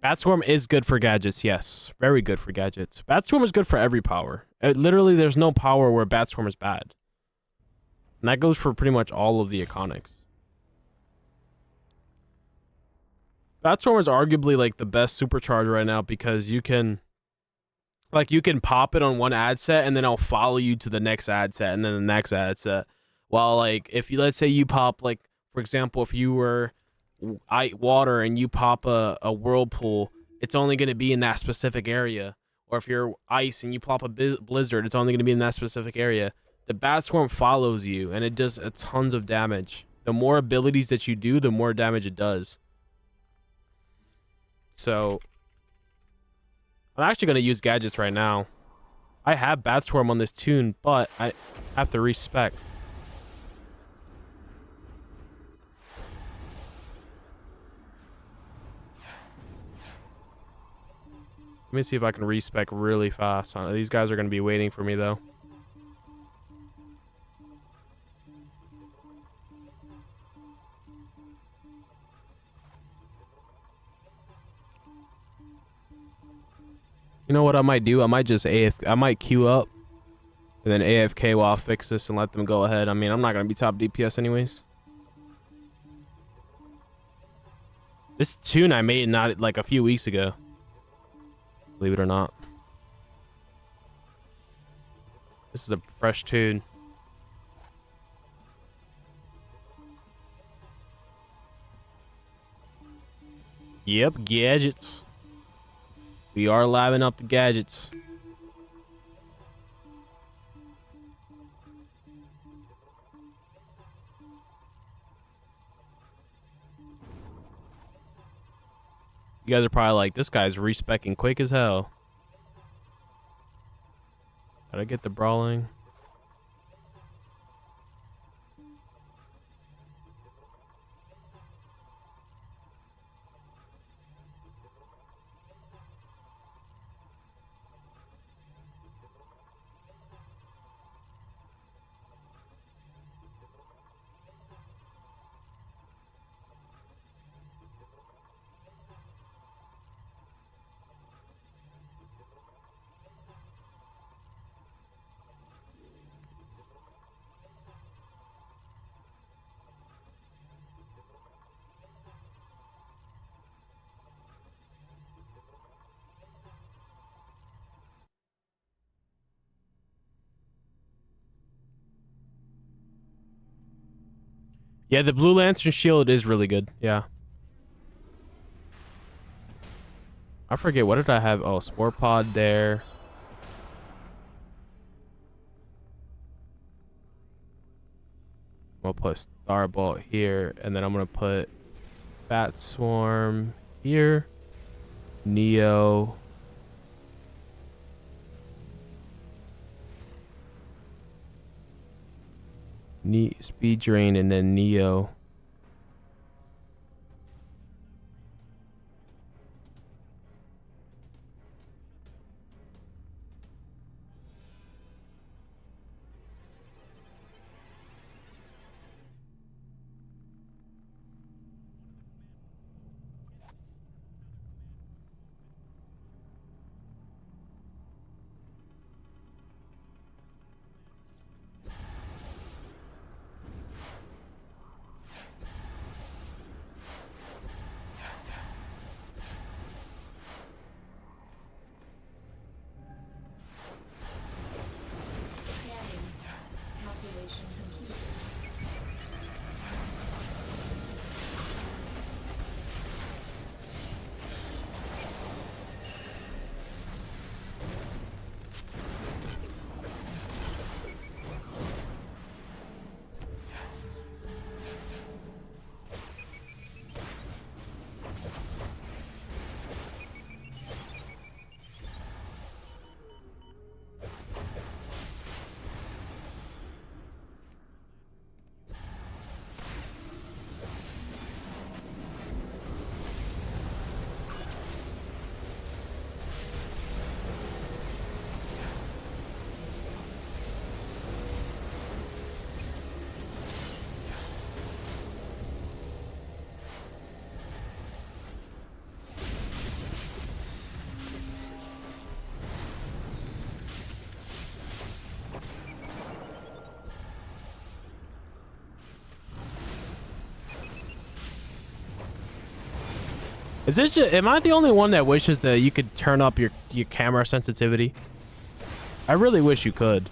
Batswarm is good for gadgets, yes. Very good for gadgets. Batswarm is good for every power. Literally, there's no power where Batswarm is bad. And that goes for pretty much all of the iconics. Batswarm is arguably, like, the best supercharge right now because you can... Like, you can pop it on one ad set and then it'll follow you to the next ad set and then the next ad set. While, like, if you... Let's say you pop, like, for example, if you were... water and you pop a whirlpool, it's only going to be in that specific area. Or if you're ice and you pop a blizzard, it's only going to be in that specific area. The bat swarm follows you and it does a tons of damage. The more abilities that you do, the more damage it does. So I'm actually going to use gadgets right now. I have bat swarm on this tune, but I have to respec. Let me see if I can respec really fast. These guys are going to be waiting for me, though. You know what I might do? I might just I might queue up and then AFK while I fix this and let them go ahead. I mean, I'm not going to be top DPS anyways. This tune I made not like a few weeks ago. Believe it or not. This is a fresh tune. Yep, gadgets. We are livening up the gadgets. You guys are probably like, this guy's respecking quick as hell. Gotta get the brawling. Yeah, the Blue Lantern shield is really good. Yeah. I forget, what did I have? Oh, Spore Pod there. I'm gonna put Starbolt here, and then I'm gonna put Bat Swarm here. Neo. Speed Drain, and then Neo. Is this just, am I the only one that wishes that you could turn up your camera sensitivity? I really wish you could.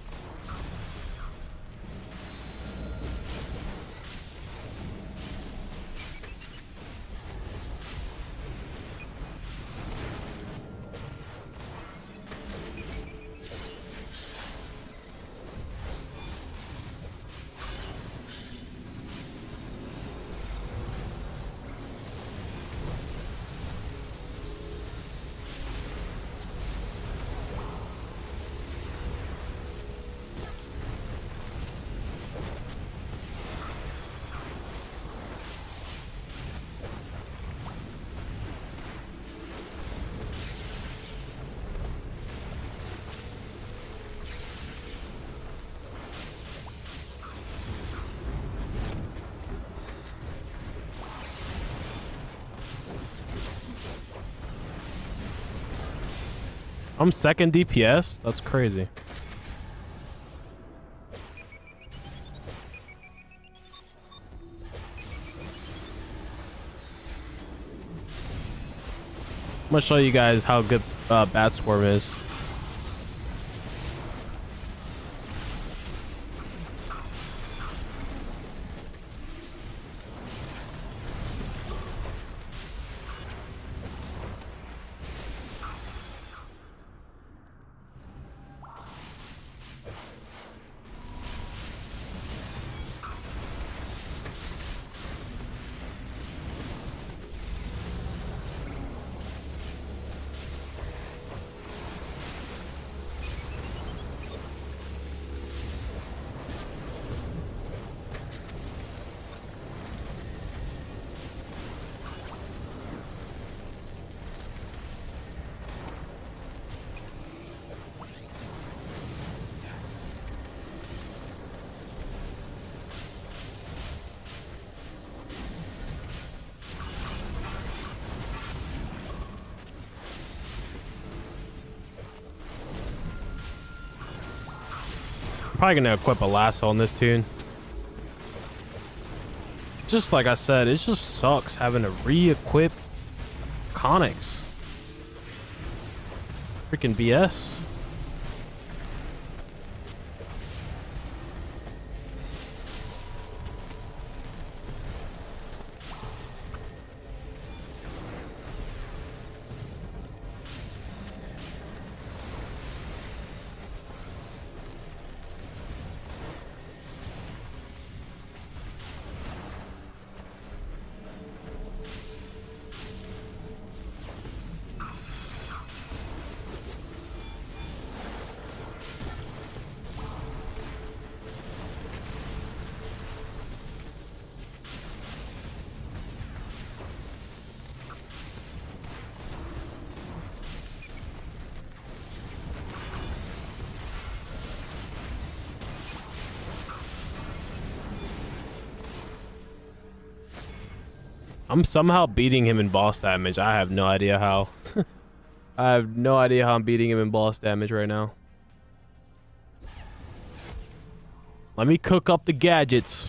I'm second DPS? That's crazy. I'm gonna show you guys how good Bat Swarm is. Probably gonna equip a lasso on this tune. Just like I said, it just sucks having to re-equip Conics. Freaking BS. I'm somehow beating him in boss damage. I have no idea how. I have no idea how I'm beating him in boss damage right now. Let me cook up the gadgets.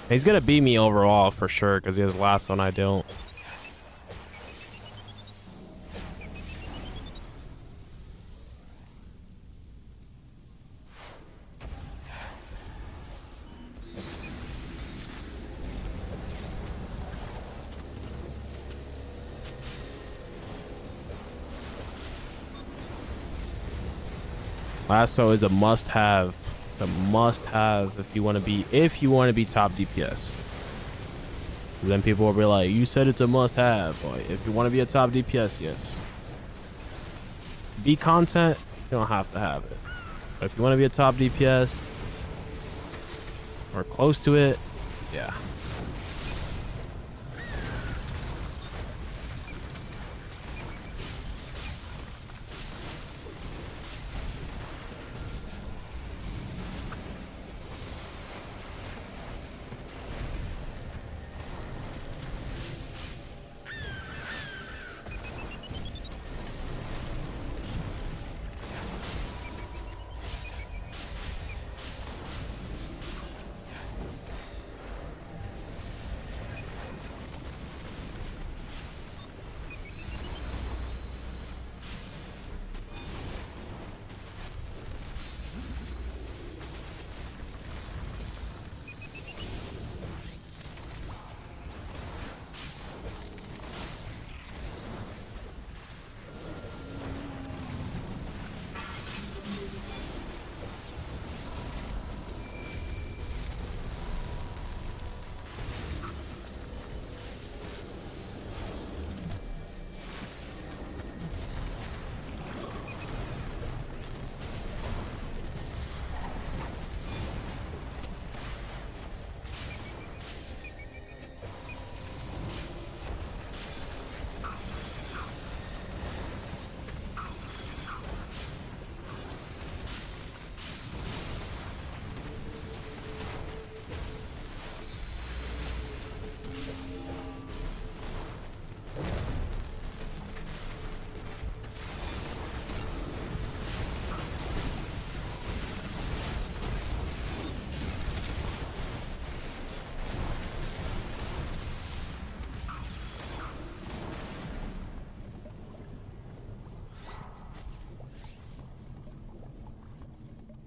He's gonna beat me overall for sure because he has lasso and I don't. Lasso is a must-have. A must-have if you want to be top DPS. Then people will be like, "You said it's a must-have." Boy, if you want to be a top DPS, yes. Be content, you don't have to have it. But if you want to be a top DPS or close to it, yeah.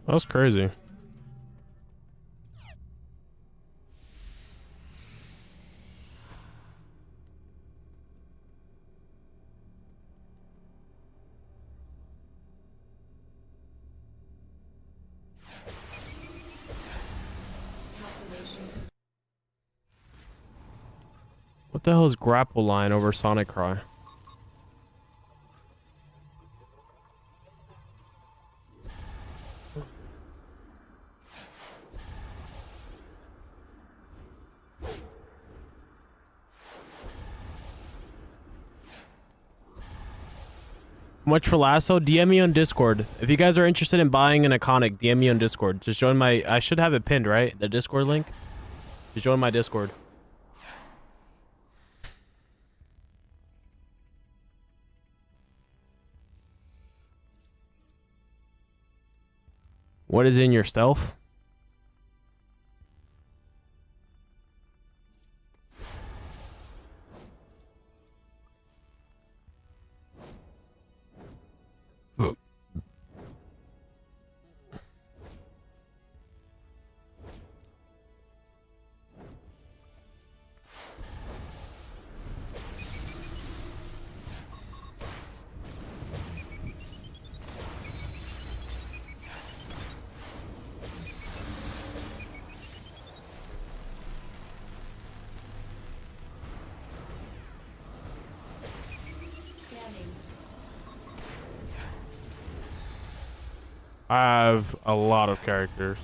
That's crazy. What the hell is grapple line over Sonic Cry? How much for Lasso? DM me on Discord. If you guys are interested in buying an Iconic, DM me on Discord. Just join my... I should have it pinned, right? The Discord link? Just join my Discord. What is in your stealth? I have a lot of characters.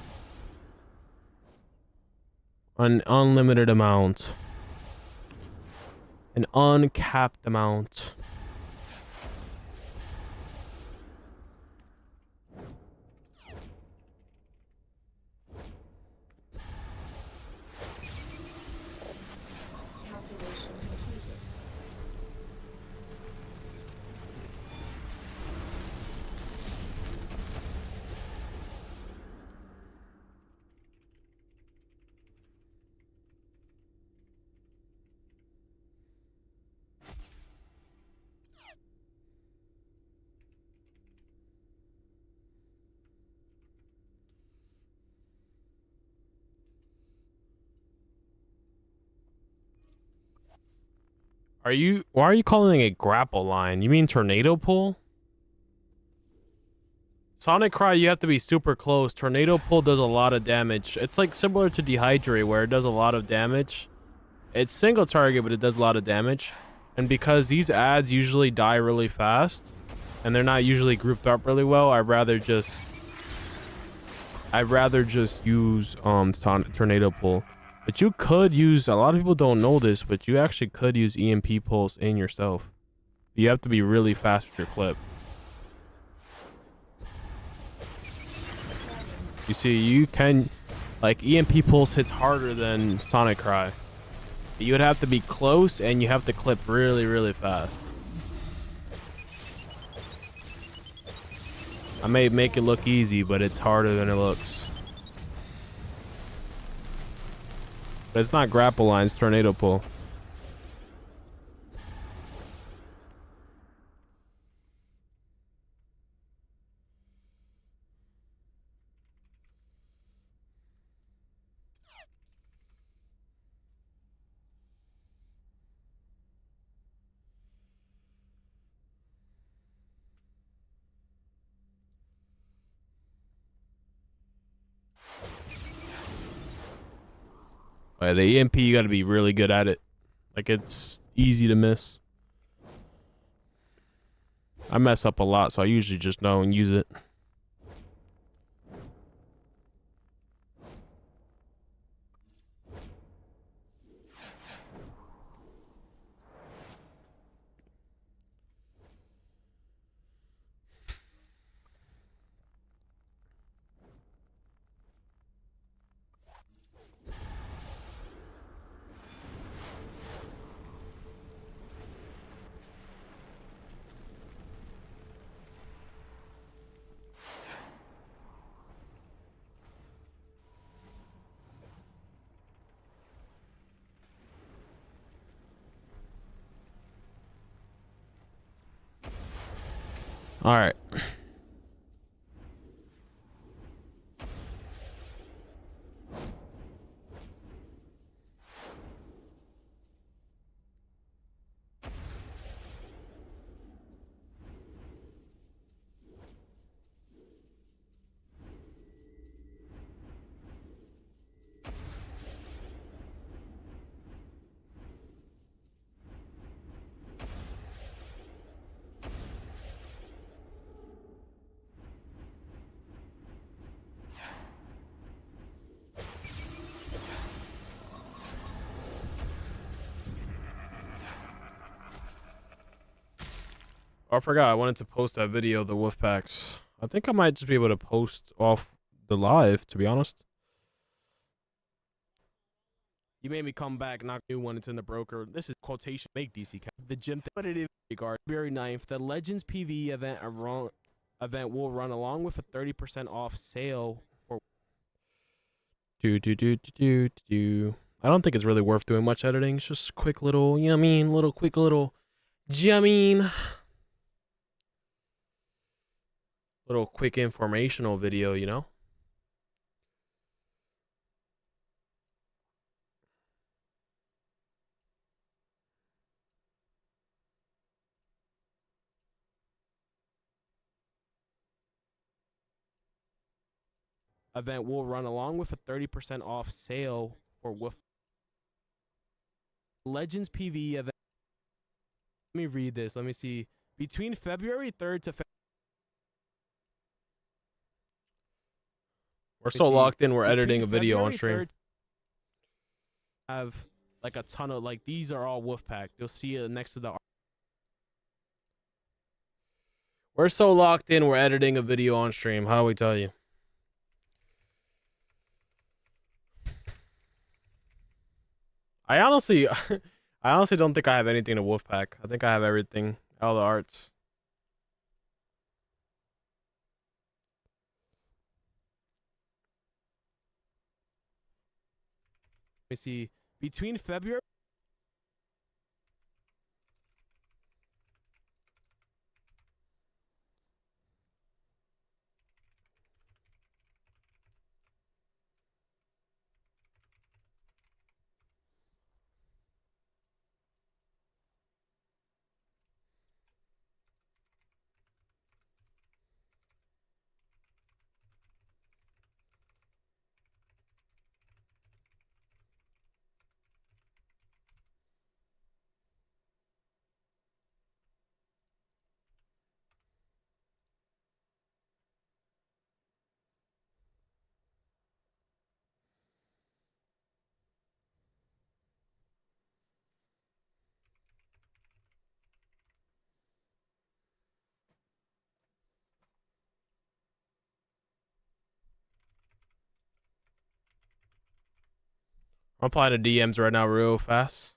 An unlimited amount. An uncapped amount. Why are you calling it a grapple line? You mean tornado pull? Sonic Cry, you have to be super close. Tornado pull does a lot of damage. It's like similar to Dehydrate where it does a lot of damage. It's single target, but it does a lot of damage. And because these ads usually die really fast and they're not usually grouped up really well, I'd rather just use tornado pull. But you could use, a lot of people don't know this, but you actually could use EMP pulse in yourself. You have to be really fast with your clip. You see, you can, like, EMP pulse hits harder than Sonic Cry. You would have to be close and you have to clip really, really fast. I may make it look easy, but it's harder than it looks. But it's not grapple lines, tornado pull. The EMP, you got to be really good at it. Like, it's easy to miss. I mess up a lot, so I usually just know and use it. All right. I forgot I wanted to post that video of the wolf packs. I think I might just be able to post off the live, to be honest. You made me come back, knock new one. It's in the broker. This is quotation. Make DC cap. The gym. But it is regard. February 9th, the Legends PvE event will run along with a 30% off sale for. I don't think it's really worth doing much editing. It's just quick little, you know what I mean? Quick little, little quick informational video, you know? Event will run along with a 30% off sale for Wolf Legends PvE event. Let me read this. Let me see. Between February 3rd to we're so locked in, we're editing a video on stream. Have like a ton of like these are all Wolfpack. You'll see it next to the. We're so locked in, we're editing a video on stream. How do we tell you? I honestly don't think I have anything to Wolfpack. I think I have everything, all the arts. Let me see. Between February. I'm applying to DMs right now real fast.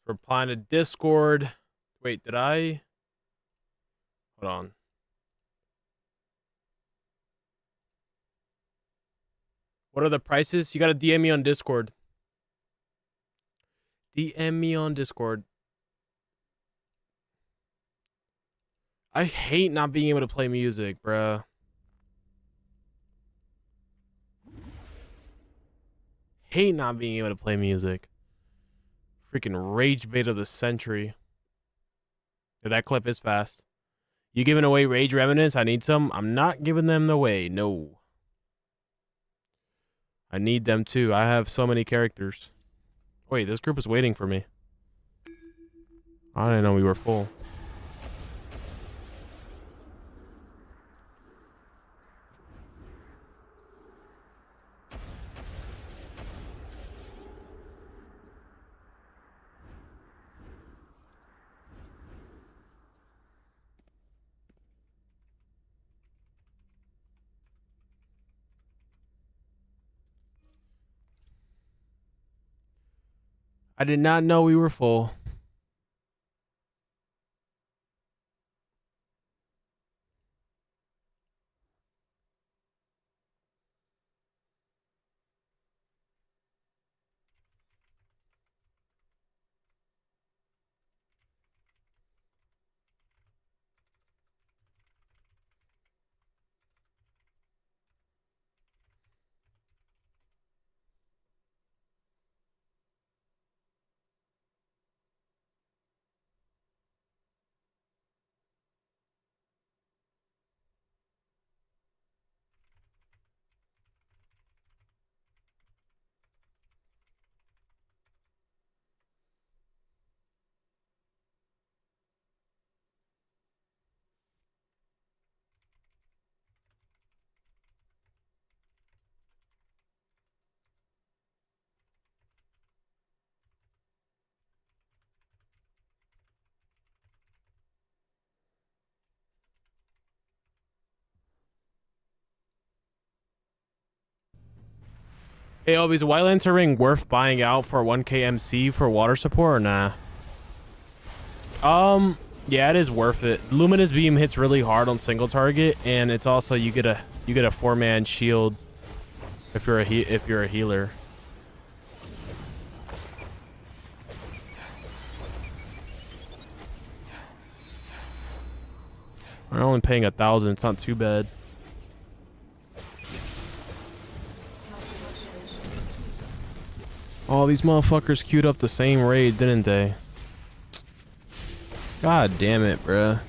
Replying to Discord. Wait, did I? Hold on. What are the prices? You gotta DM me on Discord. DM me on Discord. I hate not being able to play music, bruh. Hate not being able to play music. Freaking rage bait of the century. Yeah, that clip is fast. You giving away rage remnants? I need some. I'm not giving them away. No. I need them too. I have so many characters. Wait, this group is waiting for me. I didn't know we were full. I did not know we were full. Hey, Obi, is a White Lantern ring worth buying out for 1k MC for water support or nah? Yeah, it is worth it. Luminous Beam hits really hard on single target, and it's also you get a 4-man shield if you're a healer. I'm only paying 1,000. It's not too bad. Oh, these motherfuckers queued up the same raid, didn't they? God damn it, bruh.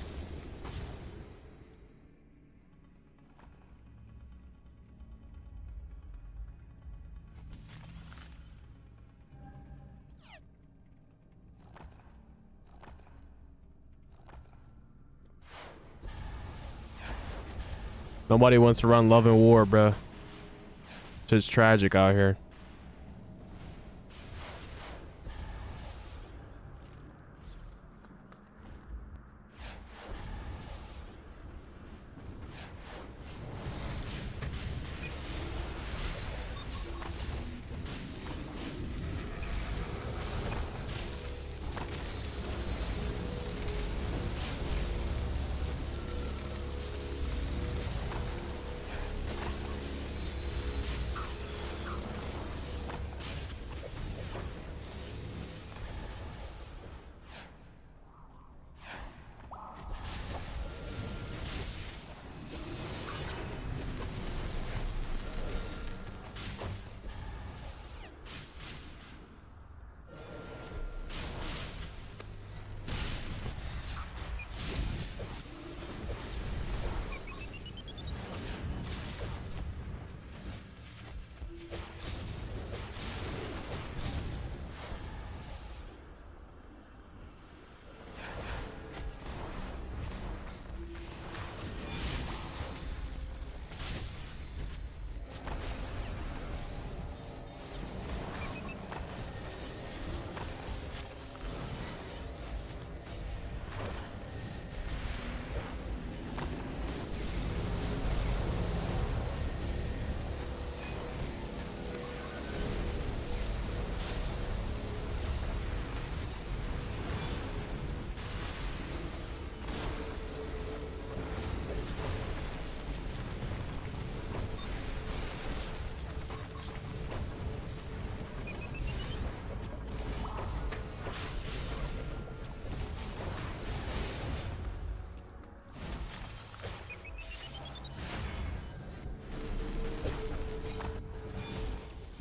Nobody wants to run Love and War, bruh. It's just tragic out here.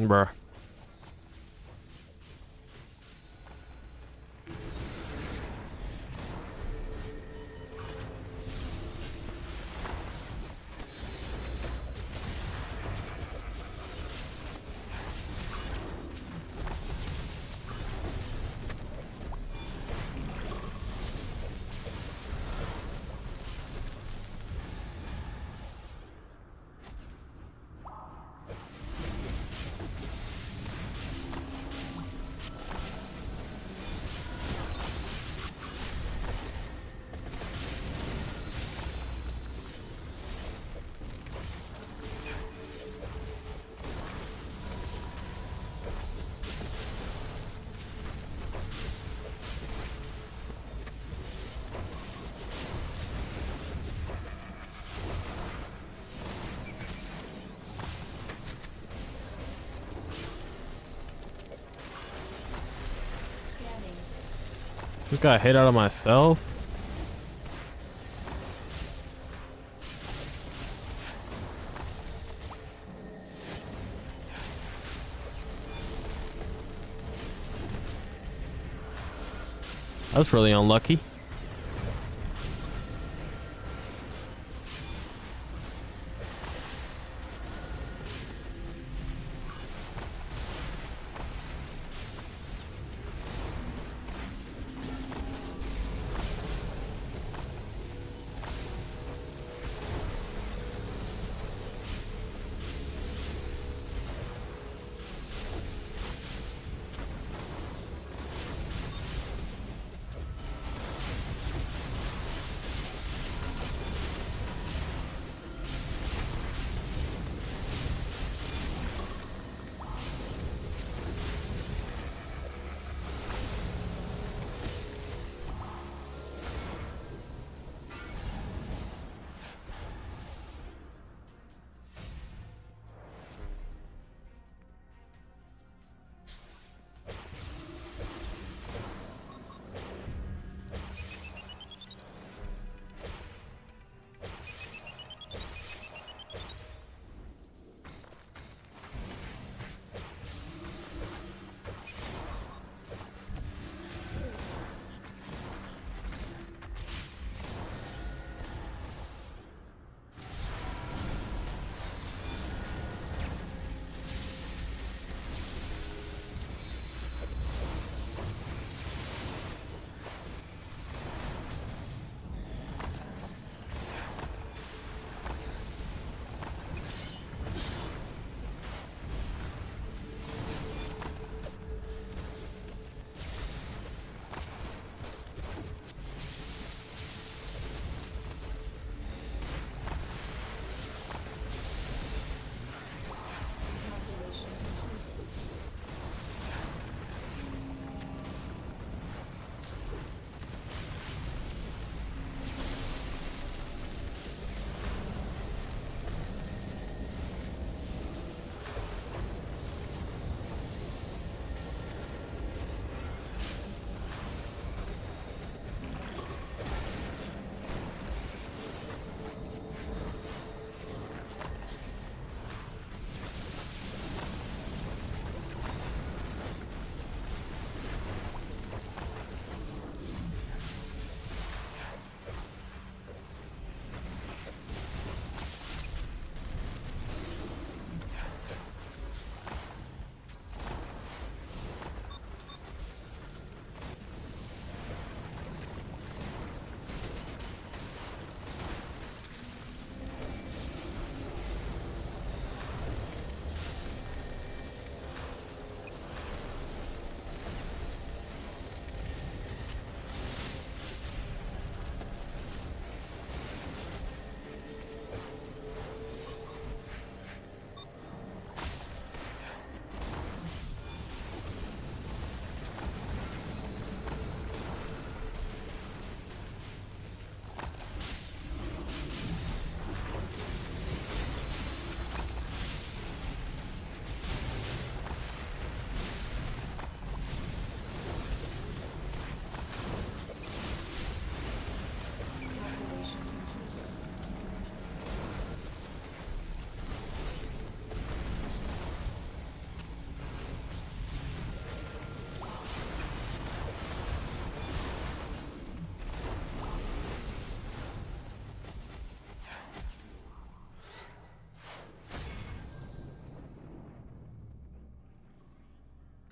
Bruh. Just got hit out of my stealth. That's really unlucky.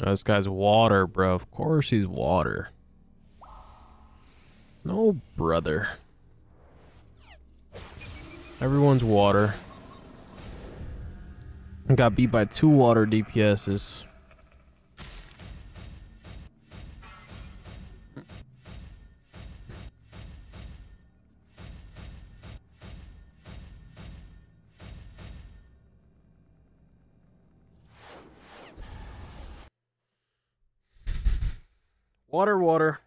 Oh, this guy's water, bro. Of course he's water. No, brother. Everyone's water. Got beat by 2 water DPSs. Water, water.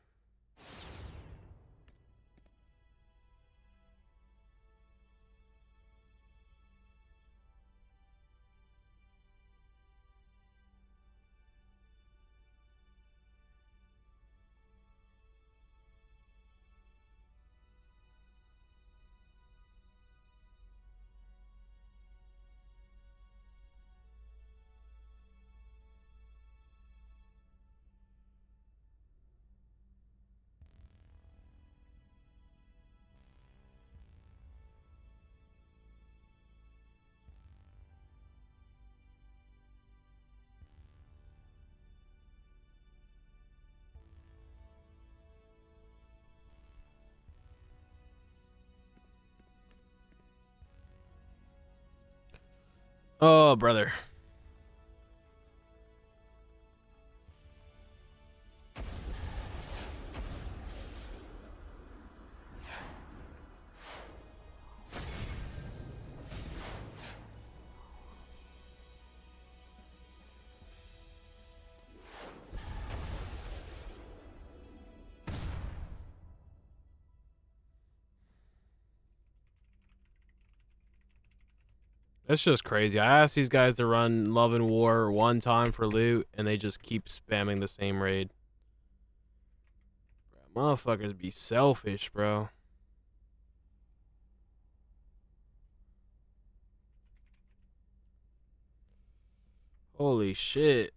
Oh, brother. It's just crazy. I asked these guys to run Love and War one time for loot, and they just keep spamming the same raid. Bro, motherfuckers be selfish, bro. Holy shit.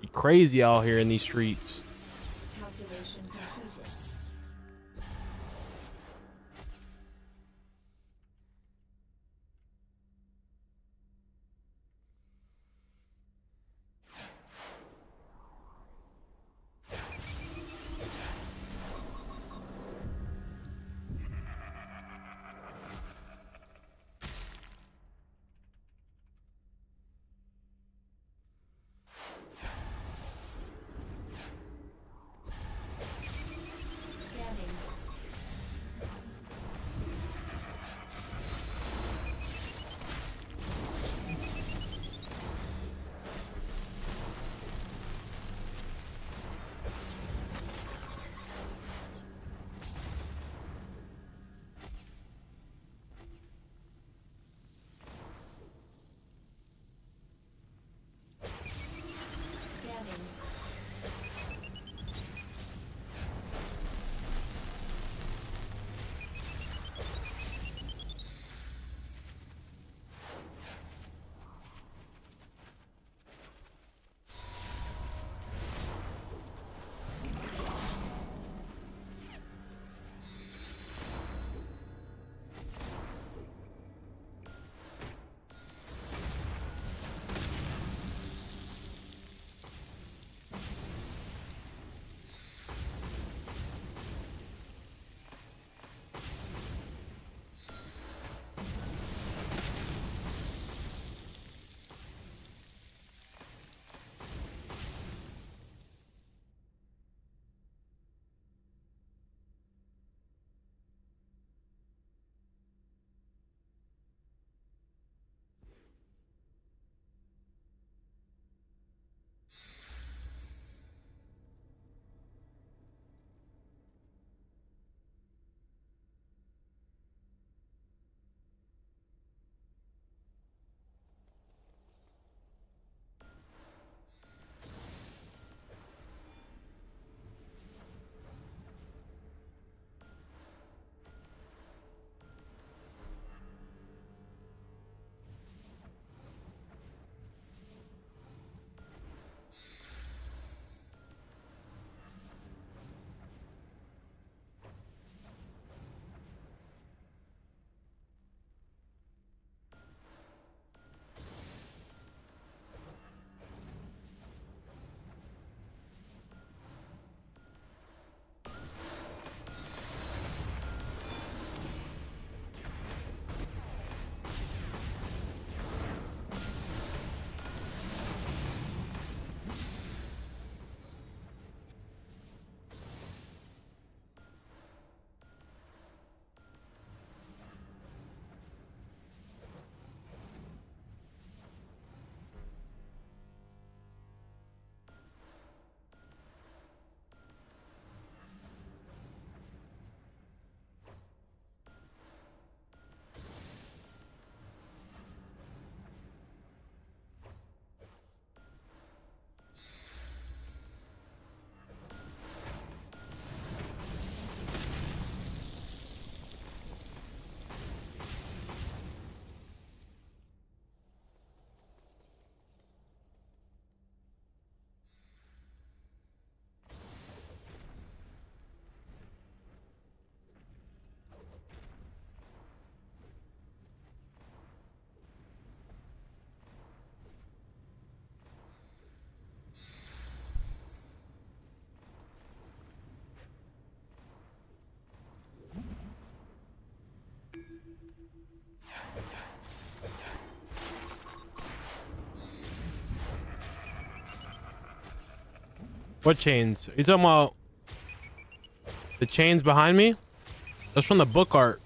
Be crazy out here in these streets.
Calculation completed.
What chains? Are you talking about the chains behind me? That's from the book art.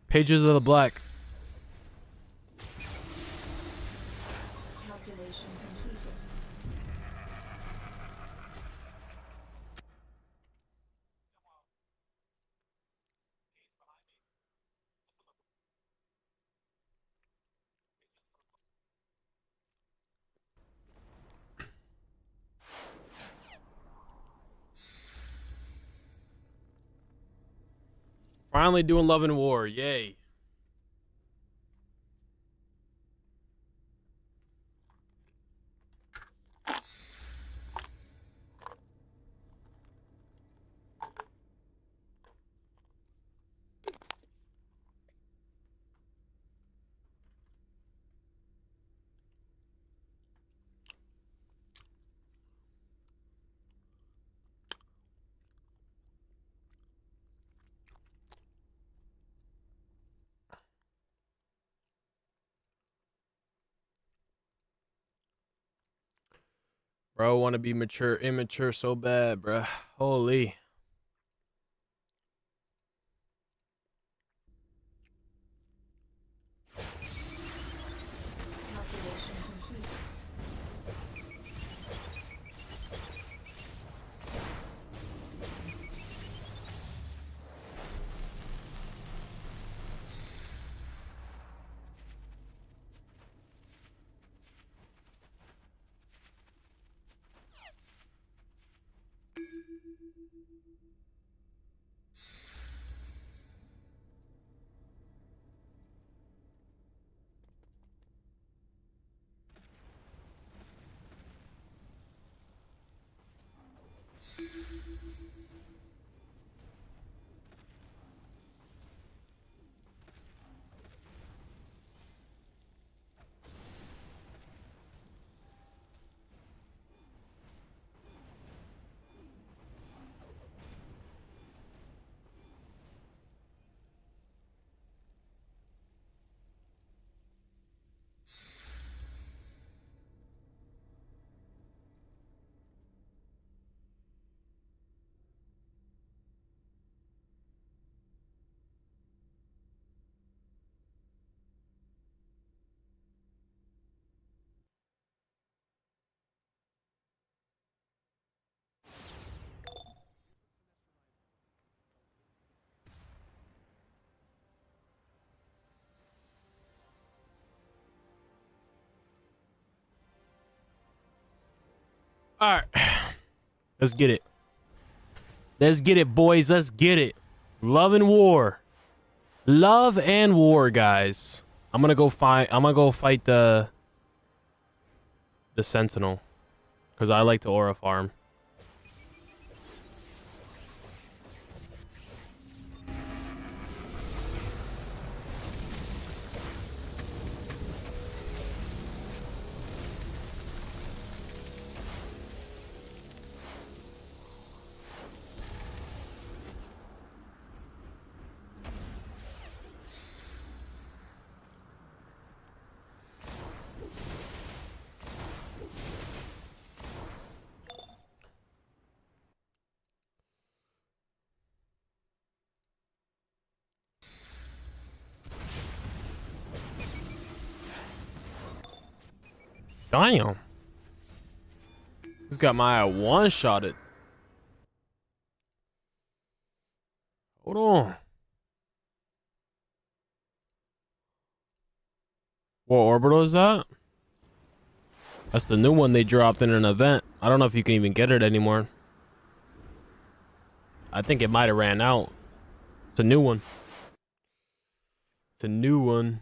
Pages of the Black.
Calculation completed.
Finally doing Love and War. Yay. Bro, want to be immature so bad, bro. Holy.
Calculation completed.
All right. Let's get it. Let's get it, boys. Let's get it. Love and War. Love and War, guys. I'm gonna go fight the Sentinel. Because I like to aura farm. Damn. He's got my one-shotted. Hold on. What orbital is that? That's the new one they dropped in an event. I don't know if you can even get it anymore. I think it might have ran out. It's a new one. It's a new one.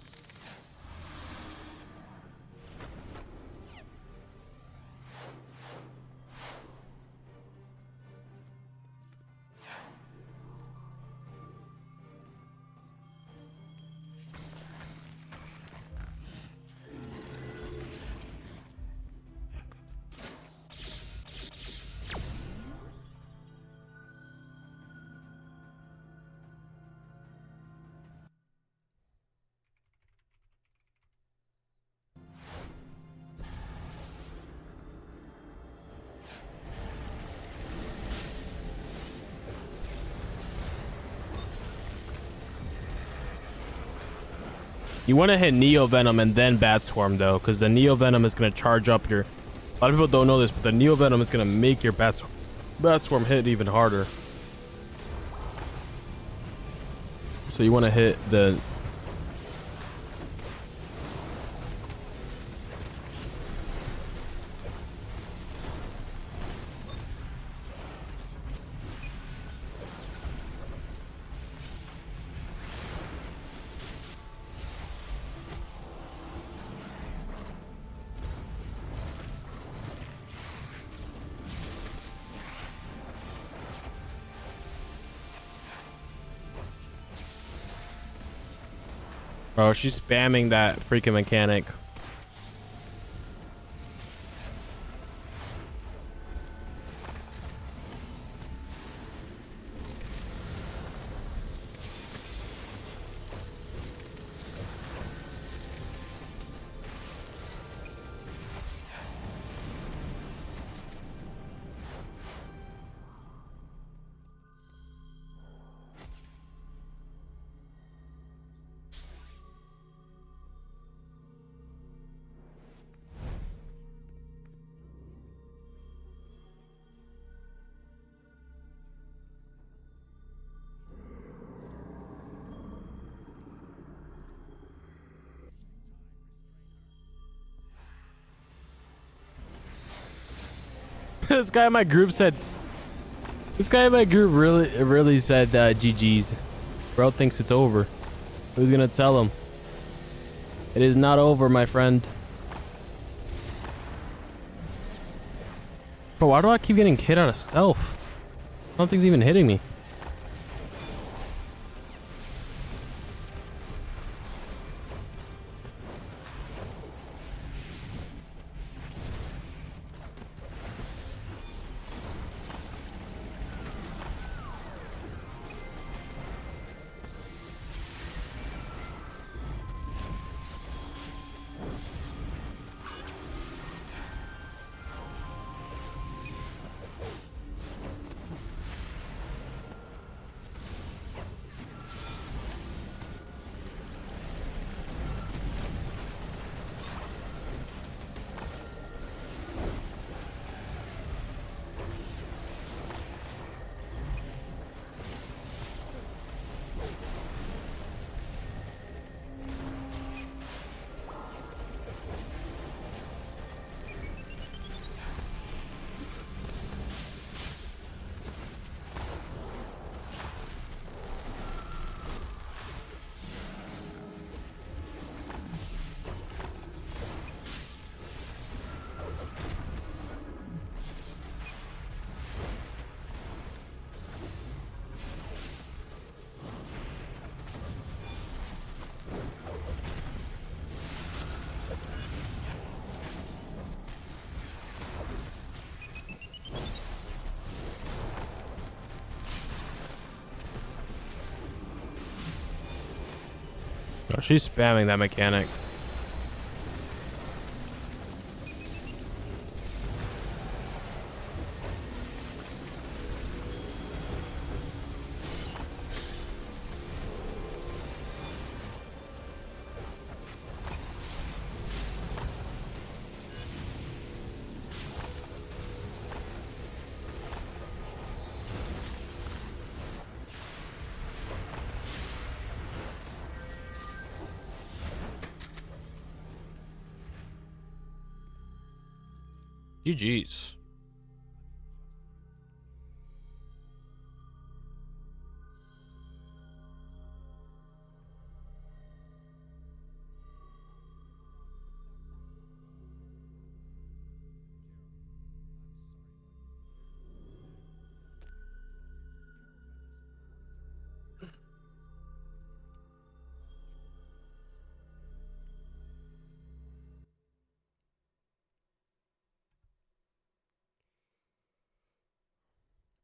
You want to hit Neo Venom and then Bat Swarm though, because the Neo Venom is going to charge up your. A lot of people don't know this, but the Neo Venom is going to make your Bat Swarm hit even harder. So you want to hit the. Bro, she's spamming that freaking mechanic. This guy in my group said. This guy in my group really said GG's. Bro thinks it's over. Who's gonna tell him? It is not over, my friend. Bro, why do I keep getting hit out of stealth? Nothing's even hitting me. Oh, she's spamming that mechanic. GG's.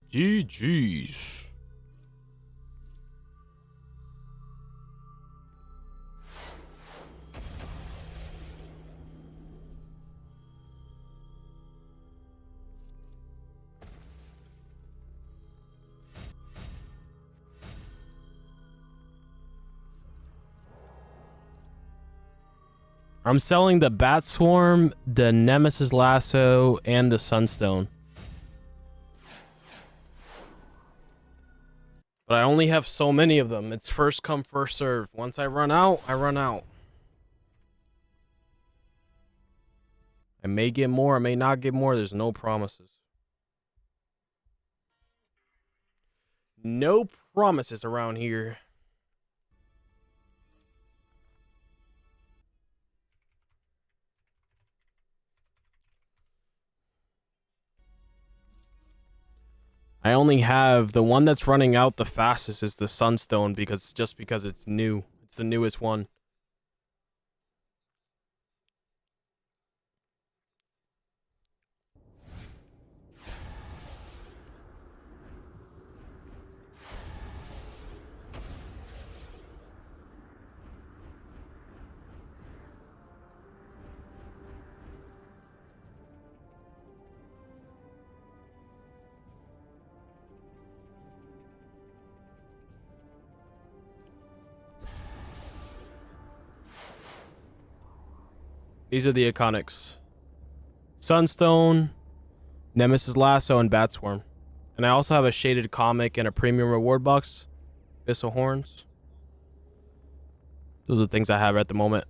GG's. I'm selling the Bat Swarm, the Nemesis Lasso, and the Sunstone. But I only have so many of them. It's first come, first serve. Once I run out, I run out. I may get more, I may not get more. There's no promises. No promises around here. I only have the one that's running out the fastest is the Sunstone because it's new. It's the newest one. These are the iconics. Sunstone, Nemesis Lasso, and Bat Swarm. And I also have a shaded comic and a premium reward box. Abyssal Horns. Those are the things I have at the moment.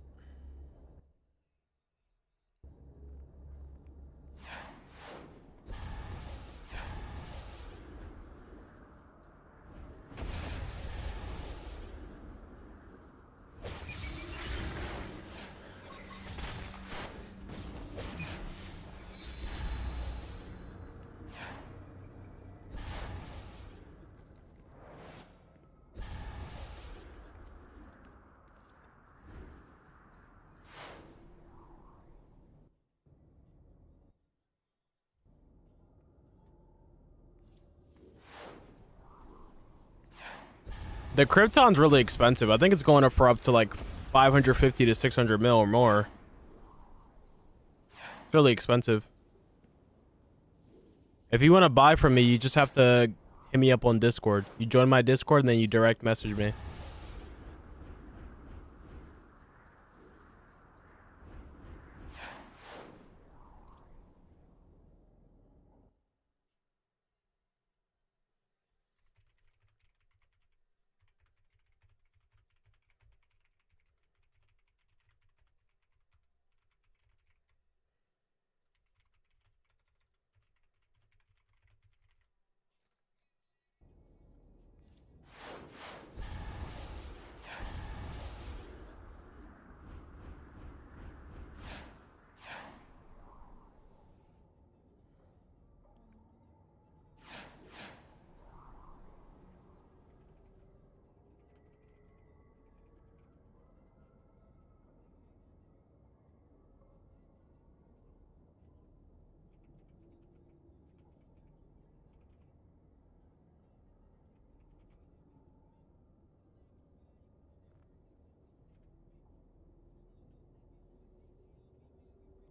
The Krypton's really expensive. I think it's going up for up to like 550 to 600 mil or more. It's really expensive. If you want to buy from me, you just have to hit me up on Discord. You join my Discord and then you direct message me.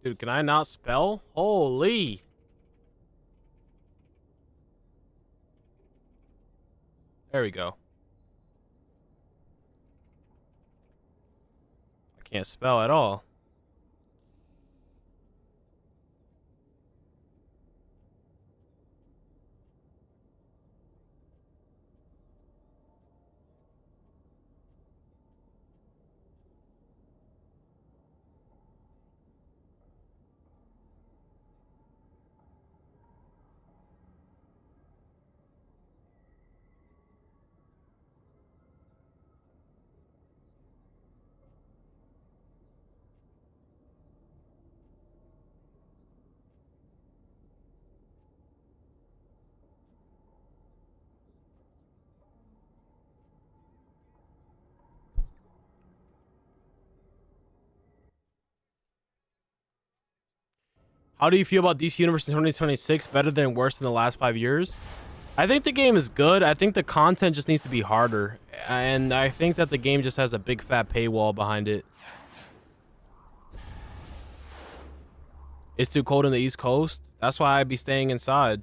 Dude, can I not spell? Holy. There we go. I can't spell at all. How do you feel about DC Universe in 2026? Better than worse in the last 5 years? I think the game is good. I think the content just needs to be harder. And I think that the game just has a big fat paywall behind it. It's too cold in the East Coast. That's why I'd be staying inside.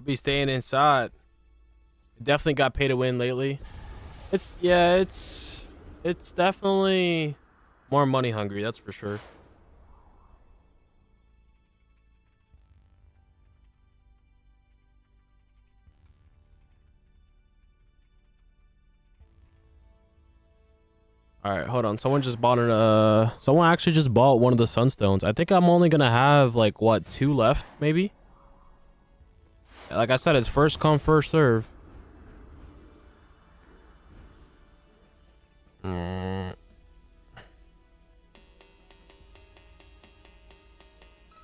I'll be staying inside. Definitely got pay to win lately. It's definitely more money hungry, that's for sure. All right, hold on. Someone actually just bought one of the sunstones. I think I'm only gonna have like what, 2 left, maybe. Like I said, it's first come, first serve.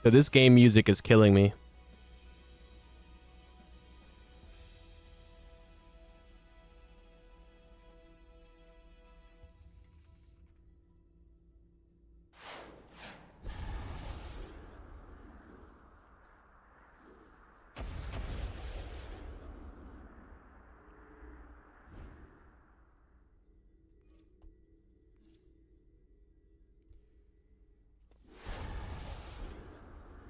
So this game music is killing me.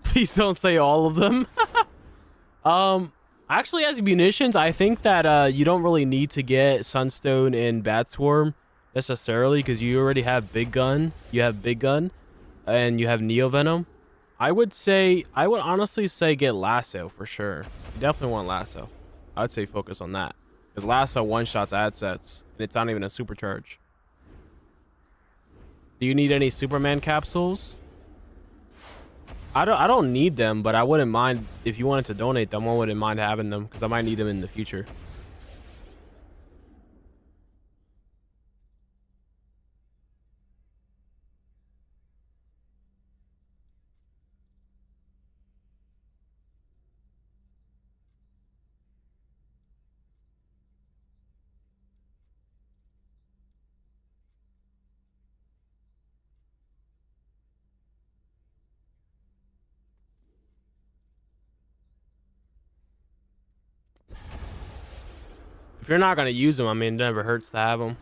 Please don't say all of them. Actually, as munitions, I think that you don't really need to get Sunstone and Bat Swarm necessarily, because you already have Big Gun. You have Big Gun, and you have Neo Venom. I would honestly say get Lasso for sure. You definitely want Lasso. I would say focus on that, because Lasso one-shots ad sets, and it's not even a supercharge. Do you need any Superman capsules? I don't need them, but I wouldn't mind if you wanted to donate them. I wouldn't mind having them, because I might need them in the future. If you're not going to use them, I mean, it never hurts to have them.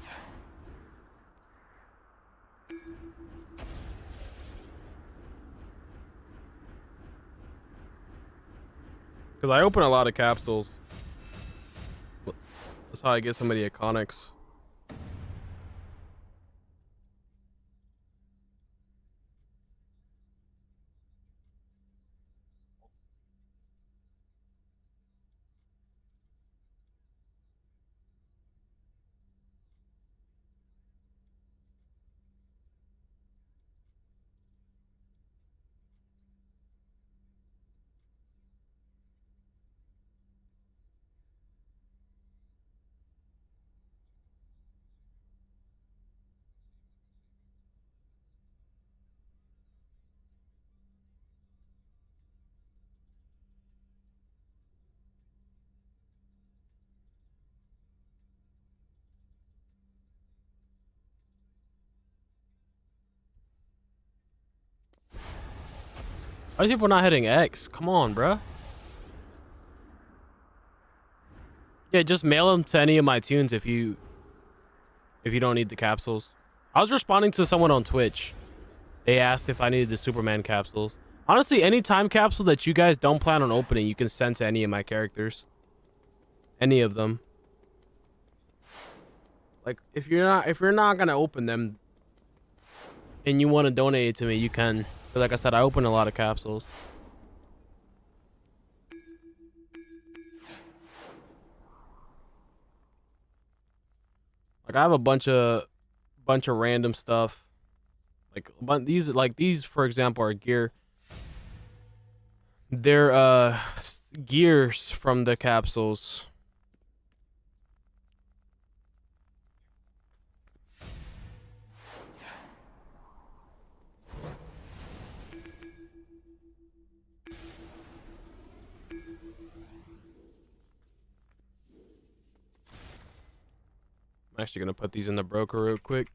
Because I open a lot of capsules. That's how I get some of the iconics. Why are people not hitting X? Come on, bruh. Yeah, just mail them to any of my tunes if you don't need the capsules. I was responding to someone on Twitch. They asked if I needed the Superman capsules. Honestly, any time capsule that you guys don't plan on opening, you can send to any of my characters. Any of them. Like, if you're not gonna open them and you want to donate it to me, you can. But like I said, I open a lot of capsules. Like, I have a bunch of random stuff. These for example are gear. They're gears from the capsules. I'm actually gonna put these in the broker real quick.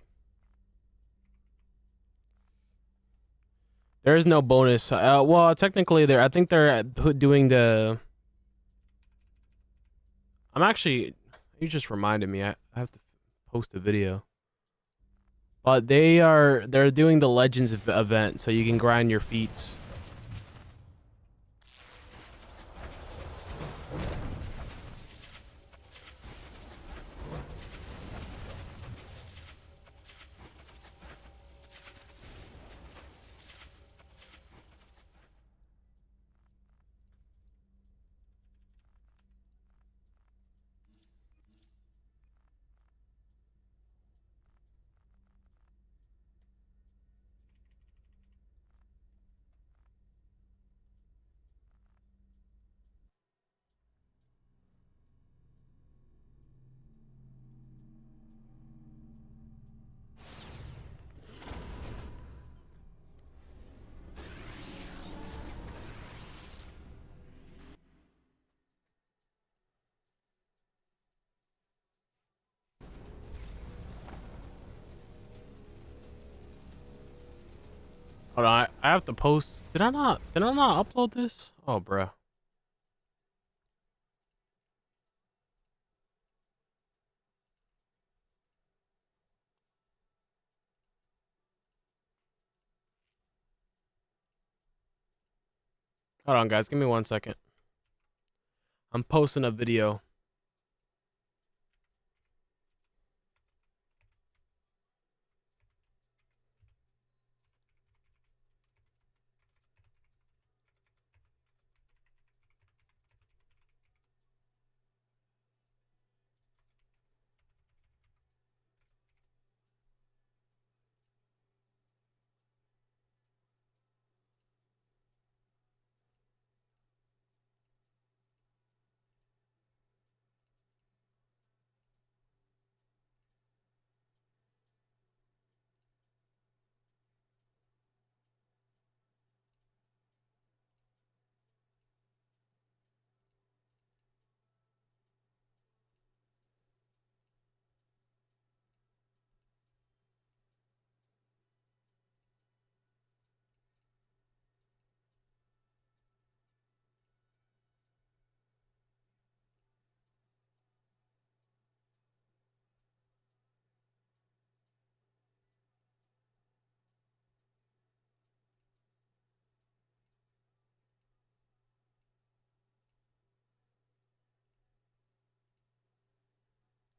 There is no bonus. Well, technically, I think they're doing the. You just reminded me. I have to post a video. But they're doing the Legends event, so you can grind your feats. Hold on, I have to post. Did I not upload this? Oh, bruh. Hold on, guys. Give me 1 second. I'm posting a video.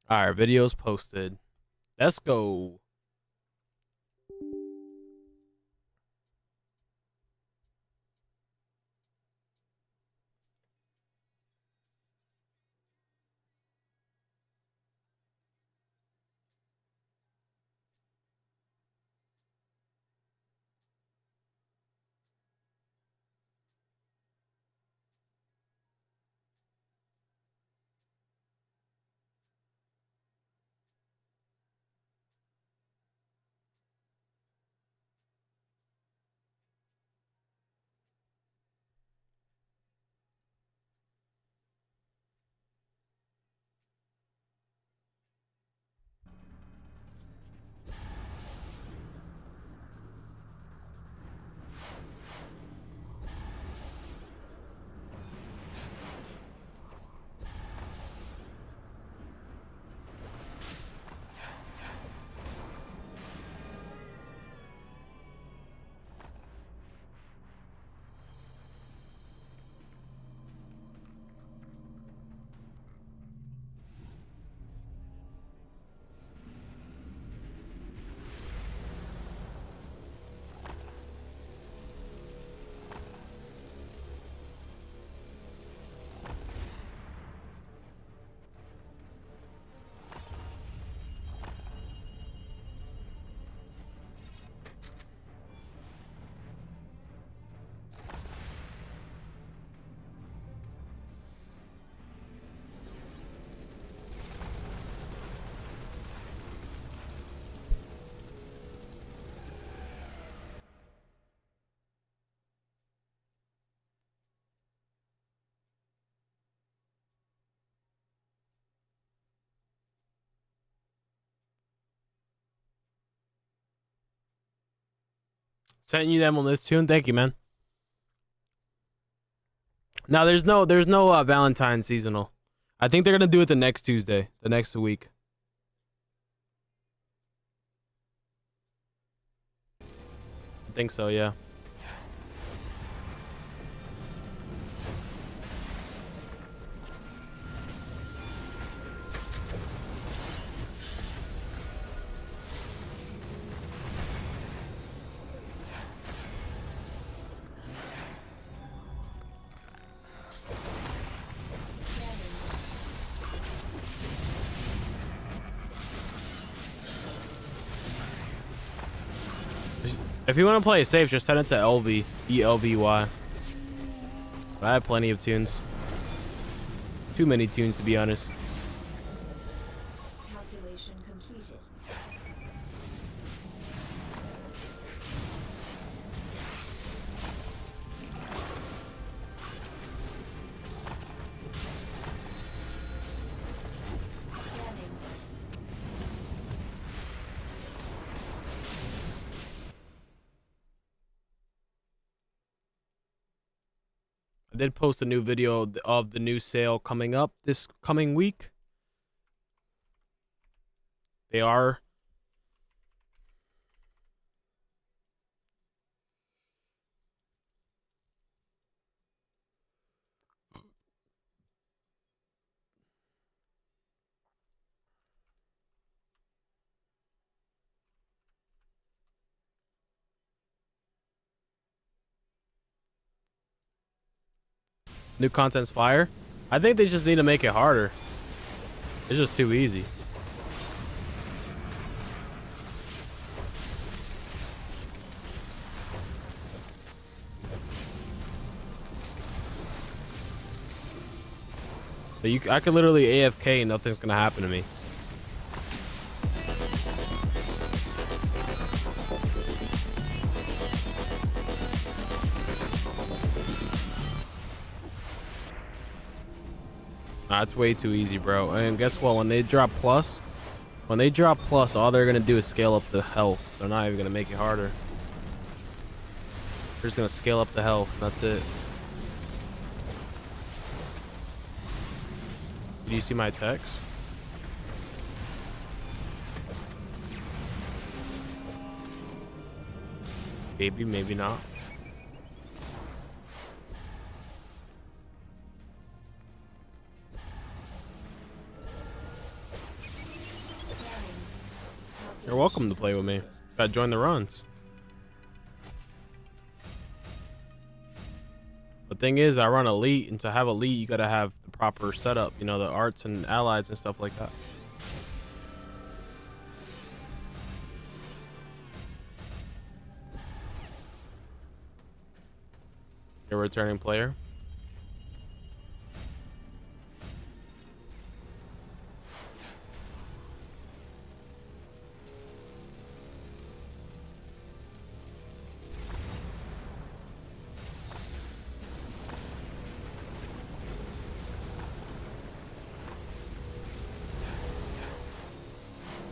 All right, videos posted. Let's go. Sent you them on this tune. Thank you, man. Now there's no Valentine seasonal. I think they're gonna do it the next Tuesday, the next week. I think so, yeah. If you want to play it safe, just send it to LV, ELVY. I have plenty of tunes. Too many tunes, to be honest.
Calculation completed. Scanning.
did post a new video of the new sale coming up this coming week. They are new content's fire. I think they just need to make it harder. It's just too easy. So I could literally AFK and nothing's gonna happen to me. That's way too easy, bro. And guess what? When they drop plus, all they're gonna do is scale up the health. They're not even gonna make it harder. They're just gonna scale up the health. That's it. Do you see my text? Maybe, maybe not. You're welcome to play with me. Gotta join the runs. The thing is, I run elite, and to have elite, you gotta have the proper setup, you know, the arts and allies and stuff like that. You're a returning player.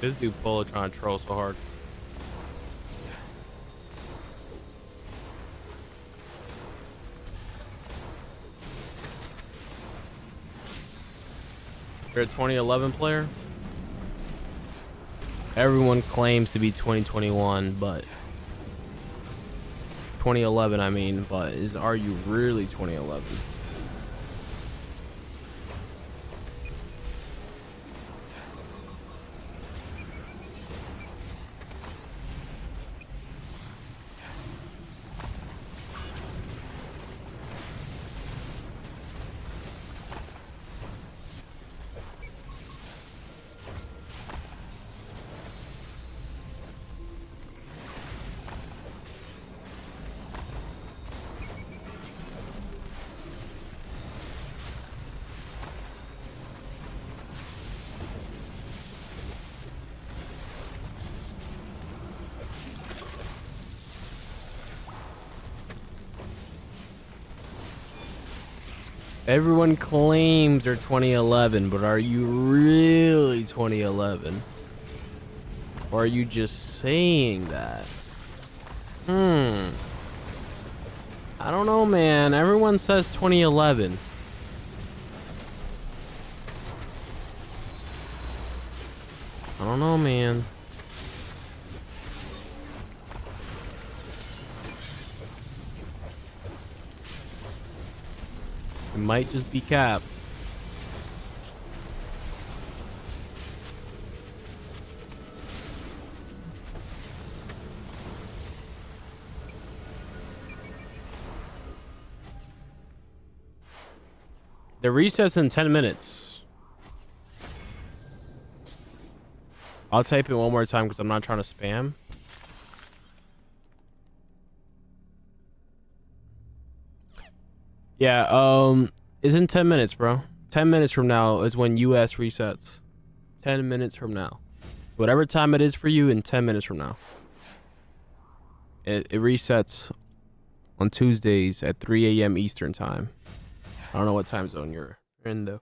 This dude Polo trying to troll so hard. You're a 2011 player? Everyone claims to be 2021, but 2011, I mean, but are you really 2011? Everyone claims they're 2011, but are you really 2011? Or are you just saying that? I don't know, man. Everyone says 2011. I don't know, man. It might just be Cap. The recess in 10 minutes. I'll type it one more time because I'm not trying to spam. Yeah, it's in 10 minutes, bro. 10 minutes from now is when US resets. 10 minutes from now. Whatever time it is for you in 10 minutes from now. It resets on Tuesdays at 3 a.m. Eastern time. I don't know what time zone you're in, though.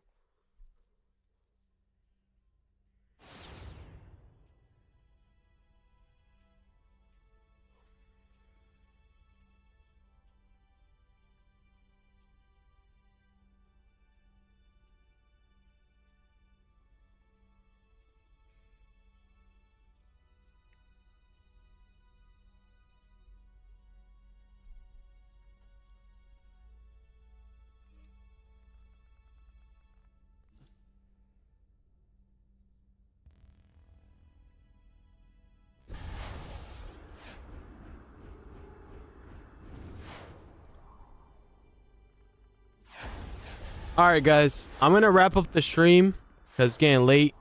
All right, guys, I'm gonna wrap up the stream because it's getting late.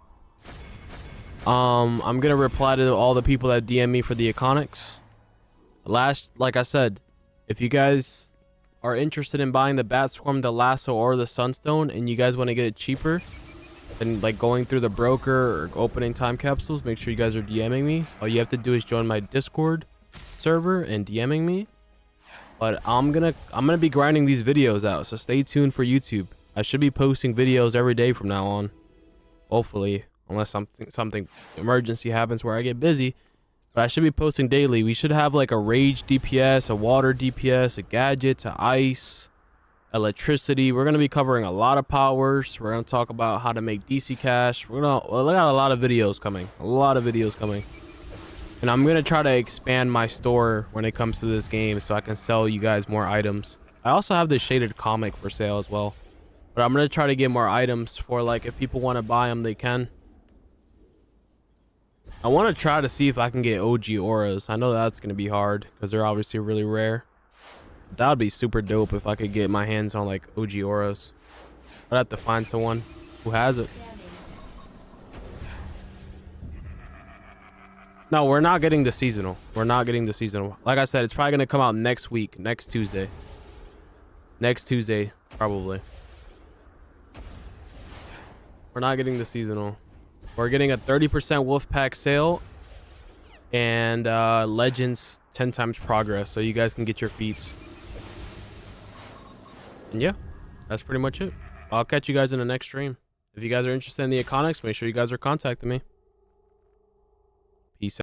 I'm gonna reply to all the people that DM me for the Iconics. Like I said, if you guys are interested in buying the Bat Swarm, the Lasso, or the Sunstone, and you guys want to get it cheaper than like going through the broker or opening time capsules, make sure you guys are DMing me. All you have to do is join my Discord server and DMing me. But I'm gonna be grinding these videos out, so stay tuned for YouTube. I should be posting videos every day from now on, hopefully, unless something emergency happens where I get busy. But I should be posting daily. We should have like a rage DPS, a water DPS, a gadget, a ice, electricity. We're gonna be covering a lot of powers. We're gonna talk about how to make DC cash. We got a lot of videos coming. And I'm gonna try to expand my store when it comes to this game so I can sell you guys more items. I also have this shaded comic for sale as well. But I'm gonna try to get more items for like if people want to buy them, they can. I want to try to see if I can get OG auras. I know that's gonna be hard because they're obviously really rare. That would be super dope if I could get my hands on like OG auras. I'd have to find someone who has it. No, we're not getting the seasonal. Like I said, it's probably gonna come out next week, next Tuesday, probably. We're not getting the seasonal. We're getting a 30% Wolfpack sale and Legends 10 times progress, so you guys can get your feats. And yeah, that's pretty much it. I'll catch you guys in the next stream. If you guys are interested in the Iconics, make sure you guys are contacting me.